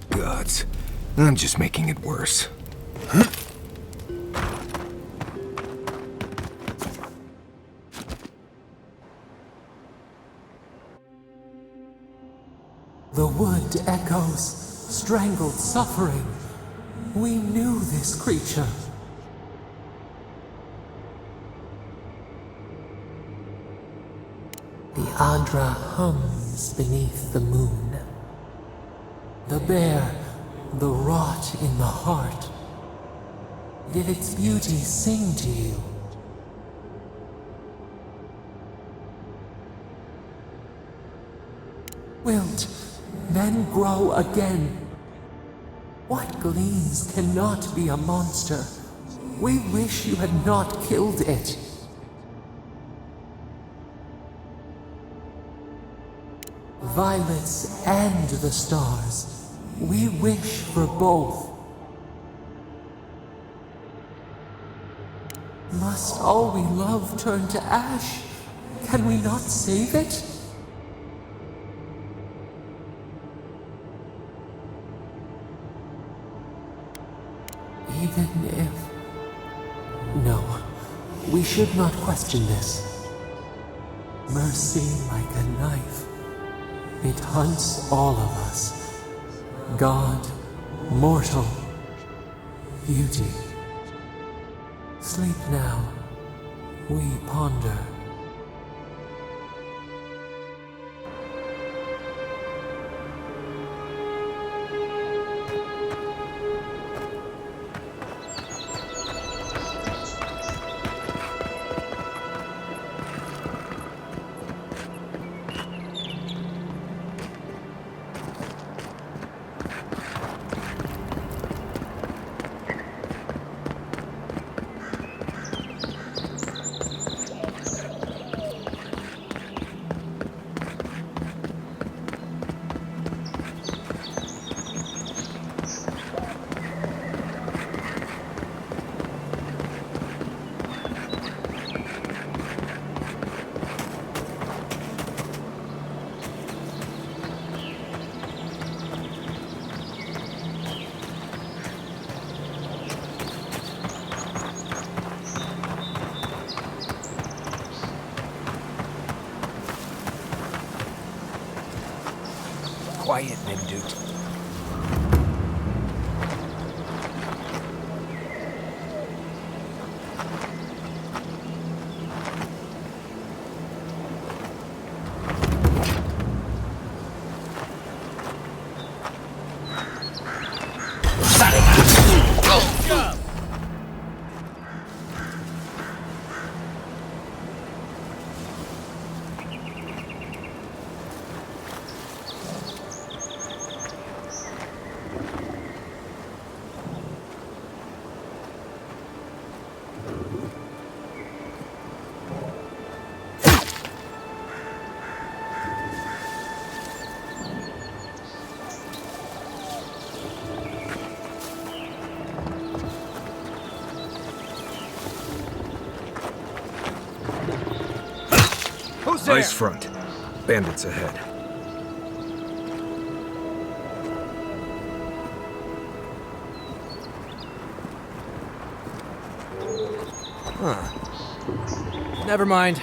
Gods, I'm just making it worse. The wood echoes, strangled suffering. We knew this creature. The Adra hums beneath the moon. The bear, the rot in the heart. Did its beauty sing to you? Wilt, then grow again. What gleams cannot be a monster? We wish you had not killed it. violets and the stars. We wish for both. Must all we love turn to ash? Can we not save it? Even if... No, we should not question this. Mercy like a knife. It hunts all of us. God, mortal, beauty. Sleep now. We ponder. Quiet, Nimdut. Nice front. Bandits ahead. Huh. Never mind.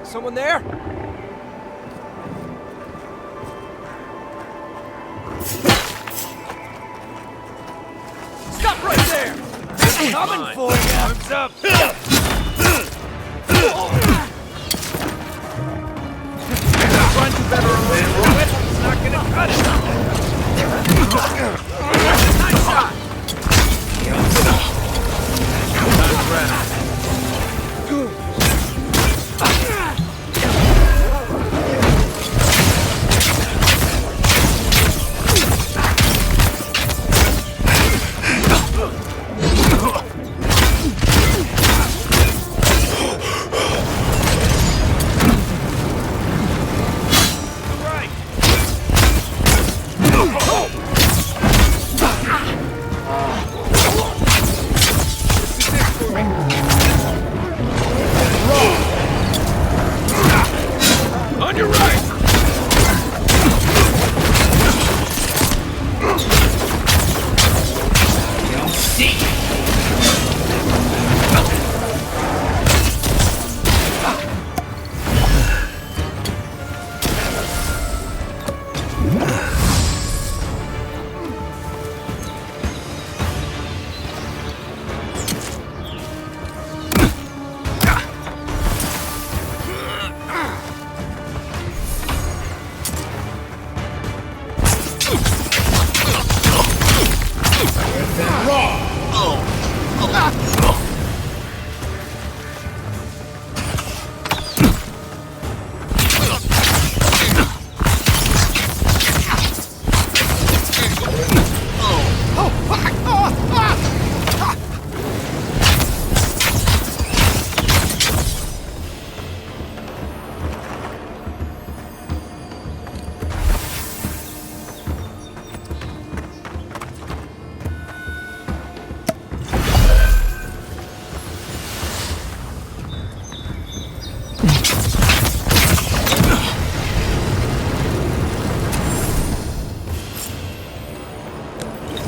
Someone there? Stop right there! Coming for you! Arms up! Run better away, it's not gonna cut it! Nice shot! Last round.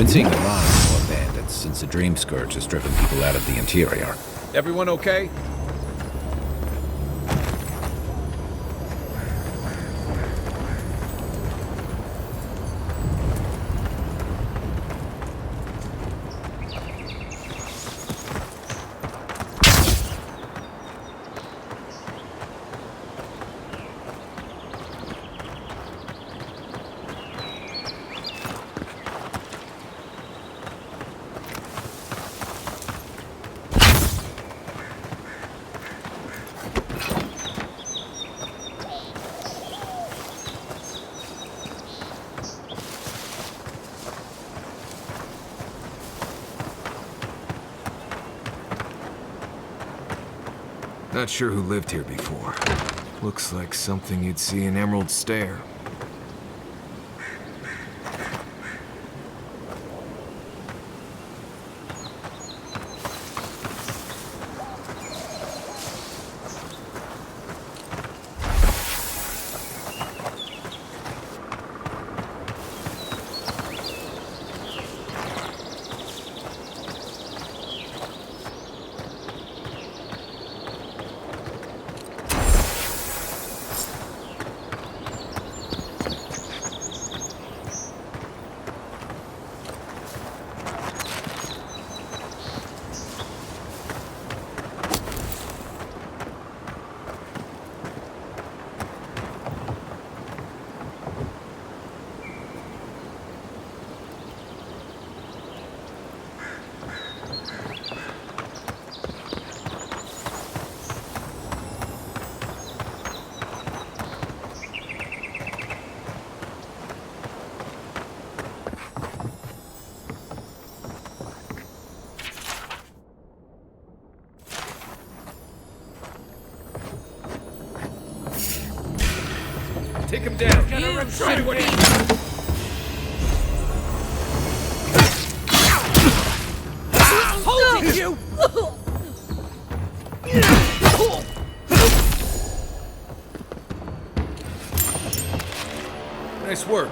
Been seeing a lot more bandits since the Dream Scourge has driven people out of the interior. Everyone okay? Not sure who lived here before. Looks like something you'd see in Emerald Stair. Take him down. Try to win. Holding you! Nice work.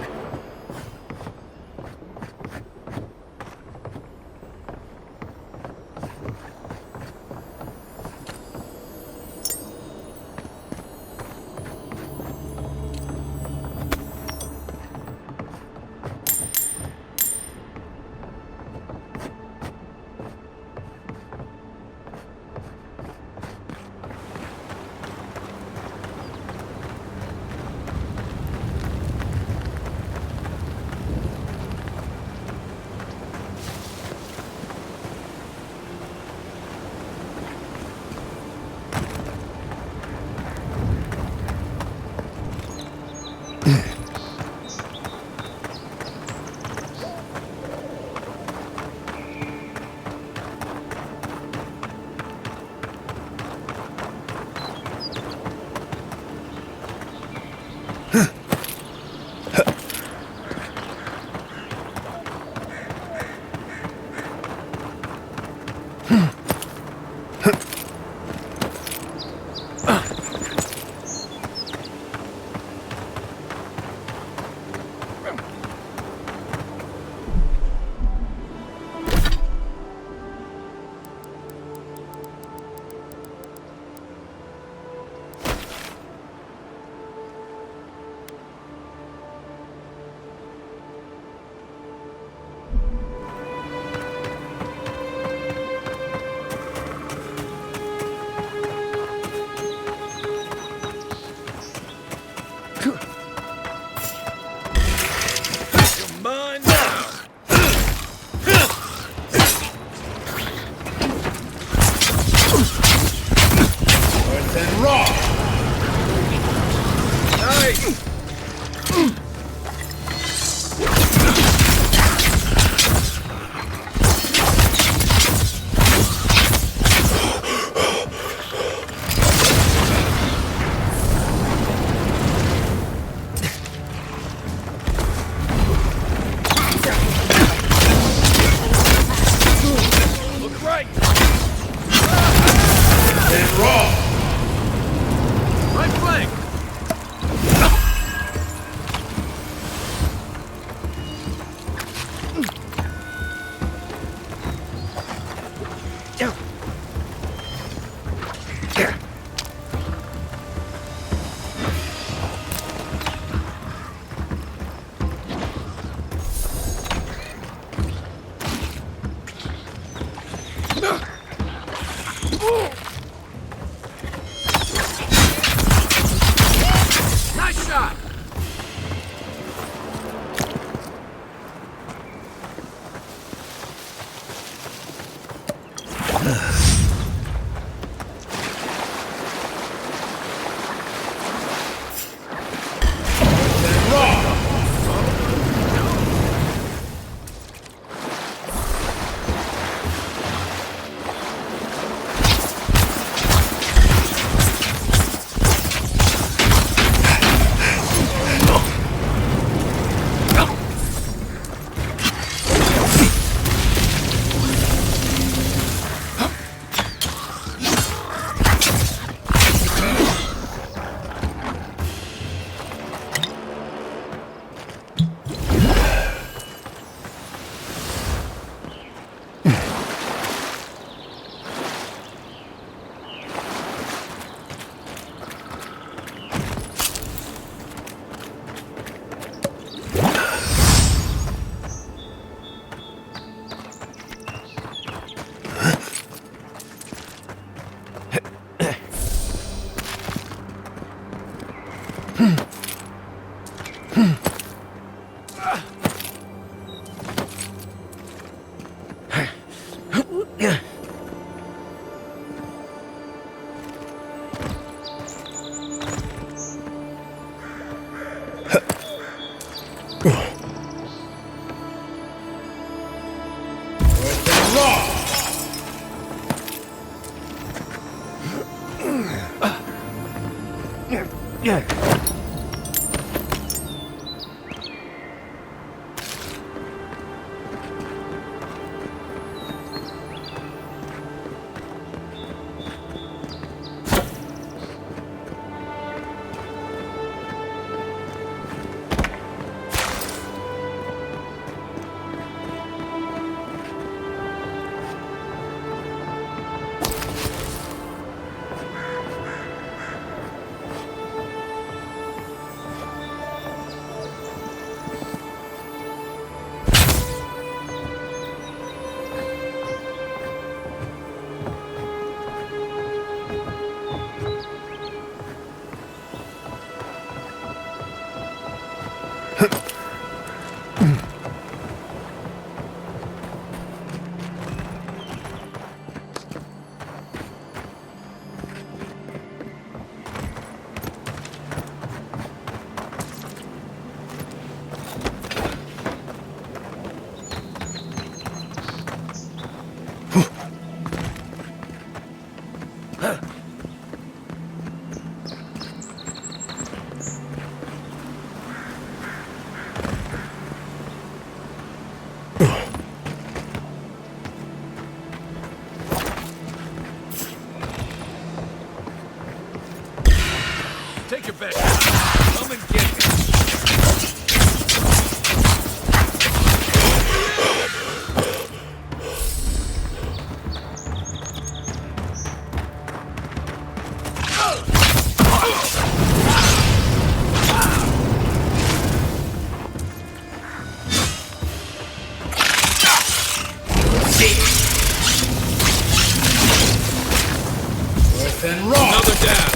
Take your best. Come and get me. Another down.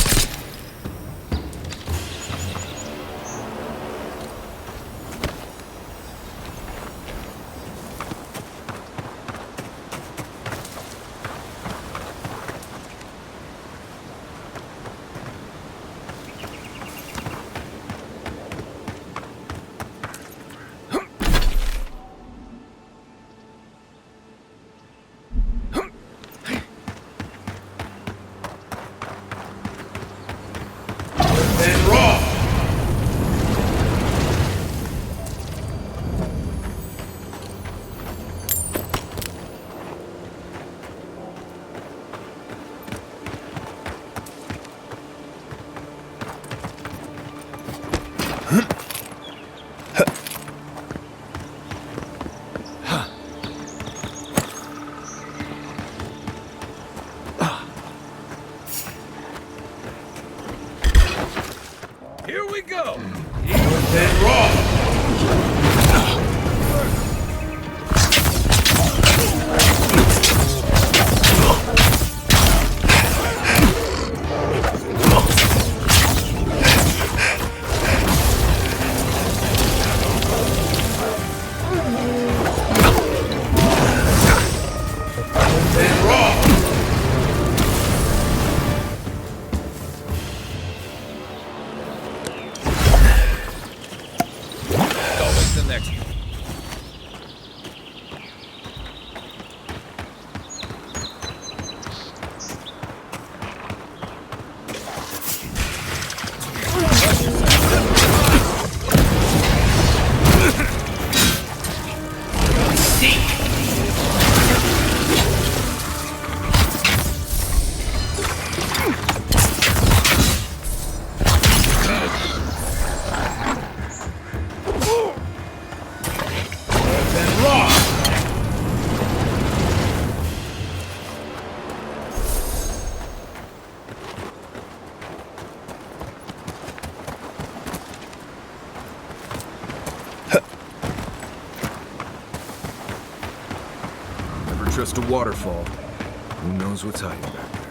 trust a waterfall. Who knows what's hiding back there?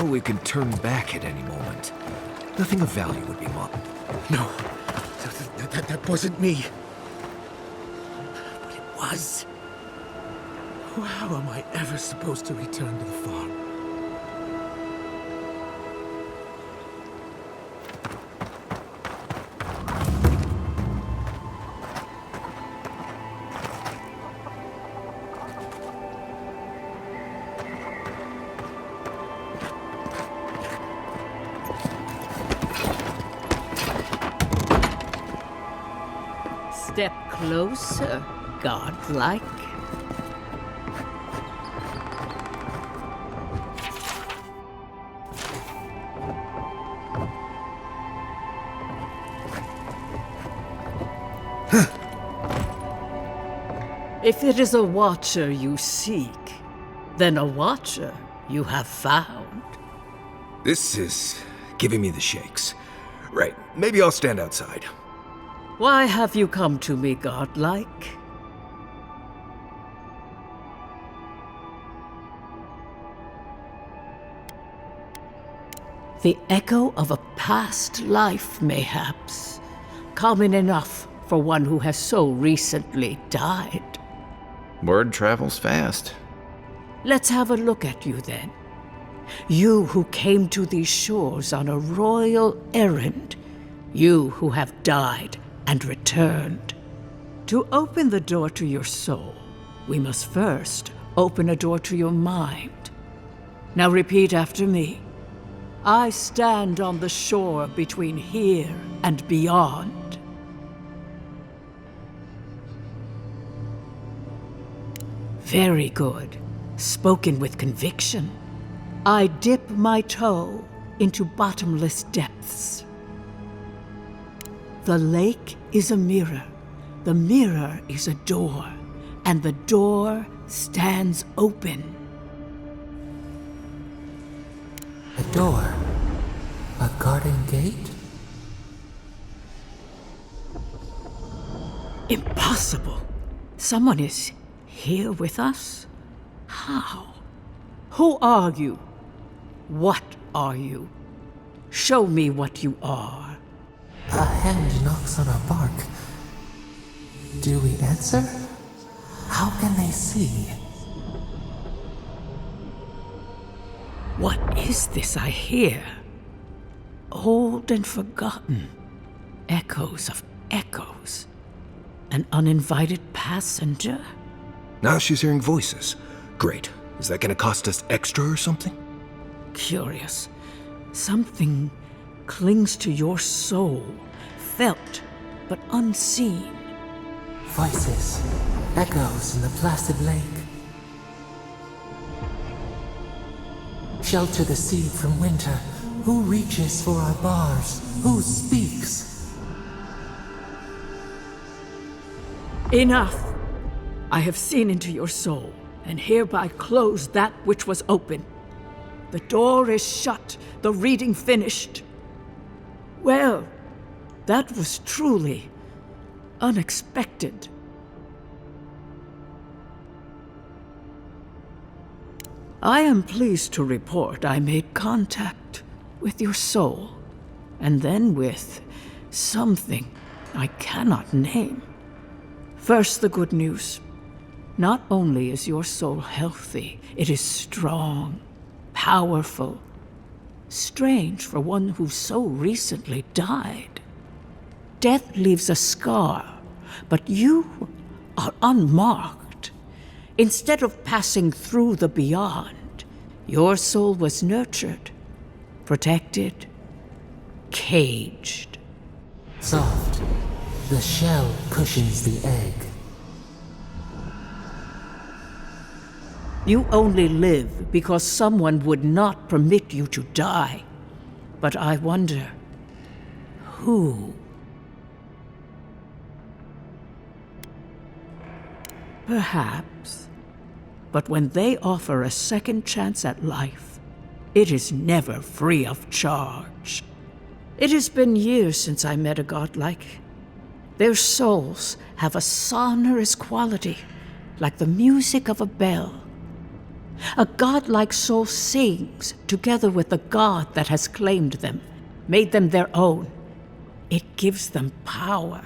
We can turn back at any moment. Nothing of value would be lost. No, that wasn't me. But it was. How am I ever supposed to return to the farm? Step closer, godlike. If it is a watcher you seek, then a watcher you have found. This is giving me the shakes. Right, maybe I'll stand outside. Why have you come to me, godlike? The echo of a past life, mayhaps. Common enough for one who has so recently died. Word travels fast. Let's have a look at you then. You who came to these shores on a royal errand. You who have died and returned. To open the door to your soul, we must first open a door to your mind. Now repeat after me. I stand on the shore between here and beyond. Very good. Spoken with conviction. I dip my toe into bottomless depths. The lake is a mirror. The mirror is a door. And the door stands open. A door? A garden gate? Impossible. Someone is here with us? How? Who are you? What are you? Show me what you are. A hand knocks on our bark. Do we answer? How can they see? What is this I hear? Old and forgotten. Echoes of echoes. An uninvited passenger? Now she's hearing voices. Great. Is that gonna cost us extra or something? Curious. Something clings to your soul, felt but unseen. Voices, echoes in the placid lake. Shelter the seed from winter. Who reaches for our bars? Who speaks? Enough! I have seen into your soul, and hereby close that which was open. The door is shut, the reading finished. Well, that was truly unexpected. I am pleased to report I made contact with your soul, and then with something I cannot name. First, the good news. Not only is your soul healthy, it is strong, powerful. Strange for one who so recently died. Death leaves a scar, but you are unmarked. Instead of passing through the beyond, your soul was nurtured, protected, caged. Soft. The shell cushions the egg. You only live because someone would not permit you to die. But I wonder, who? Perhaps. But when they offer a second chance at life, it is never free of charge. It has been years since I met a godlike. Their souls have a sonorous quality, like the music of a bell. A godlike soul sings together with the god that has claimed them, made them their own. It gives them power.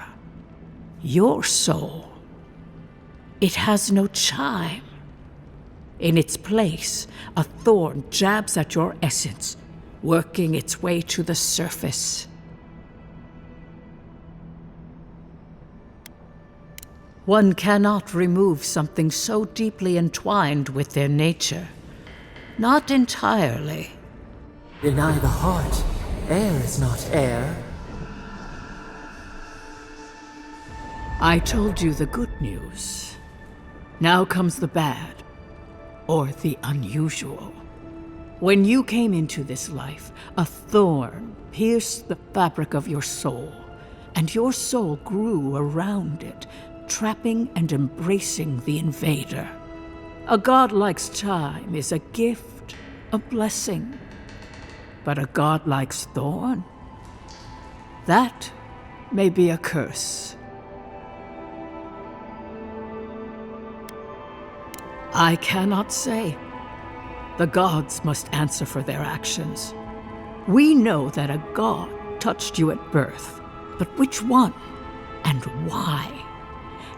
Your soul, it has no chime. In its place, a thorn jabs at your essence, working its way to the surface. One cannot remove something so deeply entwined with their nature. Not entirely. Deny the heart. Air is not air. I told you the good news. Now comes the bad, or the unusual. When you came into this life, a thorn pierced the fabric of your soul, and your soul grew around it, trapping and embracing the invader. A godlike's time is a gift, a blessing. But a godlike's thorn? That may be a curse. I cannot say. The gods must answer for their actions. We know that a god touched you at birth, but which one and why?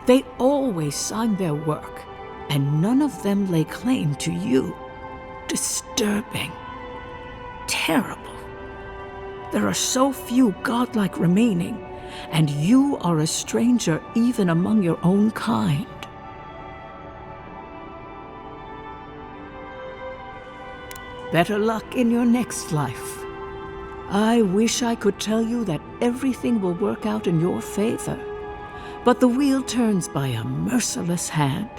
They always sign their work, and none of them lay claim to you. Disturbing. Terrible. There are so few godlike remaining, and you are a stranger even among your own kind. Better luck in your next life. I wish I could tell you that everything will work out in your favor. But the wheel turns by a merciless hand.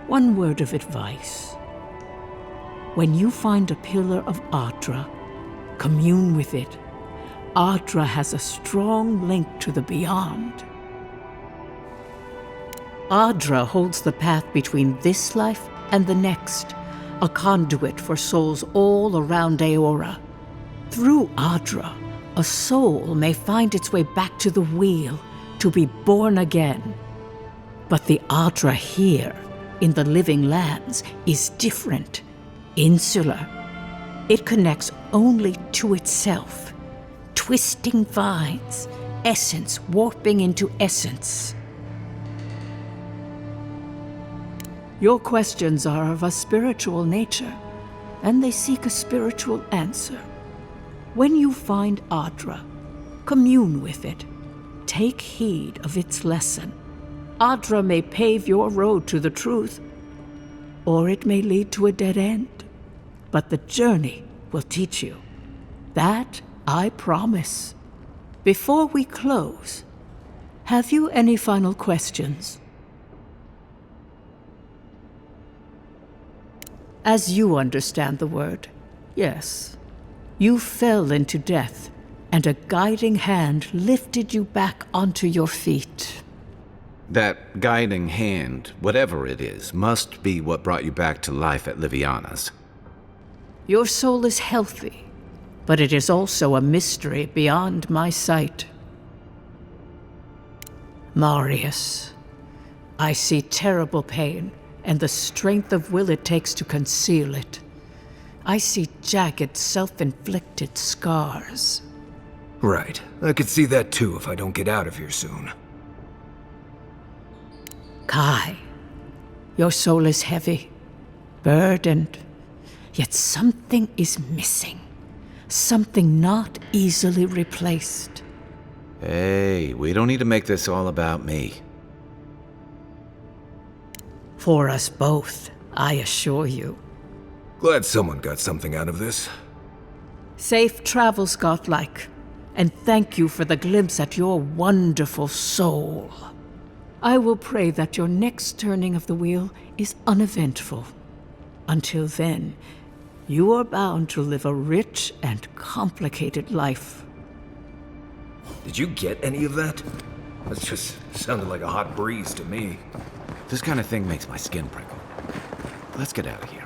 One word of advice. When you find a pillar of Ardra, commune with it. Ardra has a strong link to the beyond. Ardra holds the path between this life and the next, a conduit for souls all around Aora. Through Ardra, a soul may find its way back to the wheel to be born again. But the Ardra here, in the living lands, is different, insular. It connects only to itself, twisting vines, essence warping into essence. Your questions are of a spiritual nature, and they seek a spiritual answer. When you find Ardra, commune with it. Take heed of its lesson. Ardra may pave your road to the truth, or it may lead to a dead end. But the journey will teach you. That I promise. Before we close, have you any final questions? As you understand the word, yes. You fell into death, and a guiding hand lifted you back onto your feet. That guiding hand, whatever it is, must be what brought you back to life at Liviana's. Your soul is healthy, but it is also a mystery beyond my sight. Marius, I see terrible pain and the strength of will it takes to conceal it. I see jagged, self-inflicted scars. Right. I could see that too if I don't get out of here soon. Kai, your soul is heavy, burdened, yet something is missing. Something not easily replaced. Hey, we don't need to make this all about me. For us both, I assure you. Glad someone got something out of this. Safe travels, Godlike, and thank you for the glimpse at your wonderful soul. I will pray that your next turning of the wheel is uneventful. Until then, you are bound to live a rich and complicated life. Did you get any of that? That just sounded like a hot breeze to me. This kind of thing makes my skin prickle. Let's get out of here.